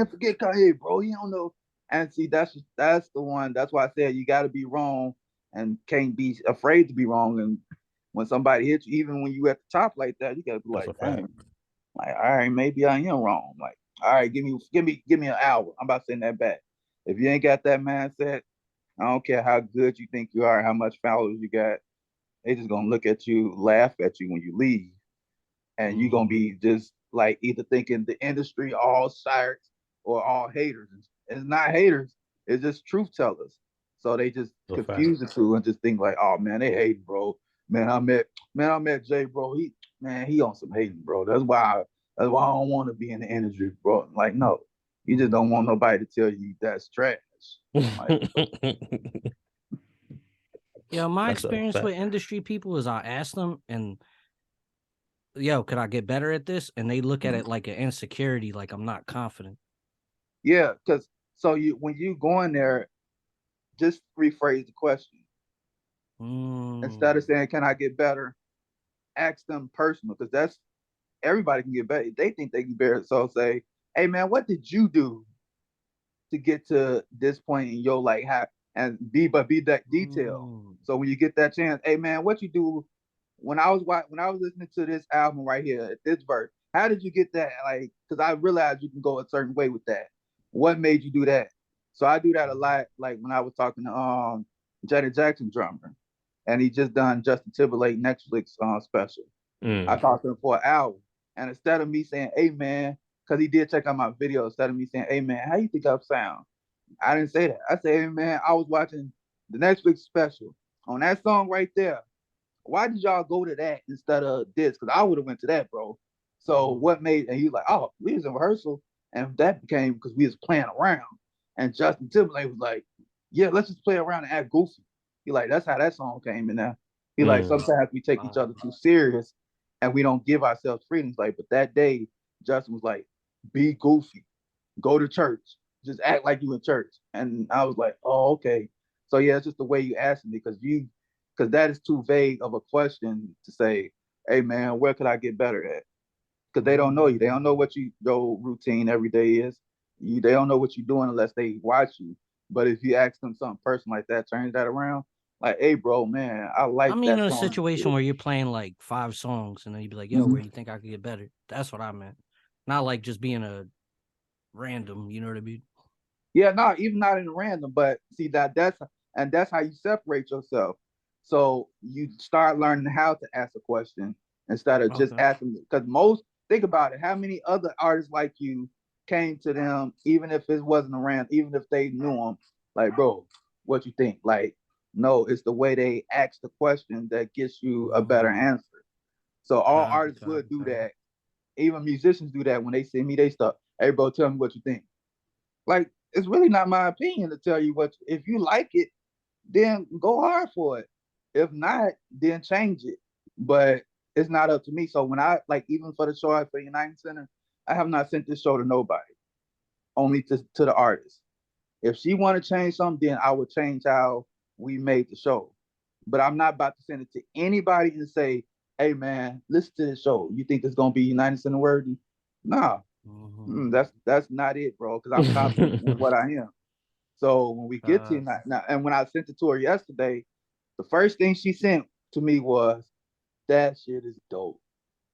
forget Kanye, bro. He don't know. And see, that's the one. That's why I said you got to be wrong and can't be afraid to be wrong. And when somebody hits you, even when you at the top like that, you got to be like, dang. Like, all right, maybe I am wrong. Like, all right, give me an hour. I'm about to send that back. If you ain't got that mindset, I don't care how good you think you are, how much followers you got. They just gonna look at you, laugh at you when you leave, and you're gonna be just like either thinking the industry all sharks or all haters. It's not haters, it's just truth tellers. So they just confuse the two and just think like, oh man, they hate, bro. Man, I met Jay, bro. He on some hating, bro. That's why I don't want to be in the industry, bro. Like, no, you just don't want nobody to tell you that's trash. Like, yeah, my experience with industry people is I ask them and yo, could I get better at this? And they look at it like an insecurity, like I'm not confident. Yeah, because when you go in there, just rephrase the question. Instead of saying, can I get better? Ask them personal, because that's everybody can get better. They think they can get better. So say, hey man, what did you do to get to this point in your like and be that detail. So when you get that chance, hey man, what you do when I was listening to this album right here at this verse, how did you get that? Like, because I realized you can go a certain way with that. What made you do that? So I do that a lot. Like when I was talking to Janet Jackson drummer, and he just done Justin Timberlake Netflix special. I talked to him for an hour, and instead of me saying, "Hey man," because he did check out my video, instead of me saying, "Hey man, how you think I sound?" I didn't say that. I said, "Hey man, I was watching the Netflix special on that song right there. Why did y'all go to that instead of this? Because I would have went to that, bro." So what made, and he was like, "Oh, we was in rehearsal, and that became because we was playing around." And Justin Timberlake was like, "Yeah, let's just play around and act goofy." He like, that's how that song came in there. He like, sometimes we take each other too serious and we don't give ourselves freedoms. Like, but that day, Justin was like, be goofy, go to church, just act like you in church. And I was like, oh, okay. So yeah, it's just the way you asked me, because that is too vague of a question to say, hey man, where could I get better at? Because they don't know you. They don't know what your routine every day is. They don't know what you're doing unless they watch you. But if you ask them something personal like that, change that around, like, hey, bro, man, I like that. In a situation where you're playing like 5 songs and then you'd be like, yo, where do you think I could get better? That's what I meant. Not like just being a random, you know what I mean? Yeah, no, even not in a random, but see that's how you separate yourself. So you start learning how to ask a question instead of just asking. Because think about it, how many other artists like you came to them, even if it wasn't around, even if they knew them, like, bro, what you think? Like, no, it's the way they ask the question that gets you a better answer. So all artists would do that. Even musicians do that when they see me, they start, hey, bro, tell me what you think. Like, it's really not my opinion to tell you what. If you like it, then go hard for it. If not, then change it. But it's not up to me. So when I even for the show for the United Center, I have not sent this show to nobody, only to the artist. If she want to change something, then I would change how we made the show. But I'm not about to send it to anybody and say, hey man, listen to this show. You think it's gonna be United Center worthy? Nah. That's not it, bro, because I'm confident in what I am. So when we get to now, and when I sent it to her yesterday, the first thing she sent to me was, that shit is dope.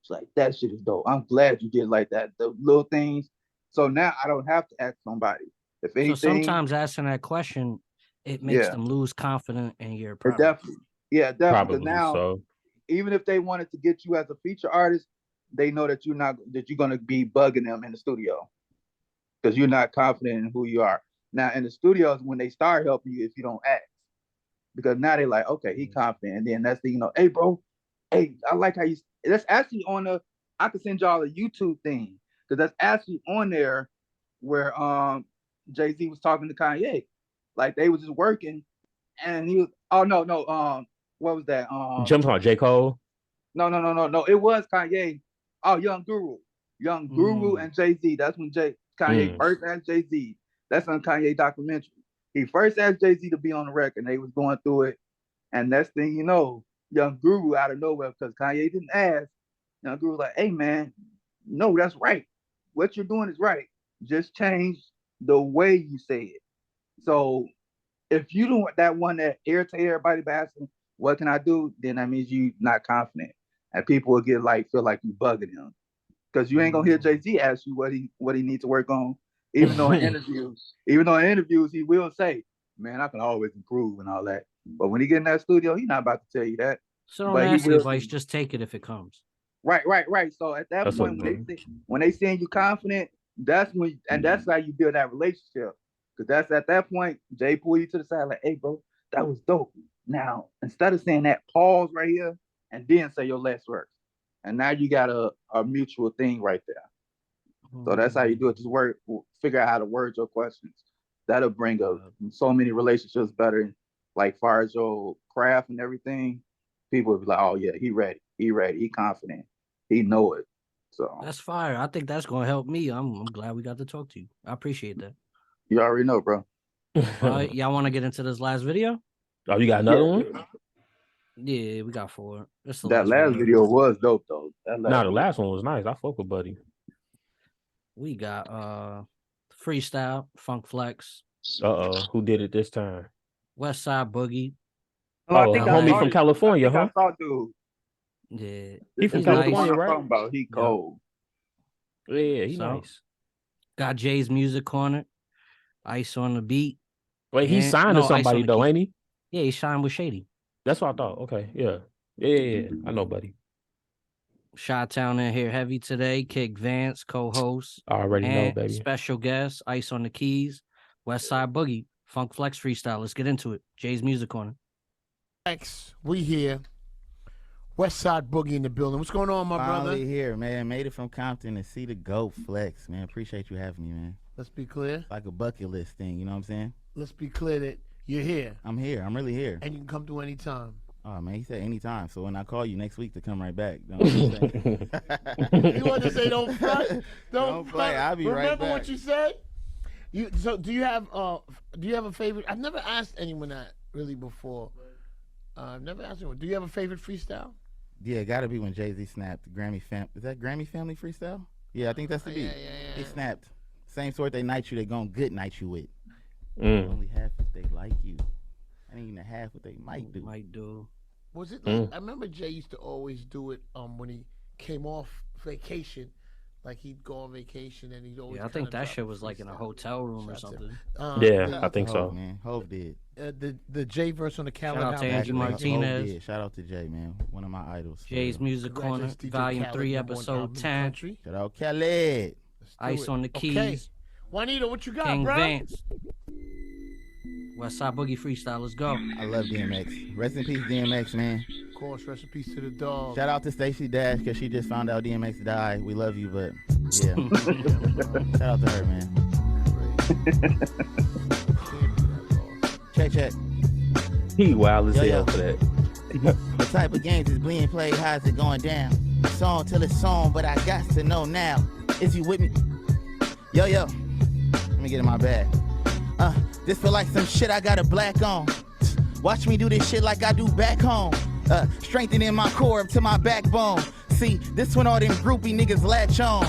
It's like, that shit is dope. I'm glad you did like that. The little things. So now I don't have to ask somebody. If anything, so sometimes asking that question, it makes them lose confidence in your product. Definitely. Yeah, definitely. Because now, even if they wanted to get you as a feature artist, they know that you're gonna be bugging them in the studio because you're not confident in who you are. Now in the studios, when they start helping you, if you don't ask, because now they're like, okay, he confident, and then that's the hey bro, hey, I like how you. That's actually on the. I could send y'all a YouTube thing because that's actually on there where Jay-Z was talking to Kanye, like they was just working, and he was. Oh no, what was that? Jump on J. Cole. No. It was Kanye. Oh, Young Guru and Jay-Z. That's when Kanye first asked Jay-Z. That's on Kanye documentary. He first asked Jay-Z to be on the record, and they was going through it. And next thing you know, Young Guru out of nowhere, because Kanye didn't ask. Young Guru was like, hey man, no, that's right. what you're doing is right. Just change the way you say it. So if you don't want that one that irritate everybody by asking, what can I do? Then that means you not confident. And people will feel like you bugging him. Because you ain't gonna hear Jay-Z ask you what he needs to work on. Even though in interviews he will say, man, I can always improve and all that. But when he get in that studio, he's not about to tell you that. So don't ask advice, just take it if it comes. Right. So at that point, when they seeing you confident, that's how you build that relationship. Because that's at that point, Jay pull you to the side like, hey, bro, that was dope. Now, instead of saying that, pause right here and then say your last words. And now you got a mutual thing right there. So that's how you do it. Just figure out how to word your questions. That'll bring up so many relationships better. Like far as your craft and everything, people will be like, oh yeah, he ready, he confident, he know it. So that's fire. I think that's gonna help me. I'm glad we got to talk to you. I appreciate that. You already know, bro. Y'all want to get into this last video? Oh, you got another one? Yeah, we got 4. That last video was dope though. The last one was nice. I fuck with Buddy. We got Freestyle, Funk Flex. Who did it this time? West Side Boogie. I think homie from California, huh? I saw dude. Yeah. He from California, right? He cold. Yeah, he nice. Got Jay's Music Corner. Ice on the beat. Wait, he signed to somebody though, ain't he? Yeah, he signed with Shady. That's what I thought. Okay, yeah. I know, buddy. Chi-Town in here heavy today. Kick Vance, co-host. I already know, baby. Special guest, Ice on the keys. West Side Boogie, Funk Flex Freestyle. Let's get into it. Jay's Music Corner. Thanks. We here. West Side Boogie in the building. What's going on, my brother? Finally here, man. Made it from Compton to see the GOAT Flex, man. Appreciate you having me, man. Let's be clear. It's like a bucket list thing, you know what I'm saying? Let's be clear that you're here. I'm here. I'm really here. And you can come through anytime. Oh, man, he said anytime. So when I call you next week to come right back. You want to say don't front? Don't play. I'll be right back. Remember what you said? So do you have a favorite? I've never asked anyone that really before. I've never asked anyone. Do you have a favorite freestyle? Yeah, it got to be when Jay-Z snapped Grammy Fam. Is that Grammy Family freestyle? Yeah, I think that's the beat. Yeah. He snapped. Same sort they night you, they gonna good night you with. Only half if they like you. I ain't even half what they might do. Was it like, I remember Jay used to always do it when he came off vacation. Like he'd go on vacation and he'd always. Yeah, I think that shit was like in a hotel room or something. Yeah, I think so. Man, Hov did. The Jay verse on the calendar. Shout out to Angie Martinez. Shout out to Jay, man. One of my idols. Jay's Music Corner, Volume 3, Episode 10. Shout out Khaled. Ice on the keys. Okay. Juanito, what you got, King bro? Vance. West Side Boogie Freestyle. Let's go. I love DMX. Rest in peace, DMX, man. Of course, rest in peace to the dog. Shout out to Stacey Dash because she just found out DMX died. We love you, but yeah. Shout out to her, man. Check. He wild as hell for that. The type of games is being played. How's it going down? Song till it's song, but I got to know now. Is you with me? Yo. Let me get in my bag. This feel like some shit I got a black on. Watch me do this shit like I do back home. Strengthening my core up to my backbone. See, this one all them groupie niggas latch on.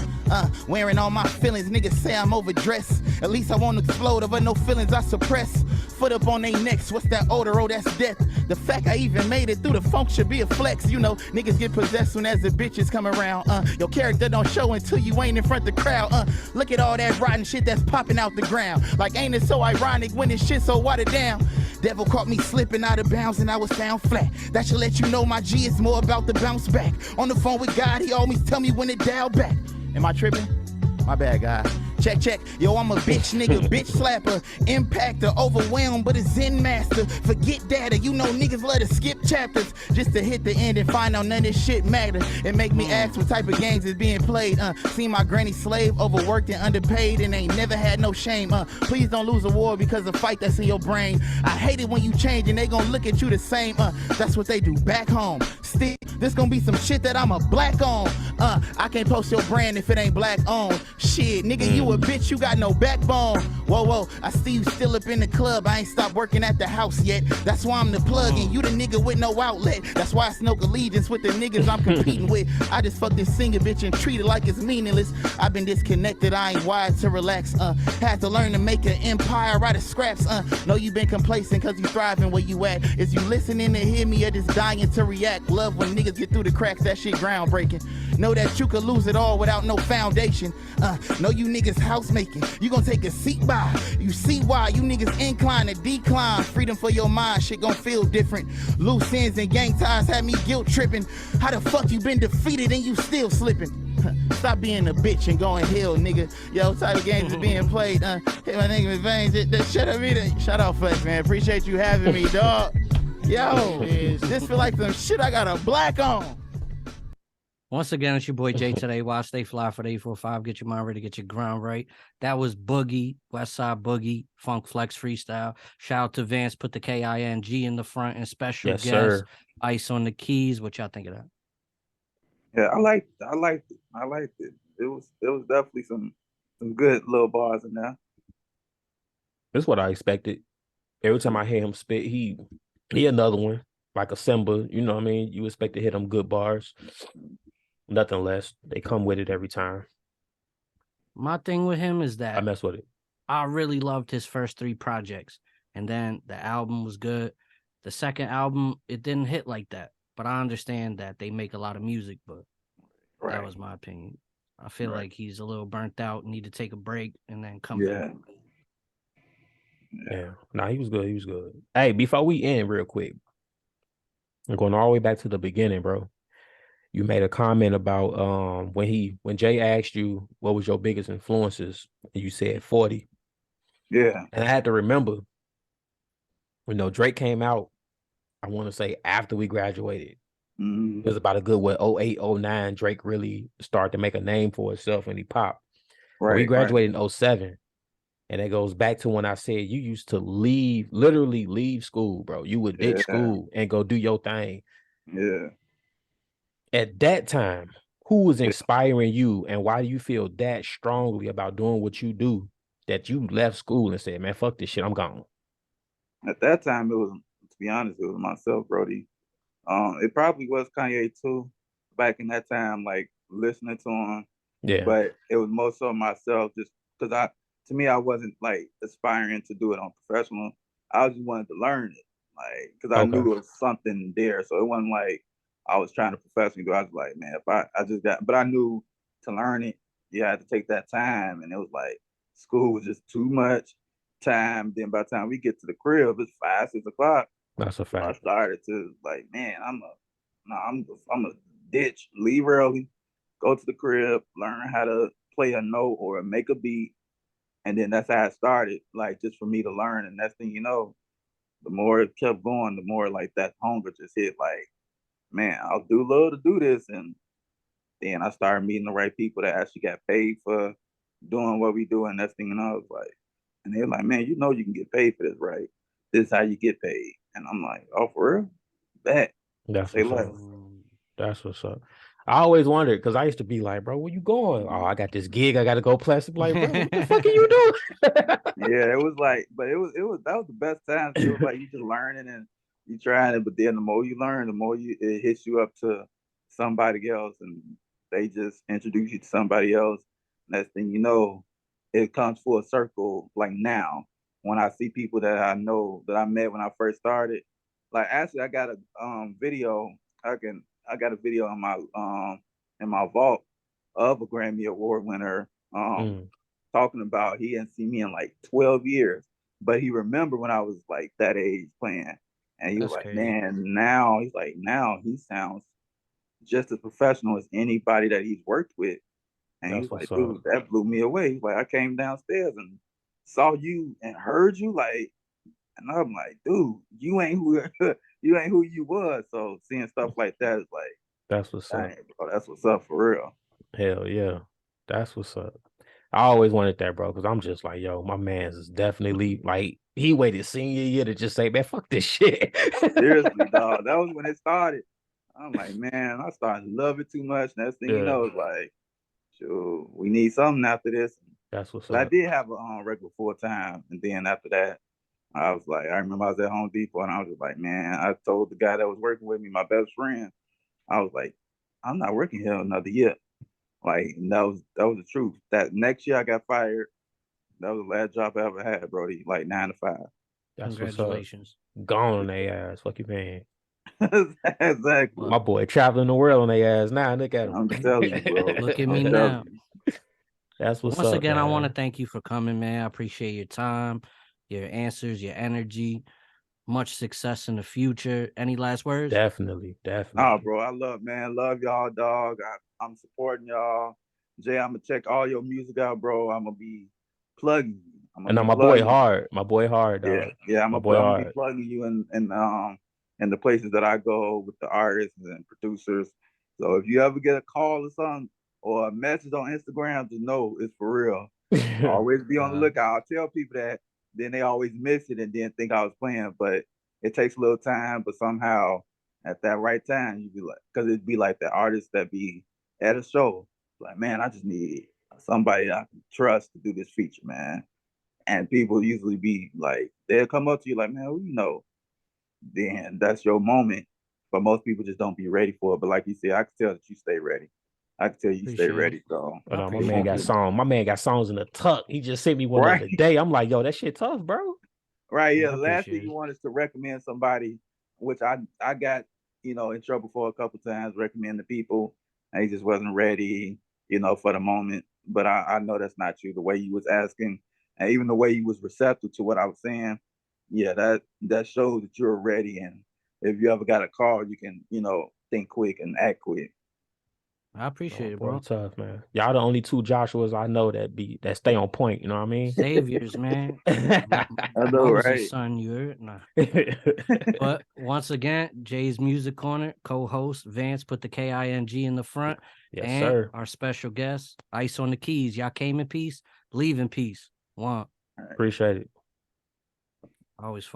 Wearing all my feelings, niggas say I'm overdressed. At least I won't explode, but no feelings I suppress. Foot up on they necks, what's that odor? Oh, that's death. The fact I even made it through the funk should be a flex. You know, niggas get possessed soon as the bitches come around. Your character don't show until you ain't in front of the crowd. Look at all that rotten shit that's popping out the ground. Like, ain't it so ironic when this shit so watered down? Devil caught me slipping out of bounds and I was found flat. That should let you know my G is more about the bounce back. On the phone with God, he always tell me when to dial back. Am I tripping? My bad, guy. Check. Yo, I'm a bitch nigga, bitch slapper. Impactor, overwhelmed, but a Zen master. Forget data, you know niggas love to skip chapters just to hit the end and find out none of this shit matter. And make me ask what type of games is being played. See my granny slave, overworked and underpaid, and ain't never had no shame. Please don't lose a war because of fight that's in your brain. I hate it when you change and they gon' look at you the same. That's what they do back home. Still, this gon' be some shit that I'm a black on. I can't post your brand if it ain't black on. Shit, nigga, you a bitch, you got no backbone. Whoa, I see you still up in the club. I ain't stopped working at the house yet. That's why I'm the plug and you the nigga with no outlet. That's why I smoke allegiance with the niggas I'm competing with. I just fuck this singer bitch and treat it like it's meaningless. I've been disconnected, I ain't wired to relax. Had to learn to make an empire out of scraps. Know you been complacent cause you thriving where you at. Is you listening to hear me or just dying to react? Love when niggas get through the cracks, that shit groundbreaking. Know that you could lose it all without no foundation. Know you niggas house making. You gon' take a seat by. You see why you niggas incline to decline. Freedom for your mind, shit gon' feel different. Loose ends and gang ties had me guilt tripping. How the fuck you been defeated and you still slipping? Stop being a bitch and going hell, nigga. Yo, type of games is being played. Hey, my nigga Vance, shut up, Flex, man. Appreciate you having me, dog. Yo, this feel like some shit I got a black on. Once again, it's your boy Jay today. Watch Stay Fly for the 845. Get your mind ready, get your ground right. That was Boogie, Westside Boogie, Funk Flex Freestyle. Shout out to Vance, put the K-I-N-G in the front, and special guest, sir. Ice on the keys. What y'all think of that? Yeah, I liked it. It was definitely some good little bars in there. That's what I expected. Every time I hear him spit, he another one, like a Simba, you know what I mean? You expect to hit them good bars. Nothing less. They come with it every time. My thing with him is that I mess with it. I really loved his first 3 projects. And then the album was good. The second album, it didn't hit like that. But I understand that they make a lot of music, but that was my opinion. I feel like he's a little burnt out, need to take a break and then come back. Yeah. Nah, he was good. He was good. Hey, before we end real quick, I'm going all the way back to the beginning, bro. You made a comment about when Jay asked you what was your biggest influences, and you said 40. Yeah. And I had to remember when Drake came out, I want to say after we graduated. Mm-hmm. It was about a good 08, 09. Drake really started to make a name for himself and he popped. We graduated in 07. And it goes back to when I said you used to literally leave school, bro. You would ditch school and go do your thing. Yeah. At that time, who was inspiring you and why do you feel that strongly about doing what you do that you left school and said, man, fuck this shit, I'm gone? At that time, it was, to be honest, it was myself, Brody. It probably was Kanye too, back in that time, like listening to him. Yeah. But it was more so myself, just because to me, I wasn't like aspiring to do it on professional. I just wanted to learn it, like, because I knew it was something there. So it wasn't like I was trying to professionally do. I was like, man, but I knew to learn it, you had to take that time, and it was like school was just too much time. Then by the time we get to the crib, it's 5, 6 o'clock. That's a fact. So I started to like, man, I'm a ditch, leave early, go to the crib, learn how to play a note or make a beat. And then that's how it started, like just for me to learn. And next thing you know, the more it kept going, the more like that hunger just hit, like, man, I'll do love to do this. And then I started meeting the right people that actually got paid for doing what we do. And next thing you know, I was like, and they're like, man, you know you can get paid for this, right? This is how you get paid. And I'm like, oh, for real? Bet. That's what's up. I always wondered because I used to be like, bro, where you going? Oh, I got this gig. I got to go plastic. Like, bro, what the fuck are you doing? Yeah, it was like, but that was the best time. It was like you just learning and you trying it, but then the more you learn, the more it hits you up to somebody else, and they just introduce you to somebody else. Next thing you know, it comes full circle. Like now, when I see people that I know that I met when I first started, like actually, I got a video. I got a video in my vault of a Grammy Award winner talking about he hadn't seen me in like 12 years, but he remembered when I was like that age playing, and he was like, crazy. Man, now he sounds just as professional as anybody that he's worked with, and he's like, dude, that blew me away. He's like, I came downstairs and saw you and heard you, like, and I'm like, dude, you ain't who you was. So seeing stuff like that is like, that's what's up. Bro, that's what's up for real. Hell yeah, that's what's up. I always wanted that, bro, because I'm just like, yo, my man's is definitely like he waited senior year to just say, man, fuck this shit. Seriously, dog. That was when it started. I'm like, man, I started to love it too much. Next thing you know, it's like, sure, we need something after this. That's what's up. I did have a regular full time, and then after that, I was like, I remember I was at Home Depot, and I was just like, man, I told the guy that was working with me, my best friend, I was like, I'm not working here another year. Like, that was the truth. That next year I got fired. That was the last job I ever had, Brody. Like 9 to 5. That's Congratulations. What's up. Gone on their ass. Fuck you, man. Exactly. My boy traveling the world on their ass now. Look at him. I'm telling you, bro. Look at me now. That's what's Once up. again, man. I want to thank you for coming, man. I appreciate your time, your answers, your energy. Much success in the future. Any last words? Definitely. Oh, bro, I love y'all, dog. I'm supporting y'all. Jay, I'm gonna check all your music out, bro. I'm gonna be plugging you. And my boy hard. My boy hard, dog. Yeah, I'm gonna be plugging you in the places that I go with the artists and producers. So if you ever get a call or something or a message on Instagram, just know it's for real. Always be on the lookout. I'll tell people that, then they always miss it and then think I was playing, but it takes a little time, but somehow at that right time, you be like, because it'd be like the artists that be at a show, like, man, I just need somebody I can trust to do this feature, man. And people usually be like, they'll come up to you like, man, well, you know, then that's your moment. But most people just don't be ready for it. But like you said, I can tell that you stay ready. I can tell you stay ready. So my man got songs. My man got songs in the tuck. He just sent me one the other day. I'm like, yo, that shit tough, bro. Right. Yeah. The last thing you want is to recommend somebody, which I got, you know, in trouble for a couple times, recommend the people, and he just wasn't ready, you know, for the moment. But I know that's not you. The way you was asking, and even the way you was receptive to what I was saying, yeah, that shows that you're ready. And if you ever got a call, you can, you know, think quick and act quick. I appreciate it, bro. Tough, man. Y'all the only two Joshuas I know that stay on point. You know what I mean? Saviors, man. I know, right? Son, you heard? Nah. But once again, Jay's Music Corner, co-host Vance, put the KING in the front. Yes, and sir. Our special guest, Ice on the keys. Y'all came in peace, leave in peace. One. Appreciate it. Always